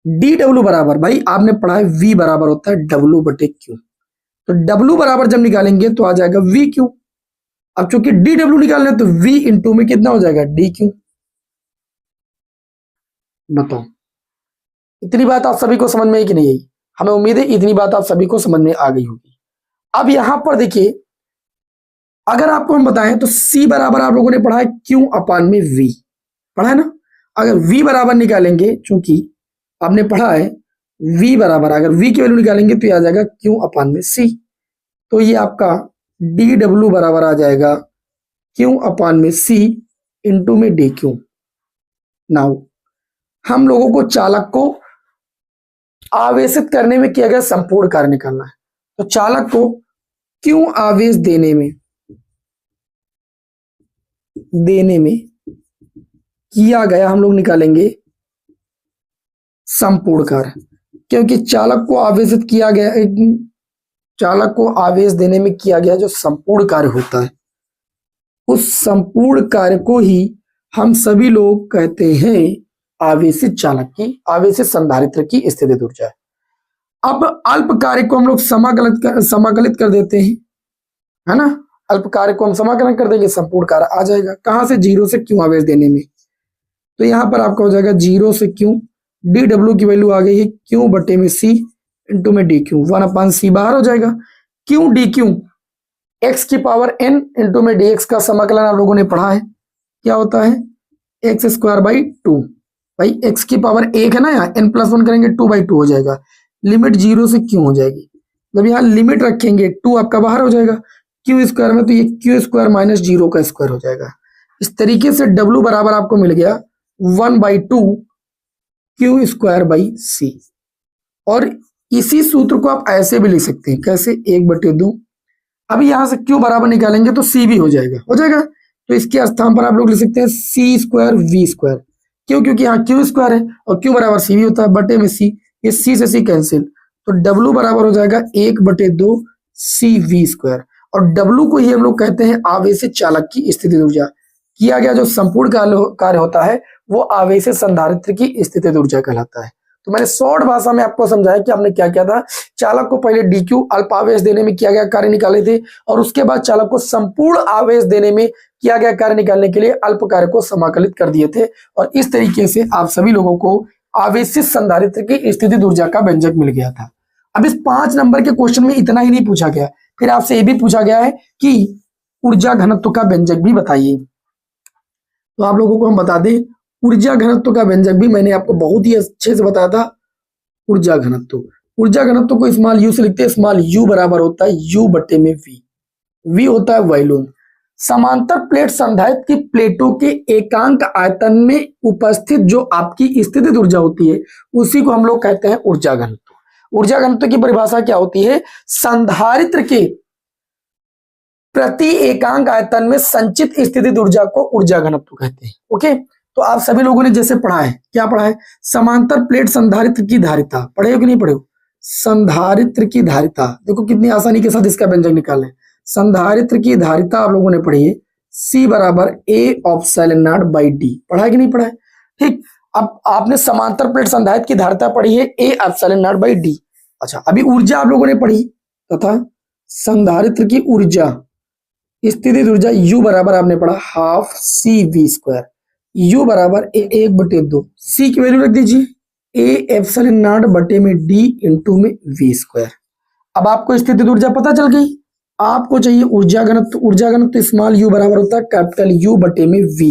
dw बराबर, भाई आपने पढ़ा है v बराबर होता है w/q, तो w बराबर जब निकालेंगे तो आ जाएगा vq। अब चूंकि dw निकालना है तो v इंटू में कितना हो जाएगा, dq। बताओ इतनी बात आप सभी को समझ में आई कि नहीं आई? हमें उम्मीद है इतनी बात आप सभी को समझ में आ गई होगी। अब यहां पर देखिए, अगर आपको हम बताएं तो c बराबर आप लोगों ने पढ़ा है q/v, पढ़ा है ना। अगर v बराबर निकालेंगे, चूंकि आपने पढ़ा है v बराबर, अगर v की वैल्यू निकालेंगे तो ये आ जाएगा q/c, तो ये आपका dw बराबर आ जाएगा q/c इंटू में dq। नाउ हम लोगों को चालक को आवेशित करने में किया गया संपूर्ण कार्य निकालना है। तो चालक को क्यों आवेश देने में किया गया, हम लोग निकालेंगे संपूर्ण कार्य, क्योंकि चालक को आवेशित किया गया, चालक को आवेश देने में किया गया जो संपूर्ण कार्य होता है, उस संपूर्ण कार्य को ही हम सभी लोग कहते हैं आवेशित चालक की, आवेशित संधारित्र की स्थितिज ऊर्जा। अब अल्प कार्य को हम लोग समाकलित कर देते हैं, है ना। अल्प कार्य को हम समाकलन कर देंगे, संपूर्ण कार्य आ जाएगा। कहां से? जीरो से क्यू आवेश देने में। तो यहां पर आपका हो जाएगा जीरो से क्यू, डी डब्ल्यू की वैल्यू आ गई है क्यू बटे में सी इंटू में डी क्यू, 1/c बाहर हो जाएगा। क्यू डी क्यू एक्स की पावर n इंटू में डी एक्स का समाकलन आप लोगों ने पढ़ा है, क्या होता है? X square by two. भाई एक्स की पावर एक है ना, यहाँ n+1 करेंगे 2/2 हो जाएगा। लिमिट जीरो से क्यू हो जाएगी, जब यहाँ लिमिट रखेंगे 2 आपका बाहर हो जाएगा क्यू स्क्वायर में, तो ये क्यू स्क्वायर माइनस जीरो का स्क्वायर हो जाएगा। इस तरीके से W बराबर आपको मिल गया 1/2 क्यू स्क्वायर बाई सी। और इसी सूत्र को आप ऐसे भी लिख सकते हैं, कैसे? 1/2। अभी यहां से क्यू बराबर निकालेंगे तो सी भी हो जाएगा, हो जाएगा। तो इसके स्थान पर आप लोग लिख सकते हैं सी स्क्वायर वी स्क्वायर। क्यों? क्योंकि यहाँ क्यू स्क्वायर है और क्यू बराबर सी भी होता है, बटे में सी, ये सी से सी कैंसिल, तो डब्ल्यू बराबर हो जाएगा 1/2 सी वी स्क्वायर। और डब्ल्यू को ही हम लोग कहते हैं आवेशित चालक की स्थितिज ऊर्जा। किया गया जो संपूर्ण कार्य होता है वो आवेशित संधारित्र की स्थितिज ऊर्जा कहलाता है। तो मैंने शॉर्ट भाषा में आपको समझाया कि आपने क्या किया था। चालक को पहले डीक्यू अल्प आवेश देने में किया गया कार्य निकाले थे, और उसके बाद चालक को संपूर्ण आवेश देने में किया गया कार्य निकालने के लिए अल्प कार्य को समाकलित कर दिए थे। और इस तरीके से आप सभी लोगों को आवेशित संधारित्र की स्थितिज ऊर्जा का व्यंजक मिल गया था। अब इस 5 नंबर के क्वेश्चन में इतना ही नहीं पूछा गया, फिर आपसे ये भी पूछा गया है कि ऊर्जा घनत्व का व्यंजक भी बताइए। तो आप लोगों को हम बता दें, ऊर्जा घनत्व का व्यंजक भी मैंने आपको बहुत ही अच्छे से बताया था। ऊर्जा घनत्व, ऊर्जा घनत्व को स्मॉल यू से लिखते हैं। स्मॉल यू बराबर होता है यू बटे में वी। वी होता है वॉल्यूम। समांतर प्लेट संधारित्र की प्लेटों के एकांक आयतन में उपस्थित जो आपकी स्थितिज ऊर्जा होती है उसी को हम लोग कहते हैं ऊर्जा घनत्व। ऊर्जा घनत्व की परिभाषा क्या होती है? संधारित्र के प्रति एकांक आयतन में संचित स्थितिज ऊर्जा को ऊर्जा घनत्व कहते हैं। ओके, तो आप सभी लोगों ने जैसे पढ़ा है, क्या पढ़ा है? समांतर प्लेट संधारित्र की धारिता पढ़े हो कि नहीं पढ़े हो? संधारित्र की धारिता, देखो कितनी आसानी के साथ इसका व्यंजक निकालें। संधारित्र की धारिता आप लोगों ने पढ़ी है, C बराबर A epsilon not by D. पढ़ा है कि नहीं पढ़ा है? ठीक, अब आपने समांतर प्लेट संधारित्र की धारिता पढ़ी है A epsilon not by D. अच्छा, अभी ऊर्जा आप लोगों ने पढ़ी तथा संधारित्र की ऊर्जा स्थितिज ऊर्जा U बराबर आपने पढ़ा half C V square. U बराबर 1/2, C की वैल्यू रख दीजिए A एप्सिलॉन नॉट बटे में D इंटू में वी स्क्वायर। अब आपको स्थितिज ऊर्जा पता चल गई, आपको चाहिए ऊर्जा घनत्व। ऊर्जा घनत्व स्मॉल यू बराबर होता है कैपिटल यू बटे में वी,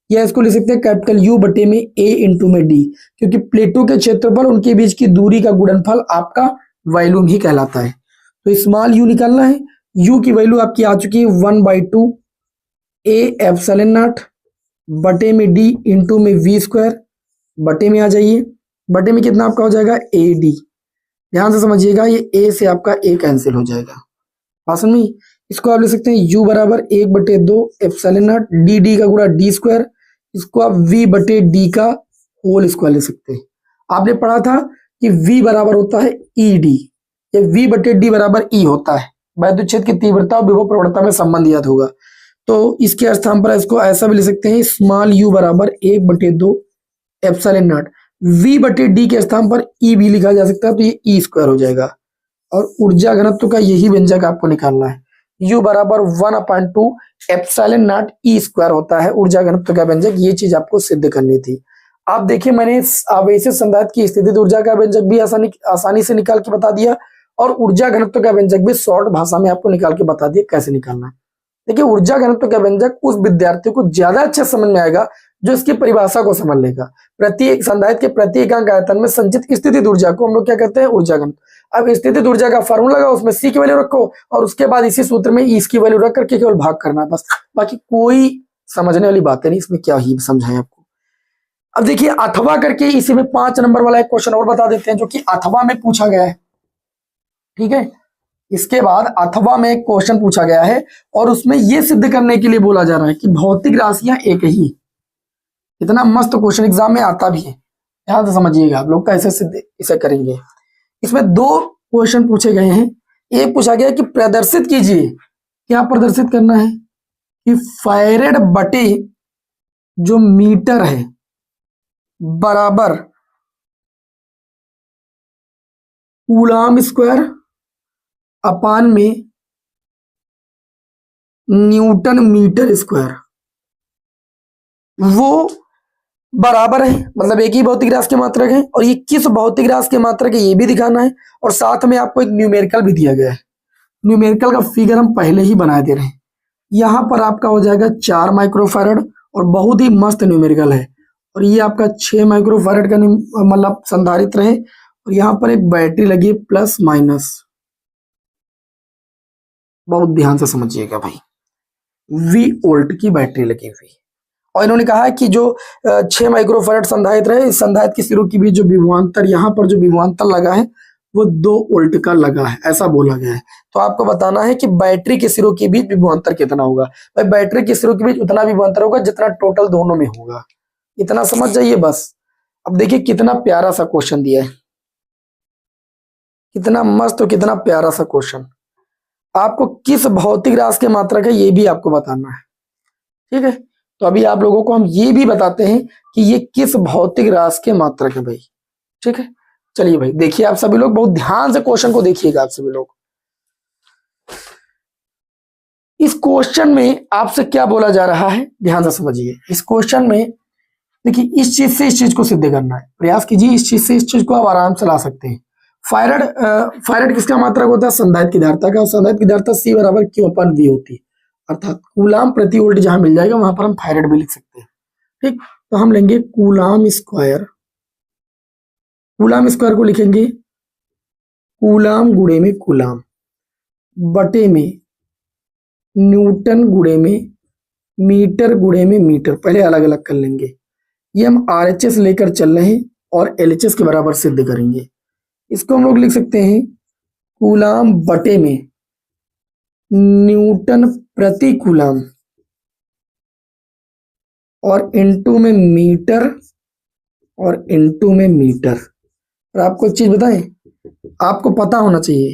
या इसको लिख सकते हैं कैपिटल यू बटे में ए इंटू में डी, क्योंकि प्लेटों के क्षेत्रफल उनके बीच की दूरी का गुणनफल आपका वॉल्यूम ही कहलाता है। तो स्मॉल यू निकालना है, यू की वैल्यू आपकी आ चुकी है 1/2 ए एप्सिलॉन नॉट बटे में डी इंटू में वी स्क्वायर। बटे में आ जाइए, बटे में कितना आपका हो जाएगा ए डी। ध्यान से समझिएगा, ये ए से आपका ए कैंसिल हो जाएगा। पास में इसको आप लिख सकते हैं u बराबर 1/2 एप्सिलॉन नॉट डी डी का गुणा डी स्क्वायर, इसको आप v बटे डी का होल स्क्वायर लिख सकते हैं। आपने पढ़ा था कि v बराबर होता है ई डी, या v बटे डी बराबर ई होता है। वैद्युत क्षेत्र की तीव्रता और विभव प्रवणता में संबंध याद होगा, तो इसके स्थान पर इसको ऐसा भी लिख सकते हैं स्मॉल u बराबर 1/2 एप्सिलॉन नॉट। v बटे डी के स्थान पर ई भी लिखा जा सकता है, तो ये ई स्क्वायर हो जाएगा। और ऊर्जा घनत्व का यही व्यंजक आपको निकालना है, U बराबर 1/2 एप्सिलॉन नॉट ई स्क्वायर होता है ऊर्जा घनत्व का व्यंजक। ये चीज आपको सिद्ध करनी थी। आप देखिए, मैंने आवेशित संधारित्र की स्थितिज ऊर्जा का व्यंजक भी आसानी से निकाल के बता दिया, और ऊर्जा घनत्व का व्यंजक भी शॉर्ट भाषा में आपको निकाल के बता दिया कैसे निकालना है। देखिए, ऊर्जा घनत्व का व्यंजक उस विद्यार्थी को ज्यादा अच्छा समझ में आएगा जो इसकी परिभाषा को समझ लेगा। प्रत्येक संधारित्र के प्रति एकांक आयतन में संचित स्थितिज ऊर्जा को हम लोग क्या कहते हैं? ऊर्जा घनत्व। अब स्थितिज ऊर्जा का फार्मूला लगा, उसमें C की वैल्यू रखो, और उसके बाद इसी सूत्र में इसकी वैल्यू रख करके केवल भाग करना है बस, बाकी कोई समझने वाली बात नहीं, इसमें क्या ही समझाएं आपको। अब देखिए, अथवा करके इसी में 5 नंबर वाला एक क्वेश्चन और बता देते हैं जो कि अथवा में पूछा गया है। ठीक है, इसके बाद अथवा में एक क्वेश्चन पूछा गया है, और उसमें यह सिद्ध करने के लिए बोला जा रहा है कि भौतिक राशियां एक ही। इतना मस्त क्वेश्चन एग्जाम में आता भी है, ध्यान से समझिएगा आप लोग कैसे सिद्ध इसे करेंगे। इसमें 2 क्वेश्चन पूछे गए हैं। एक पूछा गया कि प्रदर्शित कीजिए, क्या प्रदर्शित करना है कि फैरेड बटे जो मीटर है बराबर कूलाम स्क्वायर अपान में न्यूटन मीटर स्क्वायर, वो बराबर है, मतलब एक ही भौतिक राशि के मात्रक है। और ये किस भौतिक राशि के मात्रक है ये भी दिखाना है। और साथ में आपको एक न्यूमेरिकल भी दिया गया है। न्यूमेरिकल का फिगर हम पहले ही बना दे रहे हैं। यहाँ पर आपका हो जाएगा 4 माइक्रोफैरड और बहुत ही मस्त न्यूमेरिकल है। और ये आपका 6 माइक्रोफैरड का मतलब संधारित्र है। और यहाँ पर एक बैटरी लगी है प्लस माइनस, बहुत ध्यान से समझिएगा भाई, वी वोल्ट की बैटरी लगी हुई। और इन्होंने कहा है कि जो 6 माइक्रोफैरड संधारित्र है, इस संधारित्र के सिरों के बीच जो विभवांतर, यहाँ पर जो विभवांतर लगा है वो 2 वोल्ट का लगा है, ऐसा बोला गया है। तो आपको बताना है कि बैटरी के सिरों के बीच विभवांतर कितना होगा। भाई बैटरी के सिरों के बीच उतना विभवांतर होगा जितना टोटल दोनों में होगा, इतना समझ जाइए बस। अब देखिए कितना प्यारा सा क्वेश्चन दिया है, कितना मस्त और कितना प्यारा सा क्वेश्चन। आपको किस भौतिक राशि के मात्रक है ये भी आपको बताना है, ठीक है। तो अभी आप लोगों को हम ये भी बताते हैं कि ये किस भौतिक राशि के मात्रक है भाई, ठीक है। चलिए भाई देखिए, आप सभी लोग बहुत ध्यान से क्वेश्चन को देखिएगा। आप सभी लोग इस क्वेश्चन में आपसे क्या बोला जा रहा है ध्यान से समझिए। इस क्वेश्चन में देखिए इस चीज से इस चीज को सिद्ध करना है, प्रयास कीजिए। इस चीज से इस चीज को आप आराम से ला सकते हैं। फायरड किसका मात्रक होता है? संधारित्र की धारिता का। और संधारित्र की धारिता C बराबर Q अपन V होती है, अर्थात कूलाम प्रति वोल्ट जहां मिल जाएगा वहां पर हम फायरड भी लिख सकते हैं, ठीक। तो हम लेंगे कूलाम स्क्वायर, कूलाम स्क्वायर को लिखेंगे कूलाम गुणे में कूलाम बटे में न्यूटन गुणे में मीटर गुणे में मीटर। पहले अलग अलग कर लेंगे, ये हम RHS लेकर चल रहे हैं और LHS के बराबर सिद्ध करेंगे। इसको हम लोग लिख सकते हैं कूलाम बटे में न्यूटन प्रति कूलाम और इनटू में मीटर और इनटू में मीटर। और आपको एक चीज बताएं, आपको पता होना चाहिए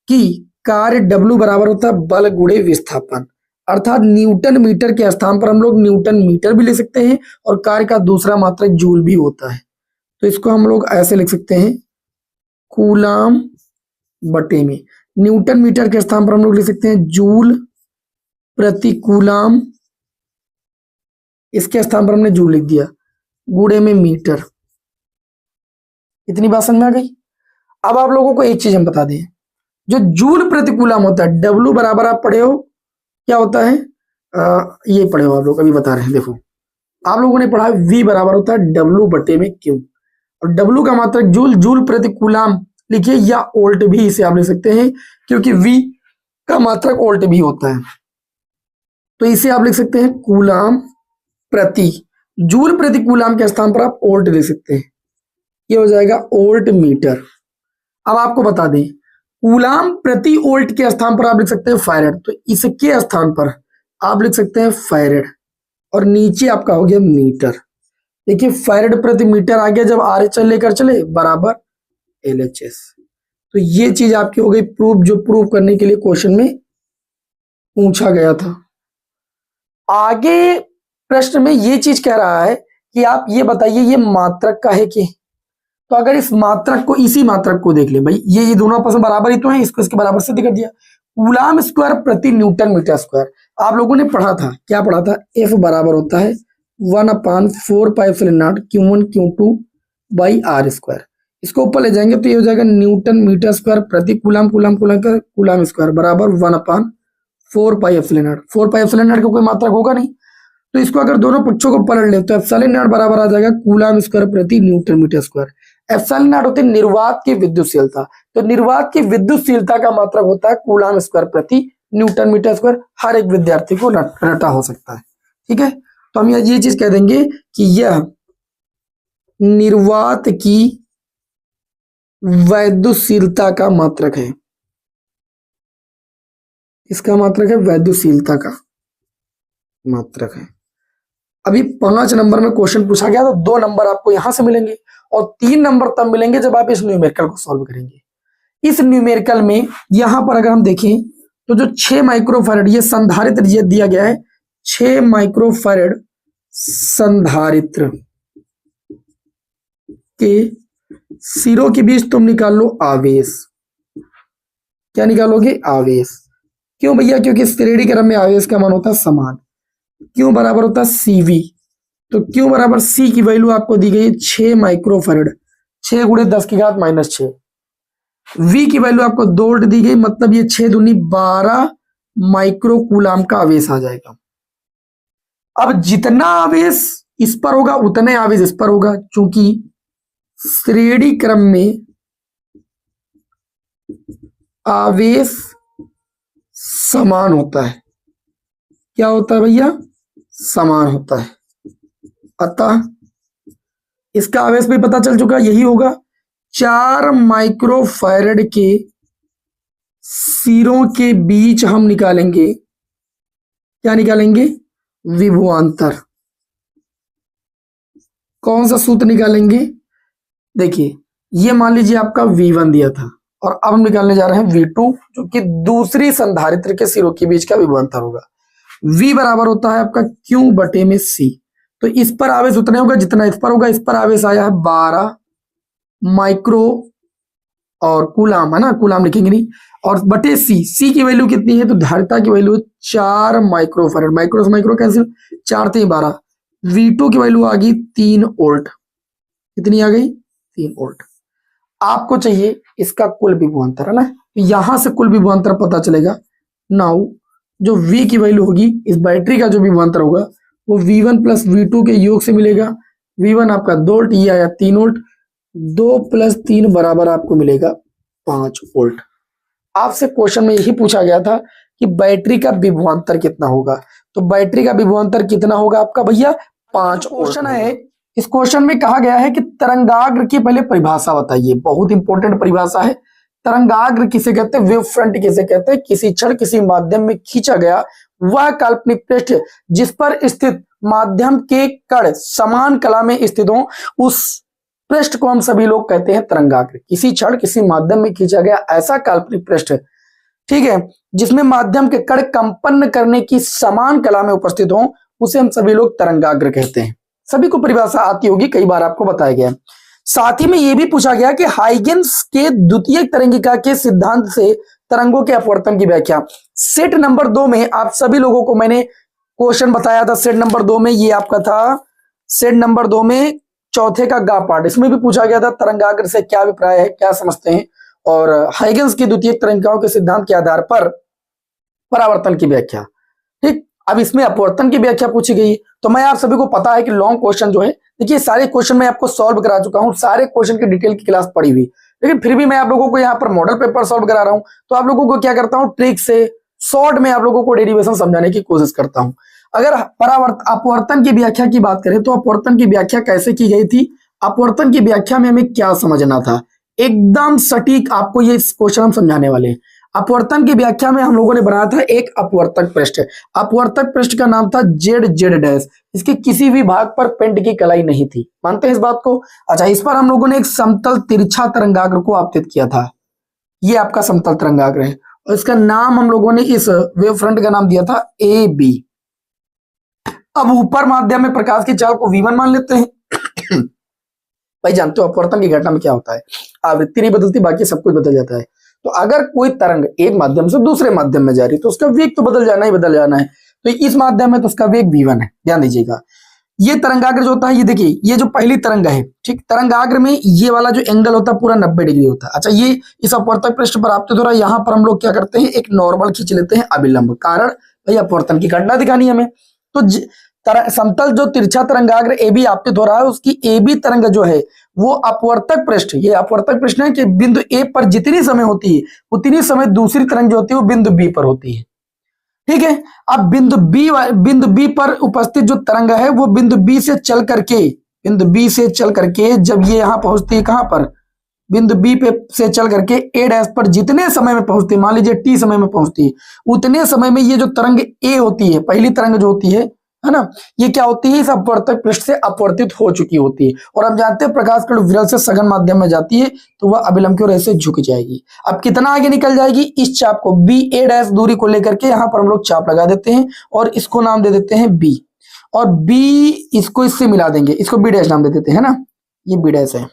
कि कार्य W बराबर होता है बल गुणे विस्थापन, अर्थात न्यूटन मीटर के स्थान पर हम लोग न्यूटन मीटर भी ले सकते हैं और कार्य का दूसरा मात्रक जूल भी होता है। तो इसको हम लोग ऐसे लिख सकते हैं कूलाम बटे में न्यूटन मीटर के स्थान पर हम लोग लिख सकते हैं जूल प्रति कूलाम, इसके स्थान पर हमने जूल लिख दिया, गुणे में मीटर। इतनी बात समझ में आ गई। अब आप लोगों को एक चीज हम बता दें, जो जूल प्रति कूलाम होता है W बराबर आप पढ़े हो क्या होता है, ये पढ़े हो आप लोग, अभी बता रहे हैं। देखो आप लोगों ने पढ़ा V बराबर होता है W बटे में Q, और W का मात्रक जूल, जूल प्रति कूलाम लिखिए, या वोल्ट भी इसे आप लिख सकते हैं क्योंकि V का मात्रक वोल्ट भी होता है। तो इसे आप लिख सकते हैं कूलाम प्रति, जूल प्रति कूलाम के स्थान पर आप वोल्ट लिख सकते हैं, ये हो जाएगा वोल्ट मीटर। अब आपको बता दें कूलाम प्रति वोल्ट के स्थान पर आप लिख सकते हैं फायरड, तो इसके स्थान पर आप लिख सकते हैं फायरड और नीचे आपका हो गया मीटर। देखिए फायरड प्रति मीटर आ गया जब RHS लेकर चले बराबर LHS। तो ये चीज आपकी हो गई प्रूफ, जो प्रूफ करने के लिए क्वेश्चन में पूछा गया था। आगे प्रश्न में ये चीज कह रहा है कि आप ये बताइए ये मात्रक का है कि, तो अगर इस मात्रक को, इसी मात्रक को देख ले भाई, ये दोनों आपस में बराबर ही तो है, इसको इसके बराबर सिद्ध कर दिया। कूलाम स्क्वायर प्रति न्यूटन मीटर स्क्वायर, आप लोगों ने पढ़ा था, क्या पढ़ा था, F बराबर होता है 1/4πε0 Q1 Q2 by R square. इसको ऊपर ले जाएंगे तो ये हो जाएगा न्यूटन मीटर स्क्वायर प्रति कूलाम, कूलाम कूलाम का कूलाम स्क्वायर बराबर 1/4πε0। 4πε0 का कोई मात्रक होगा नहीं, तो इसको अगर दोनों पक्षों को पलट ले तो ε0 बराबर आ जाएगा कूलाम स्क्वायर प्रति न्यूटन मीटर स्क्वायर। ε0 होती है निर्वात की विद्युतशीलता, तो निर्वात की विद्युतशीलता का मात्रक होता है कूलाम स्क्वायर प्रति न्यूटन मीटर स्क्वायर। हर एक विद्यार्थी को रटा हो सकता है, ठीक है। तो हम ये चीज कह देंगे कि यह निर्वात की वैद्युतशीलता का मात्रक है, इसका मात्रक है वैद्युतशीलता का मात्रक है। अभी 5 नंबर में क्वेश्चन पूछा गया तो 2 नंबर आपको यहां से मिलेंगे और 3 नंबर तब मिलेंगे जब आप इस न्यूमेरिकल को सॉल्व करेंगे। इस न्यूमेरिकल में यहां पर अगर हम देखें तो जो 6 माइक्रोफैरड ये संधारित्र दिया गया है, 6 माइक्रोफैरड संधारित्र के सिरों के बीच तुम निकाल लो आवेश। क्या निकालोगे? आवेश। क्यों भैया? क्योंकि श्रेणी क्रम में आवेश का मान होता है समान। क्यों बराबर होता है CV। तो क्यों बराबर C की वैल्यू आपको दी गई 6 माइक्रोफैरड, 6 गुणे 10 की घात -6। V की वैल्यू आपको 2 वोल्ट दी गई, मतलब ये 6 दूनी 12 माइक्रो कूलाम का आवेश आ जाएगा। अब जितना आवेश इस पर होगा उतने आवेश इस पर होगा, क्योंकि श्रेणी क्रम में आवेश समान होता है। क्या होता है भैया? समान होता है। अतः इसका आवेश भी पता चल चुका, यही होगा 4 माइक्रोफैरड के सिरों के बीच हम निकालेंगे, क्या निकालेंगे? विभवांतर। कौन सा सूत्र निकालेंगे? देखिए, ये मान लीजिए आपका V1 दिया था और अब हम निकालने जा रहे हैं V2, जो कि दूसरी संधारित्र के सिरों के बीच का विभवांतर होगा। V बराबर होता है आपका Q बटे में C। तो इस पर आवेश उतना होगा जितना इस पर होगा। इस पर आवेश आया है 12 माइक्रो और कूलाम, है ना, कूलाम लिखेंगे नहीं, और बटे C की वैल्यू कितनी है? तो धारिता की वैल्यू 4 माइक्रोफैरड, माइक्रो से माइक्रो कैंसिल, 4 × 12। V2 की वैल्यू आ गई 3 वोल्ट। कितनी आ गई? 3 वोल्ट। आपको चाहिए इसका कुल विभवांतर, है ना, यहां से कुल विभवांतर पता चलेगा। नाउ जो V की वैल्यू होगी, इस बैटरी का जो विभवांतर होगा वो V1 प्लस V2 के योग से मिलेगा। V1 आपका 2 वोल्ट, ये आया 3 वोल्ट, 2 + 3 बराबर आपको मिलेगा 5 वोल्ट। आपसे क्वेश्चन में यही पूछा गया था कि बैटरी का विभवांतर कितना होगा। तो बैटरी का विभवांतर कितना होगा आपका भैया? 5 क्वेश्चन है। इस क्वेश्चन में कहा गया है कि तरंगाग्र की पहले परिभाषा बताइए। बहुत इंपॉर्टेंट परिभाषा है। तरंगाग्र किसे कहते हैं? वेव फ्रंट किसे कहते हैं? किसी क्षण किसी माध्यम में खींचा गया वह काल्पनिक पृष्ठ जिस पर स्थित माध्यम के कण समान कला में स्थित हो, उस पृष्ठ को हम सभी लोग कहते हैं तरंगाग्र। किसी क्षण किसी माध्यम में खींचा गया ऐसा काल्पनिक पृष्ठ, ठीक है, जिसमें माध्यम के कण कंपन करने की समान कला में उपस्थित हो, उसे हम सभी लोग तरंगाग्र कहते हैं। सभी को परिभाषा आती होगी, कई बार आपको बताया गया। साथ ही में यह भी पूछा गया कि हाइगेन्स के द्वितीयक तरंगिका के सिद्धांत से तरंगों के अपवर्तन की व्याख्या। सेट नंबर 2 में आप सभी लोगों को मैंने क्वेश्चन बताया था। सेट नंबर 2 में ये आपका था, सेट नंबर 2 में चौथे का गा पार्ट, इसमें भी पूछा गया था तरंगाग्र से क्या अभिप्राय है, क्या समझते हैं, और हाइगेन्स की द्वितीयक तरंगिकाओं के सिद्धांत के आधार पर परावर्तन की व्याख्या। ठीक, अब इसमें अपवर्तन की व्याख्या पूछी गई। तो मैं आप सभी को पता है कि लॉन्ग क्वेश्चन जो है, देखिए सारे क्वेश्चन मैं आपको सॉल्व करा चुका हूं, सारे क्वेश्चन की डिटेल की क्लास पड़ी हुई, लेकिन फिर भी मैं आप लोगों को यहाँ पर मॉडल पेपर सॉल्व करा रहा हूं। तो आप लोगों को क्या करता हूं, ट्रिक से शॉर्ट में आप लोगों को डेरिवेशन समझाने की कोशिश करता हूं। अगर अपवर्तन की व्याख्या की बात करें तो अपवर्तन की व्याख्या कैसे की गई थी, अपवर्तन की व्याख्या में हमें क्या समझना था, एकदम सटीक आपको ये क्वेश्चन हम समझाने वाले हैं। अपवर्तन की व्याख्या में हम लोगों ने बनाया था एक अपवर्तक पृष्ठ। अपवर्तक पृष्ठ का नाम था ZZ-। इसके किसी भी भाग पर पेंट की कलाई नहीं थी, मानते हैं इस बात को? अच्छा, इस पर हम लोगों ने एक समतल तिरछा तरंगाग्र को आपतित किया था। ये आपका समतल तरंगाग्र है और इसका नाम हम लोगों ने इस वेव फ्रंट का नाम दिया था AB। अब ऊपर माध्यम में प्रकाश की चाल को V1 मान लेते हैं। भाई जानते हो अपवर्तन की घटना में क्या होता है, आवृत्ति नहीं बदलती, बाकी सब कुछ बदल जाता है। तो अगर कोई तरंग एक माध्यम से दूसरे माध्यम में जा रही है तो उसका वेग तो बदल जाना ही बदल जाना है। तो इस माध्यम में तो उसका वेग V1 है, ध्यान दीजिएगा। ये तरंगाग्र जो होता है, ये देखिए, ये जो पहली तरंग है, ठीक, तरंगाग्र में ये वाला जो एंगल होता है पूरा 90 डिग्री होता है। अच्छा, ये इस अपवर्तक पृष्ठ पर आपके द्वारा यहाँ पर हम लोग क्या करते हैं, एक नॉर्मल खींच लेते हैं अभिलंब, कारण भाई अपवर्तन की घटना दिखानी हमें। तो समतल जो तिरछा तरंगाग्र AB आपके द्वारा है, उसकी AB तरंग जो है वो अपवर्तक पृष्ठ, ये अपवर्तक पृष्ठ है कि बिंदु A पर जितनी समय होती है उतनी समय दूसरी तरंग जो होती है वो बिंदु B पर होती है। ठीक है, अब बिंदु B पर उपस्थित जो तरंग है वो बिंदु B से चल करके जब ये यहां पहुंचती है, कहां पर, बिंदु B पे से चल करके A' पर जितने समय में पहुंचती है, मान लीजिए T समय में पहुंचती है, उतने समय में ये जो तरंग A होती है, पहली तरंग जो होती है ना, ये क्या होती है, इस अपवर्तक पृष्ठ से अपवर्तित हो चुकी होती है। और हम जानते हैं प्रकाश किरण विरल से सघन माध्यम में जाती है तो वह अभिलंब की ओर ऐसे झुक जाएगी। अब कितना आगे निकल जाएगी, इस चाप को BA' दूरी को लेकर के यहाँ पर हम लोग चाप लगा देते हैं और इसको नाम दे देते हैं B। और बी इसको इससे मिला देंगे, इसको बी डैश नाम दे देते हैं ना, ये बी डैश है।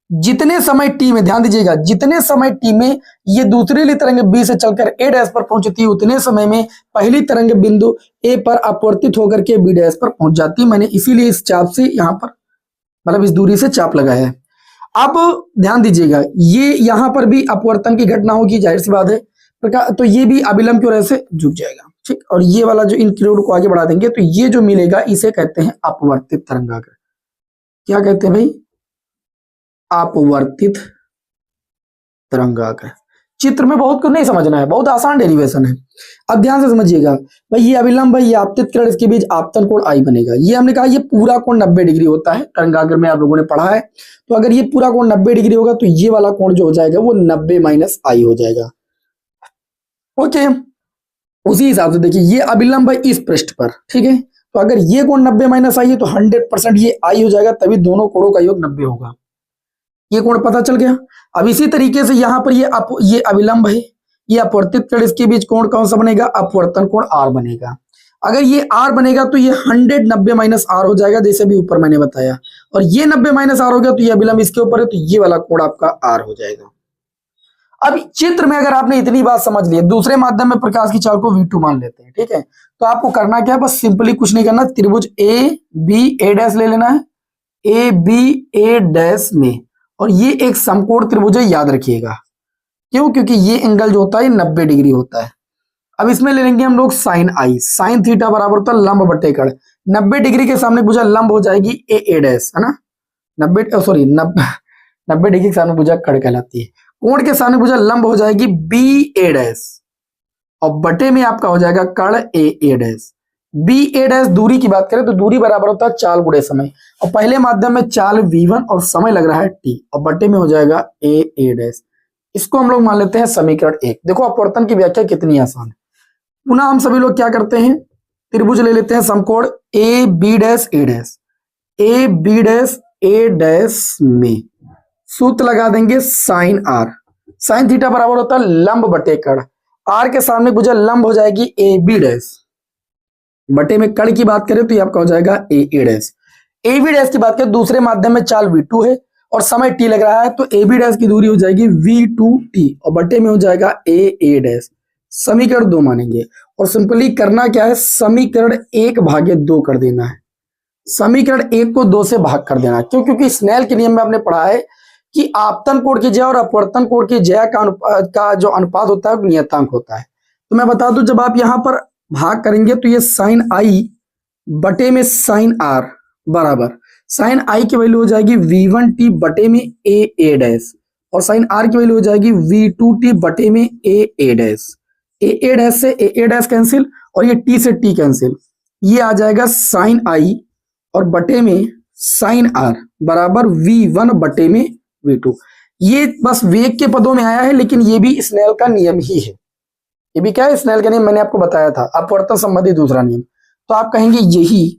जितने समय टी में, ध्यान दीजिएगा, जितने समय टी में ये दूसरी वाली तरंग बी से चलकर ए डैश पर पहुंचती है, उतने समय में पहली तरंग बिंदु ए पर अपवर्तित होकर के बी डैश पर पहुंच जाती है। मैंने इसीलिए इस चाप से यहां पर, मतलब इस दूरी से चाप लगाया है। अब ध्यान दीजिएगा, ये यहां पर भी अपवर्तन की घटना होगी, जाहिर सी बात है, तो ये भी अभिलंब की वजह से झुक जाएगा, ठीक। और ये वाला जो इंक्लूड को आगे बढ़ा देंगे तो ये जो मिलेगा इसे कहते हैं अपवर्तित तरंगाग्र। क्या कहते हैं भाई? अपवर्तित तरंगाग्र। चित्र में बहुत कुछ नहीं समझना है, बहुत आसान डेरिवेशन है। अब ध्यान से समझिएगा भाई, ये अभिलंब है, ये आपतित किरण, इसके बीच आपतन कोण आई बनेगा। ये हमने कहा ये पूरा कोण 90 डिग्री होता है, तरंगाग्र में आप लोगों ने पढ़ा है। तो अगर ये पूरा कोण 90 डिग्री होगा तो ये वाला कोण जो हो जाएगा वो 90 माइनस आई हो जाएगा। ओके, उसी हिसाब से देखिए ये अभिलंब है इस पृष्ठ पर, ठीक है। तो अगर ये कोण 90 माइनस आई है तो 100% ये आई हो जाएगा, तभी दोनों कोणों का योग 90 होगा। ये कोण पता चल गया। अब इसी तरीके से यहां पर ये अभिलंब है, ये अपवर्तित किरण, इसके बीच कोण कौन सा बनेगा? अपवर्तन कोण आर बनेगा। अगर ये आर बनेगा तो ये 100 90 माइनस आर हो जाएगा, जैसे भी ऊपर मैंने बताया। और ये 90 माइनस आर हो गया तो ये अभिलंब इसके ऊपर है, तो ये वाला कोण आपका आर हो जाएगा। अब चित्र में अगर आपने इतनी बात समझ ली, दूसरे माध्यम में प्रकाश की चाल को V2 मान लेते हैं, ठीक है। तो आपको करना क्या है? बस सिंपली कुछ नहीं करना, त्रिभुज ए बी ए डैश ले लेना है, ए बी ए डैश में, और ये एक समकोण त्रिभुज है, याद रखिएगा। क्यों? क्योंकि ये एंगल जो होता है 90 डिग्री होता है। अब इसमें ले लेंगे हम लोग साइन आई, साइन थीटा बराबर होता है लंब बटे कड़। 90 डिग्री के सामने भुजा लंब हो जाएगी ए डैश, है ना। 90 डिग्री के सामने भुजा कड़ कहलाती है। कोण के सामने भुजा लंब हो जाएगी बी ए डैश, और बटे में आपका हो जाएगा कड़ ए डैश। बी ए डैश दूरी की बात करें तो दूरी बराबर होता है चाल गुणे समय, और पहले माध्यम में चाल v1 और समय लग रहा है t, और बटे में हो जाएगा ए डैश। इसको हम लोग मान लेते हैं समीकरण 1। देखो अपवर्तन की व्याख्या कितनी आसान है। पुनः हम सभी लोग क्या करते हैं? त्रिभुज ले लेते हैं समकोण A B dash A dash, A B dash A dash में सूत्र लगा देंगे साइन आर। साइन थीटा बराबर होता है लंब बटे कड़, आर के सामने भुजा लंब हो जाएगी ए बी डैश, बटे में कड़ की बात करें तो ये आपका हो जाएगा ए डैश। ए बी डैश की बात करें, दूसरे माध्यम में चाल V2 है और समय t लग रहा है, तो ए बी डैश की दूरी हो जाएगी V2t, और बटे में हो जाएगा ए डैश। समीकरण 2 मानेंगे, और सिंपली करना क्या है? समीकरण 1 भागे 2 कर देना है। समीकरण 1 को 2 से भाग कर देना। क्यों? क्योंकि स्नेल के नियम में आपने पढ़ा है कि आपतन कोण की जया और अपवर्तन कोण की जया का जो अनुपात होता है वो नियतांक होता है। तो मैं बता दूं, जब आप यहां पर भाग करेंगे तो ये साइन आई बटे में साइन आर बराबर साइन आई की वैल्यू हो जाएगी V1t बटे में ए डैश, और साइन आर की वैल्यू हो जाएगी V2t बटे में ए डैश। ए डैश से ए डैश कैंसिल, और ये t से t कैंसिल, ये आ जाएगा साइन आई और बटे में साइन आर बराबर V1 बटे में V2। ये बस वेग के पदों में आया है, लेकिन ये भी स्नेल का नियम ही है। ये भी क्या है? स्नेल का नियम, मैंने आपको बताया था, अपवर्तन संबंधी दूसरा नियम। तो आप कहेंगे यही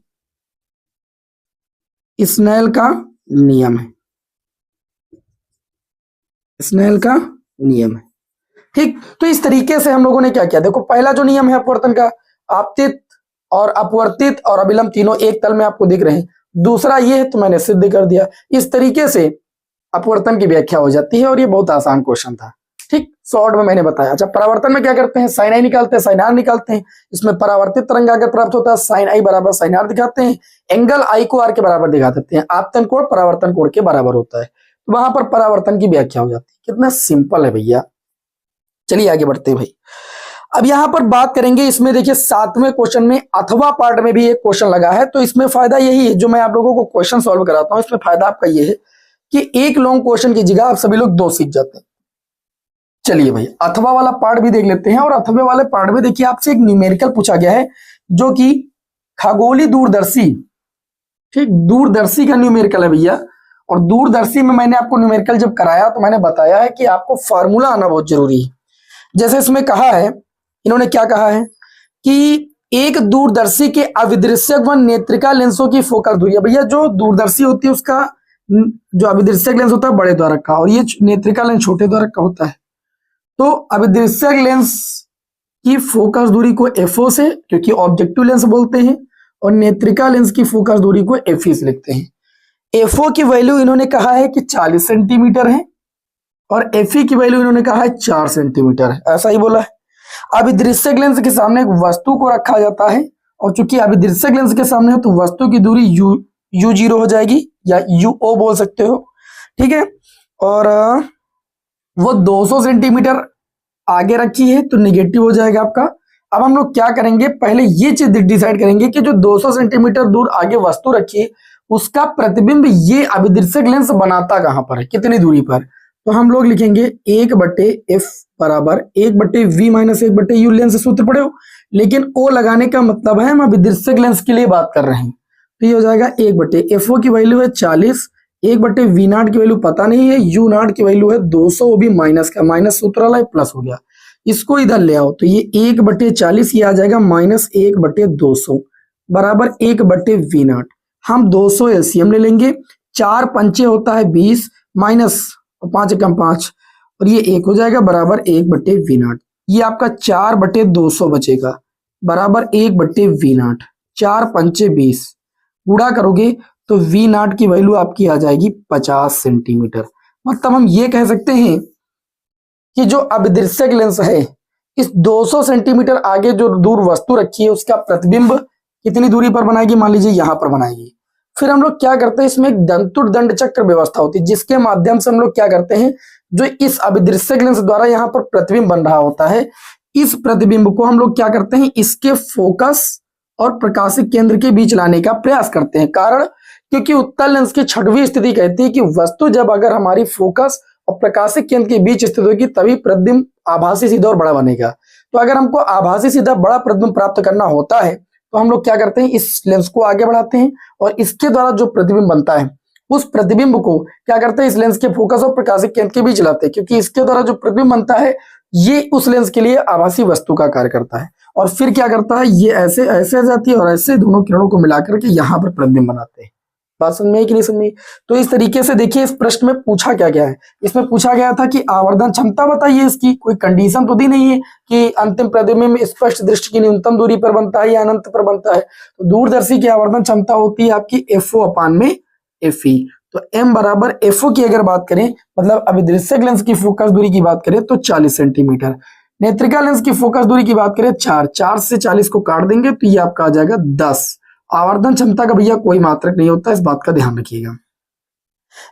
स्नेल का नियम है, स्नेल का नियम है, ठीक। तो इस तरीके से हम लोगों ने क्या किया? देखो, पहला जो नियम है अपवर्तन का, आपतित और अपवर्तित और अभिलंब तीनों एक तल में आपको दिख रहे हैं। दूसरा ये है, तो मैंने सिद्ध कर दिया। इस तरीके से अपवर्तन की व्याख्या हो जाती है, और ये बहुत आसान क्वेश्चन था, ठीक। शॉर्ट में मैंने बताया। अच्छा, परावर्तन में क्या करते हैं? साइन आई निकालते हैं, साइन आर निकालते हैं। इसमें परावर्तित तरंगाग्र प्राप्त होता है, साइन आई बराबर साइन आर दिखाते हैं, एंगल आई को आर के बराबर दिखा देते हैं, आपतन कोण परावर्तन कोण के बराबर होता है, तो वहां पर परावर्तन की व्याख्या हो जाती है। कितना सिंपल है भैया। चलिए आगे बढ़ते हैं भाई। अब यहां पर बात करेंगे, इसमें देखिए 7वें क्वेश्चन में अथवा पार्ट में भी एक क्वेश्चन लगा है। तो इसमें फायदा यही है, जो मैं आप लोगों को क्वेश्चन सॉल्व कराता हूं, इसमें फायदा आपका ये है कि एक लॉन्ग क्वेश्चन की जगह आप सभी लोग 2 सीख जाते हैं। चलिए भाई, अथवा वाला पार्ट भी देख लेते हैं। और अथवा वाले पार्ट में देखिए आपसे एक न्यूमेरिकल पूछा गया है, जो कि खगोलीय दूरदर्शी, ठीक, दूरदर्शी का न्यूमेरिकल है भैया। और दूरदर्शी में मैंने आपको न्यूमेरिकल जब कराया तो मैंने बताया है कि आपको फार्मूला आना बहुत जरूरी है। जैसे इसमें कहा है, इन्होंने क्या कहा है कि एक दूरदर्शी के अविदृश्यक व नेत्रिका लेंसों की फोकल दूरी। भैया जो दूरदर्शी होती है उसका जो अविदृश्यक लेंस होता है बड़े द्वारक का, और ये नेत्रिका लेंस छोटे द्वारक का होता है। तो अविदृश्यक लेंस की फोकस दूरी को FO से, क्योंकि ऑब्जेक्टिव लेंस बोलते हैं, और नेत्रिका लेंस की फोकस दूरी को FE से लिखते हैं। FO की वैल्यू इन्होंने कहा है कि 40 सेंटीमीटर है और FE की वैल्यू इन्होंने कहा है 4 सेंटीमीटर है, ऐसा ही बोला है। अभिदृश्यक लेंस के सामने एक वस्तु को रखा जाता है और चूंकि अभिदृश्यक लेंस के सामने है तो वस्तु की दूरी U0 हो जाएगी या UO बोल सकते हो, ठीक है। और वो 200 सेंटीमीटर आगे रखी है तो निगेटिव हो जाएगा आपका। अब हम लोग क्या करेंगे, पहले ये चीज डिसाइड करेंगे कि जो 200 सेंटीमीटर दूर आगे वस्तु रखी है उसका प्रतिबिंब ये अभिदृश्यक लेंस बनाता कहां पर है, कितनी दूरी पर। तो हम लोग लिखेंगे 1/f बराबर 1/v माइनस 1/u लेंस सूत्र पढ़े हो, लेकिन ओ लगाने का मतलब है हम अभिदृश्यक लेंस के लिए बात कर रहे हैं। तो ये हो जाएगा 1/FO की वैल्यू है 40, 1/V0 की वैल्यू पता नहीं है, U0 की वैल्यू है 200, वो भी माइनस का, माइनस सूत्र वाला है, प्लस हो गया। इसको इधर ले आओ तो ये 1/40 ये आ जाएगा माइनस 1/200 बराबर 1/V0। हम 200 LCM ले लेंगे, 4 पंचे होता है 20 माइनस 5 कम 5 और ये 1 हो जाएगा बराबर 1/V0। ये आपका 4/200 बचेगा बराबर 1/V0। 4 पंचे 20 गुणा करोगे तो V0 की वैल्यू आपकी आ जाएगी 50 सेंटीमीटर। मतलब हम ये कह सकते हैं कि जो अभिदृश्यक लेंस है इस 200 सेंटीमीटर आगे जो दूर वस्तु रखी है उसका प्रतिबिंब कितनी दूरी पर बनाएगी, मान लीजिए यहां पर बनाएगी। फिर हम लोग क्या करते हैं, इसमें एक दंतुर चक्र व्यवस्था होती है जिसके माध्यम से हम लोग क्या करते हैं, जो इस अभिदृश्यक लेंस द्वारा यहाँ पर प्रतिबिंब बन रहा होता है, इस प्रतिबिंब को हम लोग क्या करते हैं, इसके फोकस और प्रकाशिक केंद्र के बीच लाने का प्रयास करते हैं। कारण क्योंकि उत्तल लेंस की छठवीं स्थिति कहती है कि वस्तु जब अगर हमारी फोकस और प्रकाशिक केंद्र के बीच स्थित होगी तभी प्रतिबिंब आभासी सीधा और बड़ा बनेगा। तो अगर हमको आभासी सीधा बड़ा प्रतिबिंब प्राप्त करना होता है तो हम लोग क्या करते हैं, इस लेंस को आगे बढ़ाते हैं और इसके द्वारा जो प्रतिबिंब बनता है उस प्रतिबिंब को क्या करते हैं, इस लेंस के फोकस और प्रकाशिक केंद्र के बीच लाते हैं, क्योंकि इसके द्वारा जो प्रतिबिंब बनता है ये उस लेंस के लिए आभासी वस्तु का कार्य करता है। और फिर क्या करता है, ये ऐसे ऐसे आ जाती है और ऐसे दोनों किरणों को मिलाकर के यहाँ पर प्रतिबिंब बनाते हैं। बात समझ में आई कि नहीं समझ में? तो इस तरीके से देखिए इस प्रश्न में पूछा क्या गया है, इसमें पूछा गया था कि आवर्धन क्षमता बताइए, इसकी कोई कंडीशन तो दी नहीं है कि अंतिम प्रतिबिंब स्पष्ट दृष्टि की न्यूनतम दूरी पर बनता है या अनंत पर बनता है। तो दूरदर्शी की आवर्धन क्षमता होती है आपकी FO/FE। तो M बराबर FO की अगर बात करें, मतलब अभिदृश्यक लेंस की फोकस दूरी की बात करें तो 40 सेंटीमीटर, नेत्रिका लेंस की फोकस दूरी की बात करें 4 से 40 को काट देंगे तो ये आपका आ जाएगा 10। आवर्धन क्षमता का भैया कोई मात्रक नहीं होता, इस बात का ध्यान रखिएगा।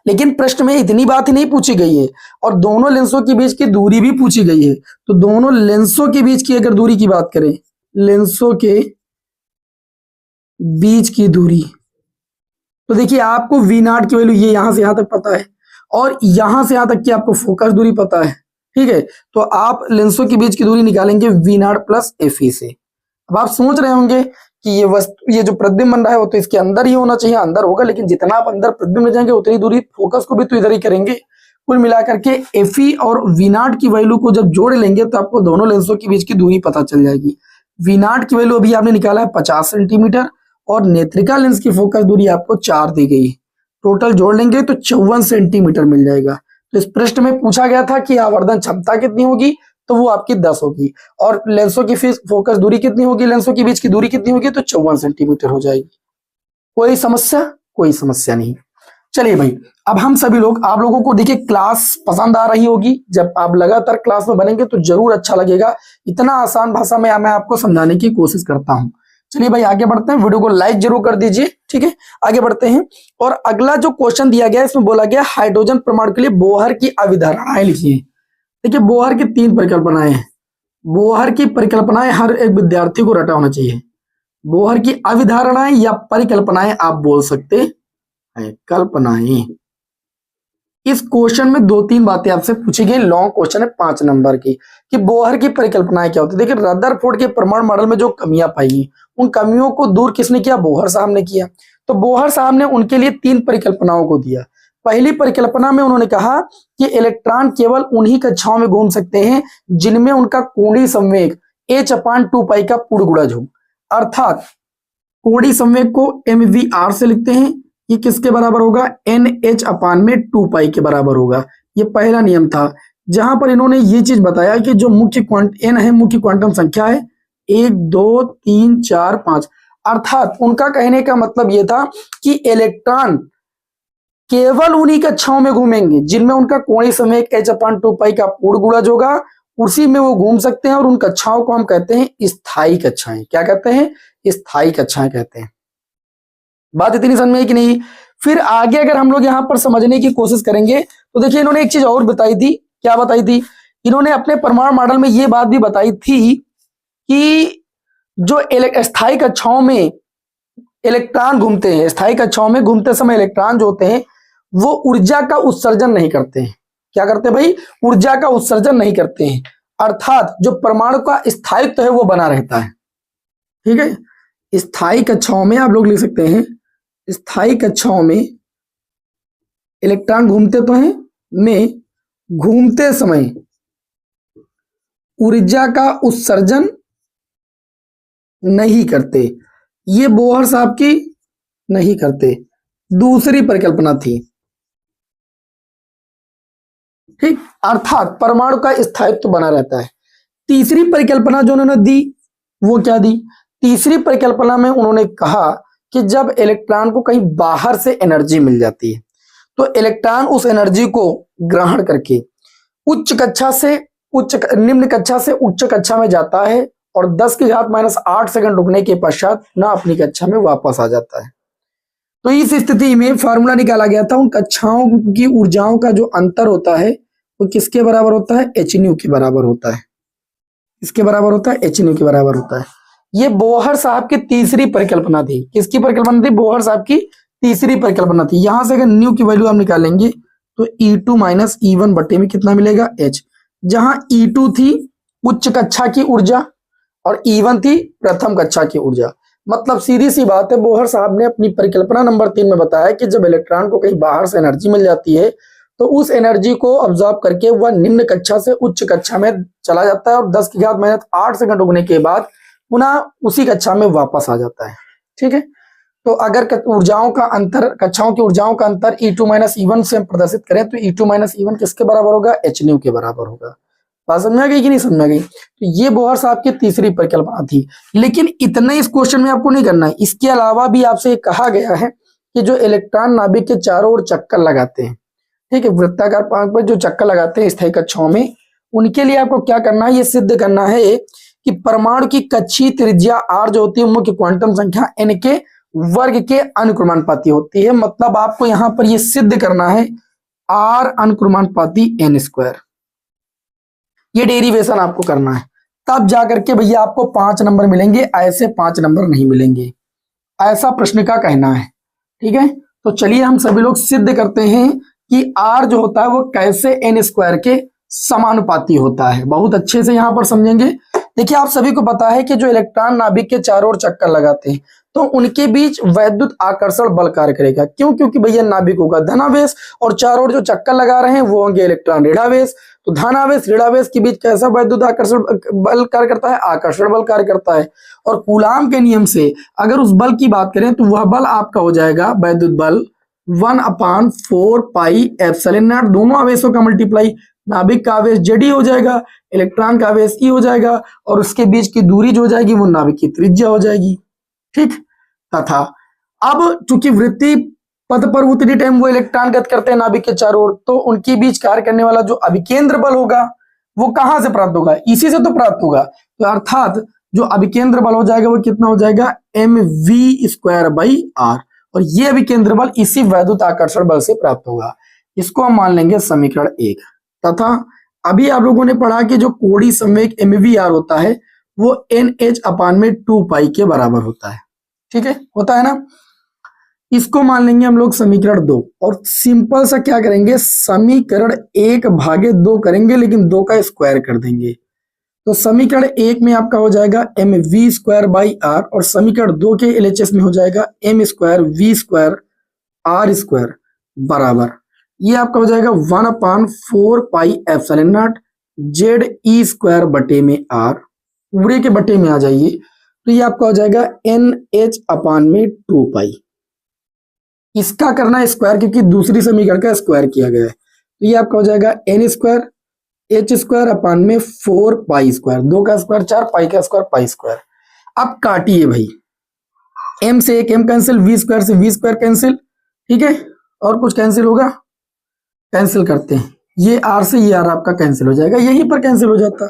लेकिन प्रश्न में इतनी बात ही नहीं पूछी गई है और दोनों लेंसों के बीच की दूरी भी पूछी गई है। तो दोनों लेंसों के बीच की अगर दूरी की बात करें, लेंसों के बीच की दूरी, तो देखिए आपको V0 की वैल्यू ये यहां से यहां तक पता है और यहां से यहां तक की आपको फोकस दूरी पता है, ठीक है। तो आप लेंसों के बीच की दूरी निकालेंगे V0 प्लस FE से। अब आप सोच रहे होंगे कि ये वस्तु, ये जो प्रतिबिंब बन रहा है वो तो इसके अंदर ही होना चाहिए, अंदर होगा, लेकिन जितना आप अंदर प्रतिबिंब ले जाएंगे उतनी दूरी फोकस को भी तो इधर ही करेंगे। कुल मिलाकर के FE और V0 की वैल्यू को जब जोड़ लेंगे तो आपको दोनों लेंसों के बीच की दूरी पता चल जाएगी। V0 की वैल्यू अभी आपने निकाला है 50 सेंटीमीटर और नेत्रिका लेंस की फोकस दूरी आपको 4 दी गई, टोटल जोड़ लेंगे तो 54 सेंटीमीटर मिल जाएगा। तो इस प्रश्न में पूछा गया था कि आवर्धन क्षमता कितनी होगी, तो वो आपकी 10 होगी और लेंसों की फोकस दूरी कितनी होगी, लेंसों के बीच की दूरी कितनी होगी, तो 54 सेंटीमीटर हो जाएगी। कोई समस्या? कोई समस्या नहीं। चलिए भाई, अब हम सभी लोग, आप लोगों को देखिए क्लास पसंद आ रही होगी, जब आप लगातार क्लास में बनेंगे तो जरूर अच्छा लगेगा। इतना आसान भाषा में मैं आपको समझाने की कोशिश करता हूं। चलिए भाई आगे बढ़ते हैं, वीडियो को लाइक जरूर कर दीजिए, ठीक है। आगे बढ़ते हैं और अगला जो क्वेश्चन दिया गया है इसमें बोला गया हाइड्रोजन परमाणु के लिए बोहर की अवधारणाएं लिखिए। देखिए बोहर की 3 परिकल्पनाएं हैं। बोहर की परिकल्पनाएं हर एक विद्यार्थी को रटा होना चाहिए। बोहर की अवधारणाएं या परिकल्पनाएं आप बोल सकते हैं, कल्पनाएं। इस क्वेश्चन में 2-3 बातें आपसे पूछी गई, लॉन्ग क्वेश्चन है 5 नंबर की, कि बोहर की परिकल्पनाएं क्या होती है। देखिए रदरफोर्ड के परमाणु मॉडल में जो कमियां पाई उन कमियों को दूर किसने किया, बोहर साहब ने किया। तो बोहर साहब ने उनके लिए 3 परिकल्पनाओं को दिया। पहली परिकल्पना में उन्होंने कहा कि इलेक्ट्रॉन केवल उन्हीं कक्षाओं में घूम सकते हैं जिनमें उनका कोणीय संवेग h/2π का पूर्ण गुणज हो। अर्थात कोणीय संवेग को mvr से लिखते हैं, ये किसके बराबर होगा, NH/2π के बराबर होगा। ये पहला नियम था। जहां पर इन्होंने ये चीज बताया कि जो मुख्य एन है, मुख्य क्वांटम संख्या है 1 2 3 4 5। अर्थात उनका कहने का मतलब ये था कि इलेक्ट्रॉन केवल उन्हीं कक्षाओं में घूमेंगे जिनमें उनका कोणीय संवेग h/2 का पूर्ण गुणज होगा, उसी में वो घूम सकते हैं, और उन कक्षाओं को हम कहते हैं स्थायी कक्षाएं। क्या कहते हैं? स्थायी कक्षाएं कहते हैं। बात इतनी समझ में आई कि नहीं? फिर आगे अगर हम लोग यहां पर समझने की कोशिश करेंगे तो देखिए इन्होंने एक चीज और बताई थी। क्या बताई थी? इन्होंने अपने परमाणु मॉडल में ये बात भी बताई थी कि जो स्थायी कक्षाओं में इलेक्ट्रॉन घूमते हैं, स्थायी कक्षाओं में घूमते समय इलेक्ट्रॉन जो होते हैं वो ऊर्जा का उत्सर्जन नहीं करते हैं। क्या करते हैं भाई? ऊर्जा का उत्सर्जन नहीं करते हैं। अर्थात जो परमाणु का स्थायित्व है वो बना रहता है। ठीक है, स्थायी कक्षाओं में आप लोग लिख सकते हैं, स्थायी कक्षाओं में इलेक्ट्रॉन घूमते तो हैं, में घूमते समय ऊर्जा का उत्सर्जन नहीं करते। ये बोहर साहब की नहीं करते, दूसरी परिकल्पना थी। ठीक, अर्थात परमाणु का स्थायित्व बना रहता है। तीसरी परिकल्पना जो उन्होंने दी वो क्या दी? तीसरी परिकल्पना में उन्होंने कहा कि जब इलेक्ट्रॉन को कहीं बाहर से एनर्जी मिल जाती है तो इलेक्ट्रॉन उस एनर्जी को ग्रहण करके निम्न कक्षा से उच्च कक्षा में जाता है और 10⁻⁸ सेकंड रुकने के पश्चात ना अपनी कक्षा में वापस आ जाता है। तो इस स्थिति में फॉर्मूला निकाला गया था, उन कक्षाओं की ऊर्जाओं का जो अंतर होता है वो किसके बराबर होता है? hν के बराबर होता है। इसके बराबर होता है? hν के बराबर होता है। ये बोहर साहब की तीसरी परिकल्पना थी। किसकी परिकल्पना थी? बोहर साहब की तीसरी परिकल्पना थी। यहां से अगर न्यू की वैल्यू हम निकालेंगे तो E2 माइनस E1 बटे में कितना मिलेगा? H। जहां E2 थी उच्च कक्षा की ऊर्जा और E1 थी प्रथम कक्षा की ऊर्जा। मतलब सीधी सी बात है, बोहर साहब ने अपनी परिकल्पना नंबर 3 में बताया कि जब इलेक्ट्रॉन को कहीं बाहर से एनर्जी मिल जाती है तो उस एनर्जी को ऑब्जॉर्ब करके वह निम्न कक्षा से उच्च कक्षा में चला जाता है और 10⁻⁸ सेकंड रुकने के बाद पुनः उसी कक्षा में वापस आ जाता है। ठीक है, तो अगर ऊर्जाओं का अंतर, कक्षाओं की ऊर्जाओं का अंतर E2 माइनस E1 से हम प्रदर्शित करें तो E2 माइनस E1 किसके बराबर होगा? hν के बराबर होगा। बात समझ में आ गई कि नहीं समझ में आ गई? तो ये बोहर साहब की तीसरी परिकल्पना थी। लेकिन इतना इस क्वेश्चन में आपको नहीं करना है, इसके अलावा भी आपसे कहा गया है कि जो इलेक्ट्रॉन नाभिक के चारों ओर चक्कर लगाते हैं, ठीक है, वृत्ताकार पांख पर जो चक्कर लगाते हैं स्थायी कक्षाओं में, उनके लिए आपको क्या करना है? ये सिद्ध करना है कि परमाणु की कक्षीय त्रिज्या r जो होती है मुख्य क्वांटम संख्या n के वर्ग के अनुक्रमानुपाती होती है। मतलब आपको यहां पर ये सिद्ध करना है r अनुक्रमानुपाती n²। ये डेरिवेशन आपको करना है, तब जाकर के भैया आपको 5 नंबर मिलेंगे, ऐसे 5 नंबर नहीं मिलेंगे, ऐसा प्रश्न का कहना है। ठीक है, तो चलिए हम सभी लोग सिद्ध करते हैं कि r जो होता है वो कैसे n² के समानुपाती होता है। बहुत अच्छे से यहां पर समझेंगे। देखिए आप सभी को पता है कि जो इलेक्ट्रॉन नाभिक के चारों ओर चक्कर लगाते हैं तो उनके बीच वैद्युत आकर्षण बल कार्य करेगा। क्यों? क्योंकि भैया नाभिक होगा धनावेश और चारों ओर जो चक्कर लगा रहे हैं वो होंगे इलेक्ट्रॉन ऋणावेश। तो धनावेश ऋणावेश के बीच कैसा वैद्युत आकर्षण बल कार्य करता है? आकर्षण बल कार्य करता है। और कूलाम के नियम से अगर उस बल की बात करें तो वह बल आपका हो जाएगा वैद्युत बल 1/4πε0। दोनों आवेशों का मल्टीप्लाई, नाभिक का आवेश Zd हो जाएगा, इलेक्ट्रॉन का आवेश E हो जाएगा और उसके बीच की दूरी जो हो जाएगी वो नाभिक की त्रिज्या हो जाएगी। ठीक, तथा अब चूंकि वृत्तीय पथ पर उतनी टाइम वो इलेक्ट्रॉन गति करते हैं नाभिक के चारों ओर, तो उनके बीच कार्य करने वाला जो अभिकेंद्र बल होगा वो कहां से प्राप्त होगा? इसी से तो प्राप्त होगा। तो अर्थात जो अभिकेंद्र बल हो जाएगा वो कितना हो जाएगा? mv²/r। और ये अभिकेंद्र बल इसी वैद्युत आकर्षण बल से प्राप्त होगा। इसको हम मान लेंगे समीकरण 1। तथा अभी आप लोगों ने पढ़ा कि जो कोणीय संवेग mvr होता है वो nh/2π के बराबर होता है। ठीक है, होता है ना। इसको मान लेंगे हम लोग समीकरण 2 और सिंपल सा क्या करेंगे? समीकरण 1/2 करेंगे, लेकिन 2 का स्क्वायर कर देंगे। तो समीकरण 1 में आपका हो जाएगा mv²/r और समीकरण 2 के LHS में हो जाएगा m²v²r² बराबर, ये आपका हो जाएगा 1/4πε0 Ze² बटे में r, पूरे के बटे में आ जाइए तो ये आपका हो जाएगा nh/2π। इसका करना है स्क्वायर क्योंकि दूसरी समीकरण का स्क्वायर किया गया है, तो ये आपका हो जाएगा n² एच स्क्वायर अपान में 4 पाई स्क्वायर, 2 का स्क्वायर 4, पाई का स्क्वायर पाई स्क्वायर। अब काटिए भाई, m से एक m कैंसिल, v स्क्वायर से v स्क्वायर कैंसिल, ठीक है, और कुछ कैंसिल होगा, कैंसिल करते हैं, ये r से ये r आपका कैंसिल हो जाएगा, यहीं पर कैंसिल हो जाता,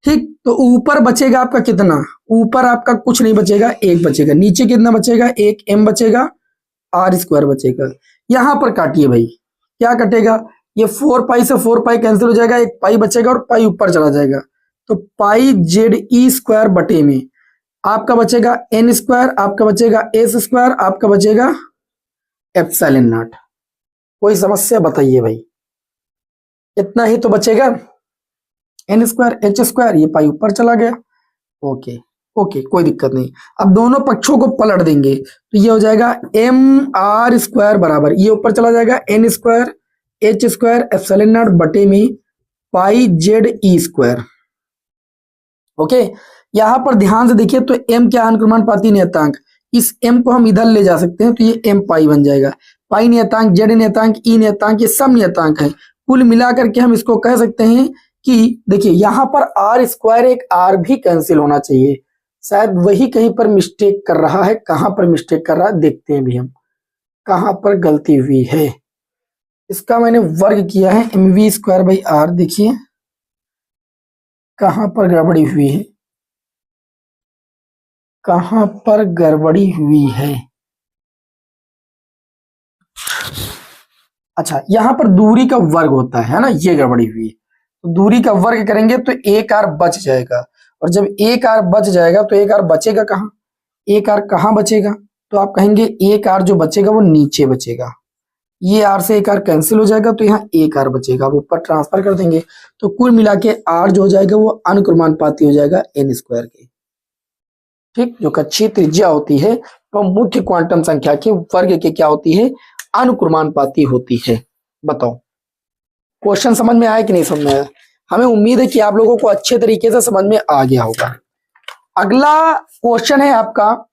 ठीक। तो ऊपर बचेगा आपका कितना, ऊपर आपका कुछ नहीं बचेगा, एक बचेगा, नीचे कितना बचेगा, एक m बचेगा, r स्क्वायर बचेगा। यहां पर काटिए भाई, क्या कटेगा, ये 4 पाई से 4 पाई कैंसिल हो जाएगा, एक पाई बचेगा और पाई ऊपर चला जाएगा, तो पाई जेड ई स्क्वायर बटे में आपका बचेगा एन स्क्वायर, आपका बचेगा एस स्क्वायर, आपका बचेगा एप्सिलॉन नॉट। कोई समस्या बताइए भाई, इतना ही तो बचेगा, एन स्क्वायर एच स्क्वायर, ये पाई ऊपर चला गया, ओके ओके, कोई दिक्कत नहीं। अब दोनों पक्षों को पलट देंगे तो ये हो जाएगा एम आर स्क्वायर बराबर, ये ऊपर चला जाएगा N square H square epsilon naught बटे में pi Z E square, okay. यहां पर ध्यान से देखिए, तो m क्या अनुक्रमानुपाती नियतांक, इस m को हम इधर ले जा सकते हैं, तो ये m पाई बन जाएगा, पाई नियतांक, जेड नियतांक, ई नियतांक, ये सब नियतांक है, कुल मिलाकर के हम इसको कह सकते हैं कि देखिए यहां पर आर स्क्वायर, एक आर भी कैंसिल होना चाहिए, शायद वही कहीं पर मिस्टेक कर रहा है, कहां पर मिस्टेक कर रहा है देखते हैं भी हम, कहां पर गलती हुई है। इसका मैंने वर्ग किया है M V square by R, देखिए कहां पर गड़बड़ी हुई है, कहां पर गड़बड़ी हुई है। अच्छा, यहां पर दूरी का वर्ग होता है ना, ये गड़बड़ी हुई है, तो दूरी का वर्ग करेंगे तो एक आर बच जाएगा, और जब एक आर बच जाएगा तो एक आर बचेगा कहाँ, एक आर कहाँ बचेगा, तो आप कहेंगे एक आर जो बचेगा वो नीचे बचेगा, ये आर से एक आर कैंसिल हो जाएगा, तो यहाँ एक आर बचेगा, आप ऊपर ट्रांसफर कर देंगे, तो कुल मिला के आर जो हो जाएगा वो अनुक्रमानुपाती हो जाएगा एन स्क्वायर के, ठीक। जो कक्षीय त्रिज्या होती है तो मुख्य क्वांटम संख्या के वर्ग के क्या होती है, अनुक्रमानुपाती होती है। बताओ क्वेश्चन समझ में आया कि नहीं समझ में आया, हमें उम्मीद है कि आप लोगों को अच्छे तरीके से समझ में आ गया होगा। अगला क्वेश्चन है आपका,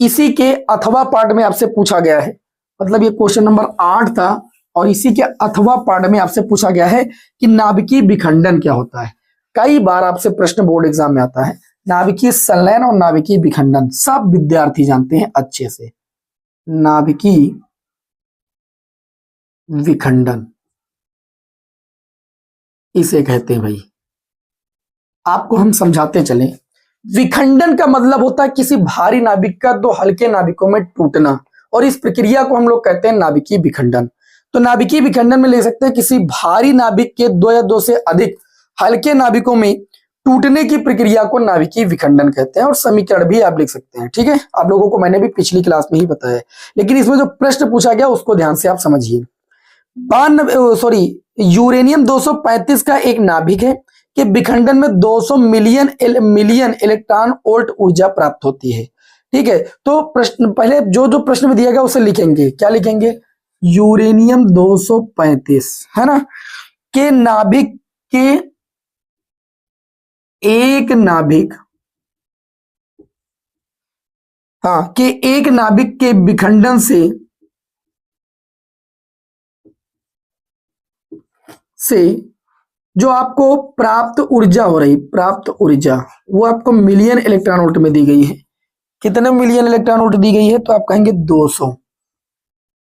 इसी के अथवा पार्ट में आपसे पूछा गया है, मतलब ये क्वेश्चन नंबर 8 था और इसी के अथवा पार्ट में आपसे पूछा गया है कि नाभिकीय विखंडन क्या होता है। कई बार आपसे प्रश्न बोर्ड एग्जाम में आता है, नाभिकीय संलयन और नाभिकीय विखंडन सब विद्यार्थी जानते हैं अच्छे से, नाभिकीय विखंडन इसे कहते हैं भाई, आपको हम समझाते चले। विखंडन का मतलब होता है किसी भारी नाभिक का दो हल्के नाभिकों में टूटना, और इस प्रक्रिया को हम लोग कहते हैं नाभिकीय विखंडन। तो नाभिकीय विखंडन में ले सकते हैं किसी भारी नाभिक के दो या दो से अधिक हल्के नाभिकों में टूटने की प्रक्रिया को नाभिकीय विखंडन कहते हैं, और समीकरण भी आप लिख सकते हैं, ठीक है। आप लोगों को मैंने भी पिछली क्लास में ही बताया है, लेकिन इसमें जो प्रश्न पूछा गया उसको ध्यान से आप समझिए। यूरेनियम 235 का एक नाभिक है कि विखंडन में 200 मिलियन इलेक्ट्रॉन वोल्ट ऊर्जा प्राप्त होती है, ठीक है। तो प्रश्न पहले जो प्रश्न में दिया गया उसे लिखेंगे, क्या लिखेंगे, यूरेनियम 235 है ना, के नाभिक के एक नाभिक, हाँ, के एक नाभिक के विखंडन से जो आपको प्राप्त ऊर्जा हो रही, प्राप्त ऊर्जा वो आपको मिलियन इलेक्ट्रॉन वोल्ट में दी गई है। कितने मिलियन इलेक्ट्रॉन वोल्ट दी गई है, तो आप कहेंगे 200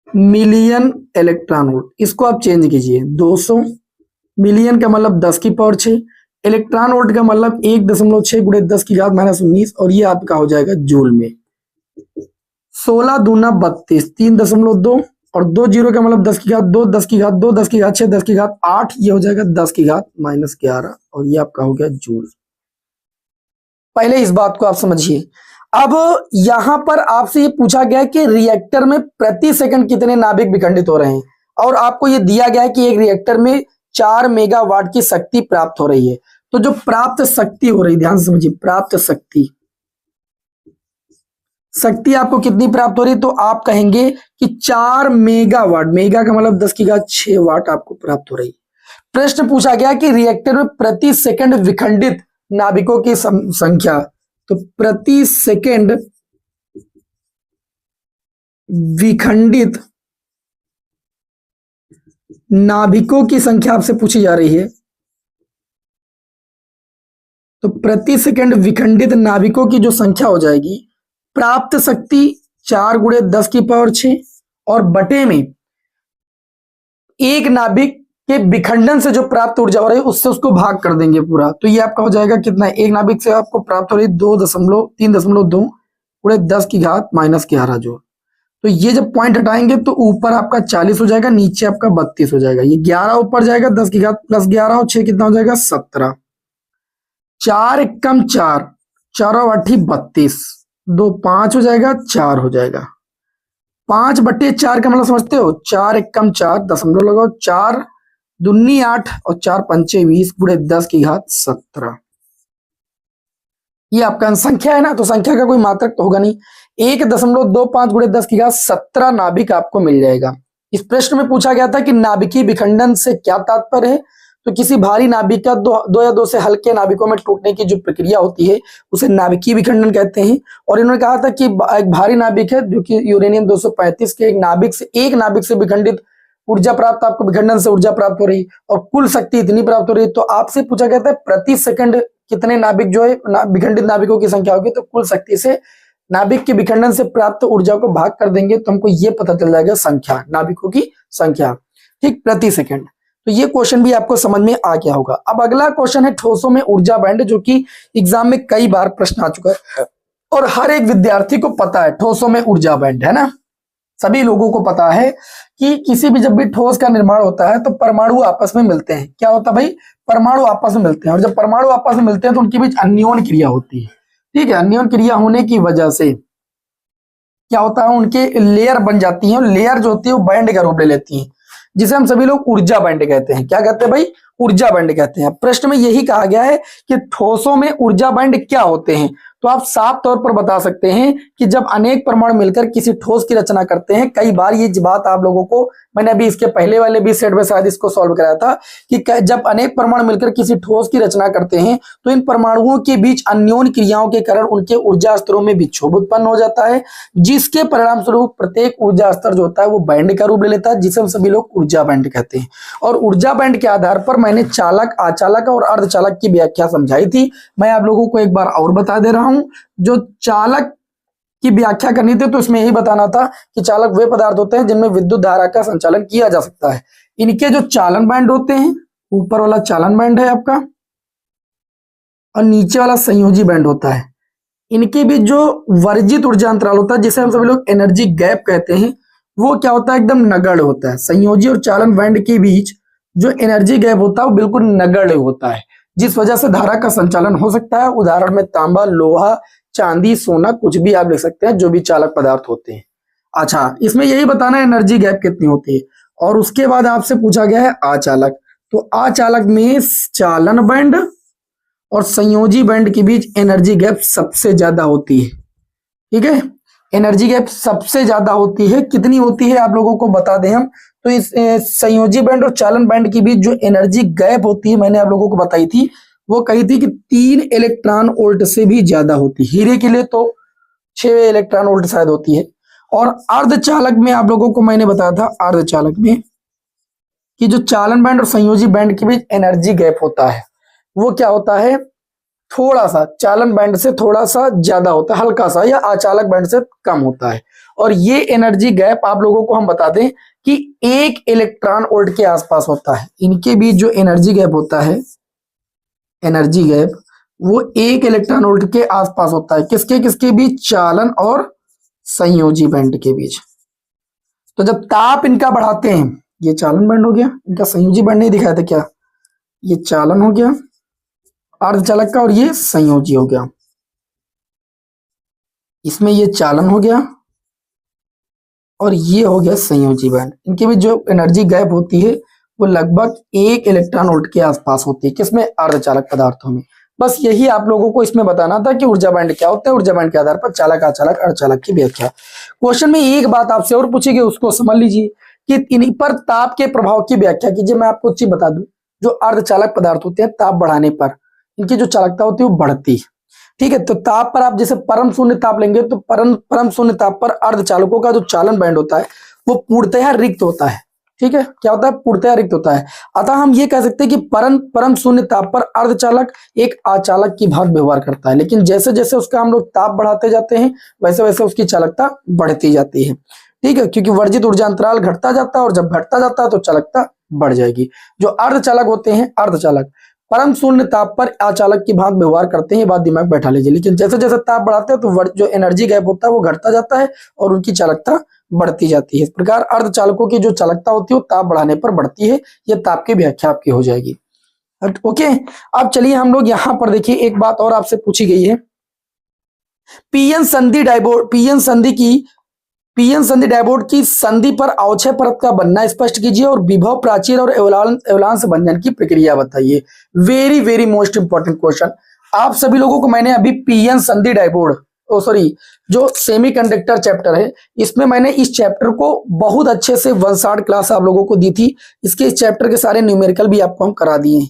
मिलियन इलेक्ट्रॉन वोल्ट, इसको आप चेंज कीजिए, 200 मिलियन का मतलब 10 की पावर 6, इलेक्ट्रॉन वोल्ट का मतलब 1.6 गुणे 10 की घात -19, और ये आपका हो जाएगा जूल में। 16 दूना 32, 3.2 और 2 जीरो का मतलब 10 की घात 2, 10 की घात 2, 10 की घात 6, 10 की घात 8, ये हो जाएगा 10 की घात -11, और ये आपका हो गया जूल। पहले इस बात को आप समझिए। अब यहां पर आपसे ये पूछा गया कि रिएक्टर में प्रति सेकंड कितने नाभिक विखंडित हो रहे हैं, और आपको ये दिया गया है कि एक रिएक्टर में 4 मेगावाट की शक्ति प्राप्त हो रही है। तो जो प्राप्त शक्ति हो रही, ध्यान से समझिए, प्राप्त शक्ति आपको कितनी प्राप्त हो रही है, तो आप कहेंगे कि 4 मेगावाट, मेगा का मतलब 10 की घात 6 वाट आपको प्राप्त हो रही है। प्रश्न पूछा गया कि रिएक्टर में प्रति सेकंड विखंडित नाभिकों की संख्या, तो प्रति सेकंड विखंडित नाभिकों की संख्या आपसे पूछी जा रही है, तो प्रति सेकंड विखंडित नाभिकों की जो संख्या हो जाएगी, प्राप्त शक्ति 4 गुणे 10 की पावर 6 और बटे में एक नाभिक के विखंडन से जो प्राप्त ऊर्जा हो रही है उससे उसको भाग कर देंगे पूरा। तो ये आपका हो जाएगा कितना, एक नाभिक से आपको प्राप्त हो रही 3.2 गुणे 10 की घात -11 जूल। तो ये जब पॉइंट हटाएंगे तो ऊपर आपका 40 हो जाएगा, नीचे आपका 32 हो जाएगा। ये 11 ऊपर जाएगा, 10 की घात +11 और 6 कितना हो जाएगा 17। 4 एकम 4, 4 और 8 32, 2 5 हो जाएगा, 4 हो जाएगा। 5/4 का मतलब समझते हो, 4 एकम 4, दशमलव लगाओ, 4 दूनी 8 और 4 पंचे 20 गुणे 10 की घात 17। ये आपका संख्या है ना, तो संख्या का कोई मात्रक तो होगा नहीं। 1.25 गुणे 10 की घात 17 नाभिक आपको मिल जाएगा। इस प्रश्न में पूछा गया था कि नाभिकीय विखंडन से क्या तात्पर्य है, तो किसी भारी नाभिक का दो या दो से हल्के नाभिकों में टूटने की जो प्रक्रिया होती है उसे नाभिकीय विखंडन कहते हैं। और इन्होंने कहा था कि एक भारी नाभिक है जो कि यूरेनियम 235 के एक नाभिक से विखंडित ऊर्जा प्राप्त, आपको विखंडन से ऊर्जा प्राप्त हो रही और कुल शक्ति इतनी प्राप्त हो रही। तो आपसे पूछा गया था प्रति सेकंड कितने नाभिक जो है विखंडित नाभिकों की संख्या होगी, तो कुल शक्ति से नाभिक के विखंडन से प्राप्त ऊर्जा को भाग कर देंगे तो हमको ये पता चल जाएगा संख्या, नाभिकों की संख्या, ठीक, प्रति सेकंड। तो ये क्वेश्चन भी आपको समझ में आ गया होगा। अब अगला क्वेश्चन है ठोसों में ऊर्जा बैंड, जो कि एग्जाम में कई बार प्रश्न आ चुका है और हर एक विद्यार्थी को पता है ठोसों में ऊर्जा बैंड, है ना। सभी लोगों को पता है कि किसी भी जब भी ठोस का निर्माण होता है तो परमाणु आपस में मिलते हैं। क्या होता है भाई, परमाणु आपस में मिलते हैं, और जब परमाणु आपस में मिलते हैं तो उनके बीच अन्योन क्रिया होती है, ठीक है। अन्योन क्रिया होने की वजह से क्या होता है, उनके लेयर बन जाती हैं, लेयर जो होती है वो बैंड का रूप ले लेती हैं, जिसे हम सभी लोग ऊर्जा बैंड कहते हैं। क्या कहते हैं भाई, ऊर्जा बैंड कहते हैं। प्रश्न में यही कहा गया है कि ठोसों में ऊर्जा बैंड क्या होते हैं। तो आप साफ तौर पर बता सकते हैं कि जब अनेक परमाणु मिलकर किसी ठोस की रचना करते हैं, कई बार ये बात आप लोगों को, मैंने अभी इसके पहले वाले भी सेट में शायद इसको सॉल्व कराया था कि जब अनेक परमाणु मिलकर किसी ठोस की रचना करते हैं तो इन परमाणुओं के बीच अन्योन क्रियाओं के कारण उनके ऊर्जा स्तरों में विक्षोभ उत्पन्न हो जाता है, जिसके परिणाम स्वरूप प्रत्येक ऊर्जा स्तर जो होता है वो बैंड का रूप ले लेता है, जिसे हम सभी लोग ऊर्जा बैंड कहते हैं। और ऊर्जा बैंड के आधार पर मैंने चालक, आचालक और अर्धचालक की व्याख्या समझाई थी। मैं आप लोगों को एक बार और बता दे रहा हूं। जो चालक की व्याख्या करनी थी तो इसमें यही बताना था कि चालक वे पदार्थ होते हैं जिनमें विद्युत धारा का संचालन किया जा सकता है। इनके जो चालन बैंड होते हैं, ऊपर वाला चालन बैंड है आपका और नीचे वाला संयोजी बैंड होता है, इनके बीच जो वर्जित ऊर्जा अंतराल होता है जिसे हम सभी लोग एनर्जी गैप कहते हैं, वो क्या होता है, एकदम नगण्य होता है। संयोजी और चालन बैंड के बीच जो एनर्जी गैप होता है वो बिल्कुल नगण्य होता है, जिस वजह से धारा का संचालन हो सकता है। उदाहरण में तांबा, लोहा, चांदी, सोना, कुछ भी आप लिख सकते हैं जो भी चालक पदार्थ होते हैं। अच्छा, इसमें यही बताना है एनर्जी गैप कितनी होती है। और उसके बाद आपसे पूछा गया है आचालक। तो आचालक में चालन बैंड और संयोजी बैंड के बीच एनर्जी गैप सबसे ज्यादा होती है, ठीक है। एनर्जी गैप सबसे ज्यादा होती है, कितनी होती है आप लोगों को बता दें हम। तो इस संयोजी बैंड और चालन बैंड के बीच जो एनर्जी गैप होती है, मैंने आप लोगों को बताई थी, वो कही थी कि 3 इलेक्ट्रॉन वोल्ट से भी ज्यादा होती है। हीरे के लिए तो 6 इलेक्ट्रॉन वोल्ट शायद होती है। और अर्धचालक में आप लोगों को मैंने बताया था, अर्धचालक में कि जो चालन बैंड और संयोजी बैंड के बीच एनर्जी गैप होता है वो क्या होता है, थोड़ा सा चालन बैंड से थोड़ा सा ज्यादा होता है, हल्का सा, या आचालक बैंड से कम होता है। और ये एनर्जी गैप आप लोगों को हम बता दें कि 1 इलेक्ट्रॉन वोल्ट के आसपास होता है। इनके बीच जो एनर्जी गैप होता है, एनर्जी गैप, वो 1 इलेक्ट्रॉन वोल्ट के आसपास होता है। किसके किसके बीच, चालन और संयोजी बैंड के बीच। तो जब ताप इनका बढ़ाते हैं, ये चालन बैंड हो गया, इनका संयोजी बैंड नहीं दिखाया था क्या, ये चालन हो गया अर्धचालक का और ये संयोजी हो गया। इसमें ये चालन हो गया और ये हो गया संयोजी बैंड। इनके बीच जो एनर्जी गैप होती है वो लगभग 1 इलेक्ट्रॉन वोल्ट के आसपास होती है। किसमें, अर्धचालक पदार्थों में। बस यही आप लोगों को इसमें बताना था कि ऊर्जा बैंड क्या होता है। ऊर्जा बैंड के आधार पर चालक, आचालक, अर्धचालक की व्याख्या। क्वेश्चन में एक बात आपसे और पूछी गई, उसको समझ लीजिए कि इन पर ताप के प्रभाव की व्याख्या कीजिए। मैं आपको चीज बता दूं, जो अर्धचालक पदार्थ होते हैं ताप बढ़ाने पर इनकी जो चालकता होती है वो बढ़ती है, ठीक है। तो ताप पर आप जैसे परम शून्य ताप लेंगे तो परम शून्य ताप पर अर्धचालकों का जो चालन बैंड होता है वो पूर्णतः रिक्त होता है, ठीक है, क्या होता है, पूर्णतया रिक्त होता है। अतः हम ये कह सकते हैं कि परम शून्य ताप पर अर्धचालक एक आचालक की भांति व्यवहार करता है, लेकिन जैसे जैसे उसका हम लोग ताप बढ़ाते जाते हैं वैसे वैसे उसकी चालकता बढ़ती जाती है। ठीक है, क्योंकि वर्जित ऊर्जा अंतराल घटता जाता है और जब घटता जाता है तो चालकता बढ़ जाएगी। जो अर्धचालक होते हैं, अर्धचालक परम शून्य ताप पर आचालक की भांति व्यवहार करते हैं, ये बात दिमाग बैठा लीजिए। लेकिन जैसे जैसे ताप बढ़ाते हैं तो जो एनर्जी गैप होता है वो घटता जाता है और उनकी चालकता बढ़ती जाती है। इस प्रकार अर्धचालकों की जो चालकता होती है वो ताप बढ़ाने पर बढ़ती है। ये ताप की व्याख्या आपकी हो जाएगी। ओके, अब चलिए हम लोग यहां पर देखिए, एक बात और आपसे पूछी गई है, पीएन संधि डायबोर्ड की संधि पर अवक्षय परत का बनना स्पष्ट कीजिए और विभव प्राचीर और एवलांस भंजन की प्रक्रिया बताइए। Very very most important question. आप सभी लोगों को मैंने अभी पीएन संधि डायबोर्ड जो सेमीकंडक्टर चैप्टर है, इसमें मैंने इस चैप्टर को बहुत अच्छे से 1 शॉट क्लास आप लोगों को दी थी। इसके इस चैप्टर के सारे न्यूमेरिकल भी आपको हम करा दिए हैं।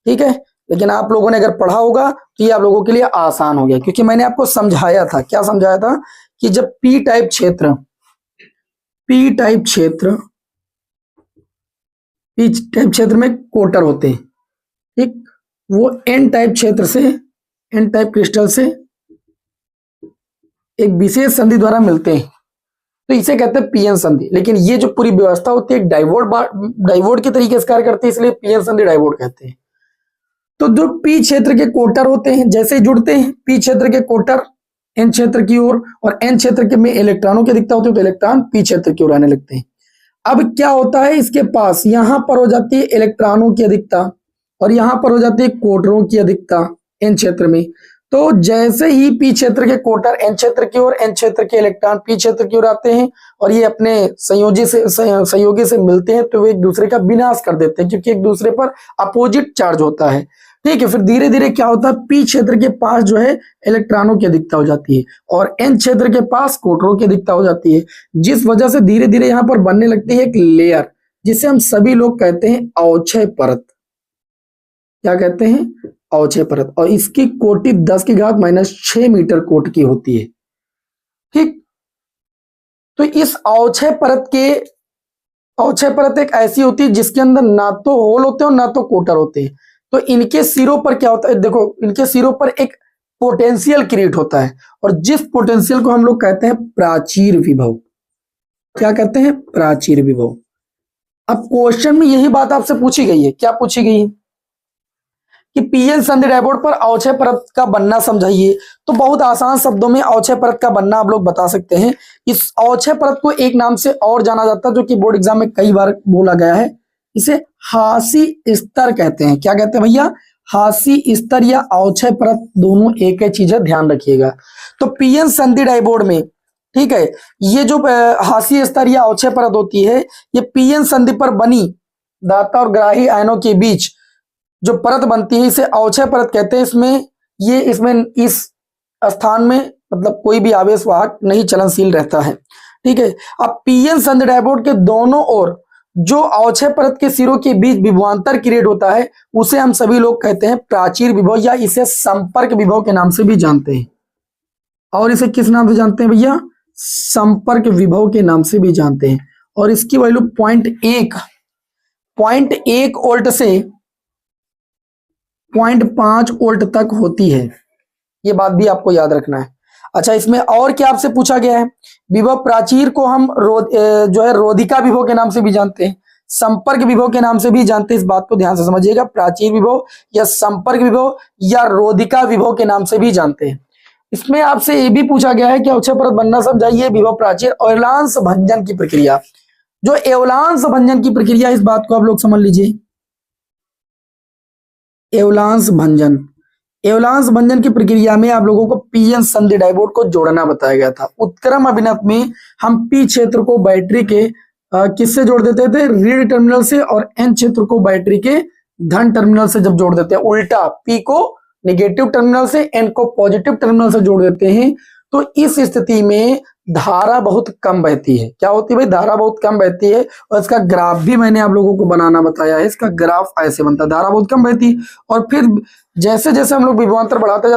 ठीक है, लेकिन आप लोगों ने अगर पढ़ा होगा तो ये आप लोगों के लिए आसान हो गया, क्योंकि मैंने आपको समझाया था। क्या समझाया था कि जब पी टाइप क्षेत्र में कोटर होते हैं, ठीक, वो एन टाइप क्रिस्टल से एक विशेष संधि द्वारा मिलते हैं, तो इसे कहते हैं पीएन संधि। लेकिन ये जो पूरी व्यवस्था होती है एक डाइवोर्ड के तरीके से कार्य करती है, इसलिए पीएन संधि डाइवोर्ड कहते हैं। तो जो पी क्षेत्र के कोटर होते हैं, जैसे ही जुड़ते हैं पी क्षेत्र के कोटर एन क्षेत्र की ओर और एन क्षेत्र के में इलेक्ट्रॉनों की अधिकता होती है, तो इलेक्ट्रॉन पी क्षेत्र की ओर आने लगते हैं। अब क्या होता है, इसके पास यहां पर हो जाती है इलेक्ट्रॉनों की अधिकता और यहां पर हो जाती है कोटरों की अधिकता एन क्षेत्र में। तो जैसे ही पी क्षेत्र के कोटर एन क्षेत्र की ओर, एन क्षेत्र के इलेक्ट्रॉन पी क्षेत्र की ओर आते हैं और ये अपने संयोगी से मिलते हैं, तो वे एक दूसरे का विनाश कर देते हैं, क्योंकि एक दूसरे पर अपोजिट चार्ज होता है। ठीक है, फिर धीरे धीरे क्या होता है, पी क्षेत्र के पास जो है इलेक्ट्रॉनों की अधिकता हो जाती है और एन क्षेत्र के पास कोटरों की अधिकता हो जाती है, जिस वजह से धीरे धीरे यहाँ पर बनने लगती है एक लेयर, जिसे हम सभी लोग कहते हैं अवक्षय परत। क्या कहते हैं, अवक्षय परत। और इसकी कोटि 10⁻⁻6 मीटर कोट की होती है। ठीक, तो इस अवक्षय परत एक ऐसी होती है जिसके अंदर ना तो होल होते हैं और ना तो कोटर होते हैं। तो इनके सिरों पर क्या होता है, देखो इनके सिरों पर एक पोटेंशियल क्रिएट होता है और जिस पोटेंशियल को हम लोग कहते हैं प्राचीर विभव। क्या कहते हैं, प्राचीर विभव। अब क्वेश्चन में यही बात आपसे पूछी गई है। क्या पूछी गई है कि पीएन संधि डायबोर्ड पर अवक्षय परत का बनना समझाइए। तो बहुत आसान शब्दों में अवक्षय परत का बनना आप लोग बता सकते हैं। इस अवक्षय परत को एक नाम से और जाना जाता है, जो कि बोर्ड एग्जाम में कई बार बोला गया है, इसे हासी स्तर कहते हैं। क्या कहते हैं भैया, हासी स्तर या अवक्षय परत, दोनों एक ही चीज है, ध्यान रखिएगा। तो पीएन संधि डायबोर्ड में, ठीक है, ये जो हासी स्तर या अवक्षय परत होती है, ये पीएन संधि पर बनी दाता और ग्राही आयनों के बीच जो परत बनती है, इसे अवक्षय परत कहते हैं। इसमें इस स्थान में मतलब कोई भी आवेश वाहक नहीं चलनशील रहता है। ठीक है, अब पीएन संधि डायबोर्ड के दोनों ओर जो अवक्षय परत के सिरों के बीच विभवांतर क्रिएट होता है, उसे हम सभी लोग कहते हैं प्राचीर विभव, या इसे संपर्क विभव के नाम से भी जानते हैं। और इसे किस नाम से जानते हैं भैया, संपर्क विभव के नाम से भी जानते हैं। और इसकी वैल्यू 0.1 वोल्ट से 0.5 वोल्ट तक होती है। ये बात भी आपको याद रखना है। अच्छा, इसमें और क्या आपसे पूछा गया है, विभव प्राचीर को हम रोधिका विभव के नाम से भी जानते हैं, संपर्क विभव के नाम से भी जानते हैं। इस बात को ध्यान से समझिएगा, प्राचीर विभव या संपर्क विभव या रोधिका विभव के नाम से भी जानते हैं। इसमें आपसे ये भी पूछा गया है कि अवक्षय परत बनना समझाइए, विभव प्राचीर एवलांस भंजन की प्रक्रिया। जो एवलांस भंजन की प्रक्रिया, इस बात को आप लोग समझ लीजिए। एवलांस भंजन की प्रक्रिया में आप लोगों को पीएन संधि डायबोर्ड को जोड़ना बताया गया था। उत्क्रम अभिनव में हम पी क्षेत्र को बैटरी के किससे जोड़ देते थे, ऋण टर्मिनल से, और एन क्षेत्र को बैटरी के धन टर्मिनल से जब जोड़ देते हैं, उल्टा पी को नेगेटिव टर्मिनल से, एन को पॉजिटिव टर्मिनल से जोड़ देते हैं, तो इस स्थिति में धारा बहुत कम बहती है। क्या होती है भाई, धारा बहुत कम बहती है। और इसका ग्राफ भी मैंने आप लोगों को बनाना बताया है। इसका ग्राफ ऐसे बनता है, धारा बहुत कम बहती है और फिर जैसे जैसे हम लोग विभवांतर बढ़ाते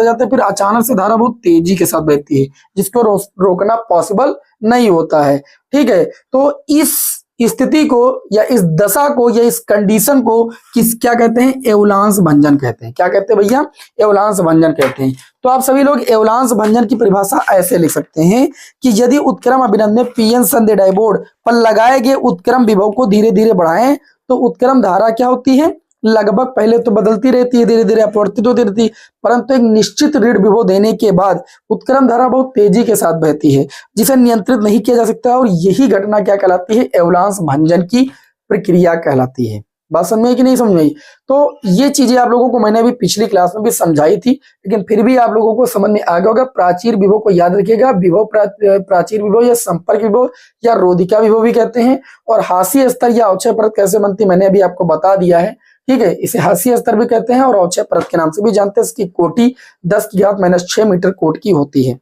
जाते फिर अचानक से धारा बहुत तेजी के साथ बहती है, जिसको रोकना पॉसिबल नहीं होता है। ठीक है, तो इस स्थिति को या इस दशा को या इस कंडीशन को क्या कहते हैं? एवलांस भंजन कहते हैं। क्या कहते हैं भैया? एवलांस भंजन कहते हैं। तो आप सभी लोग एवलांस भंजन की परिभाषा ऐसे लिख सकते हैं कि यदि उत्क्रम अभिनंदन में पीएन संधि डाइबोर्ड पर लगाए गए उत्क्रम विभव को धीरे धीरे बढ़ाएं तो उत्क्रम धारा क्या होती है? लगभग पहले तो बदलती रहती है, धीरे धीरे अपवर्तित होती रहती है, परंतु एक निश्चित ऋण विभव देने के बाद उत्क्रम धारा बहुत तेजी के साथ बहती है, जिसे नियंत्रित नहीं किया जा सकता। और यही घटना क्या कहलाती है? एवलांस भंजन की प्रक्रिया कहलाती है। बात समझ में आई कि नहीं समझ में आई? तो ये चीजें आप लोगों को मैंने अभी पिछली क्लास में भी समझाई थी, लेकिन फिर भी आप लोगों को समझ में आ गया होगा। प्राचीर विभव को याद रखिएगा, विभव प्राचीर विभव या संपर्क विभव या रोधिका विभव भी कहते हैं। और हाशिया स्तर या अवक्षय परत कैसे बनती है मैंने अभी आपको बता दिया है, ठीक है। इसे हाशिया स्तर भी कहते हैं और अवक्षय परत के नाम से भी जानते हैं। इसकी कोटि 10⁻⁻6 मीटर कोट की होती है।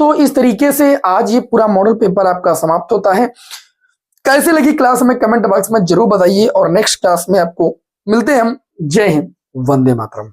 तो इस तरीके से आज ये पूरा मॉडल पेपर आपका समाप्त होता है। कैसे लगी क्लास में कमेंट बॉक्स में जरूर बताइए और नेक्स्ट क्लास में आपको मिलते हैं हम। जय हिंद, वंदे मातरम।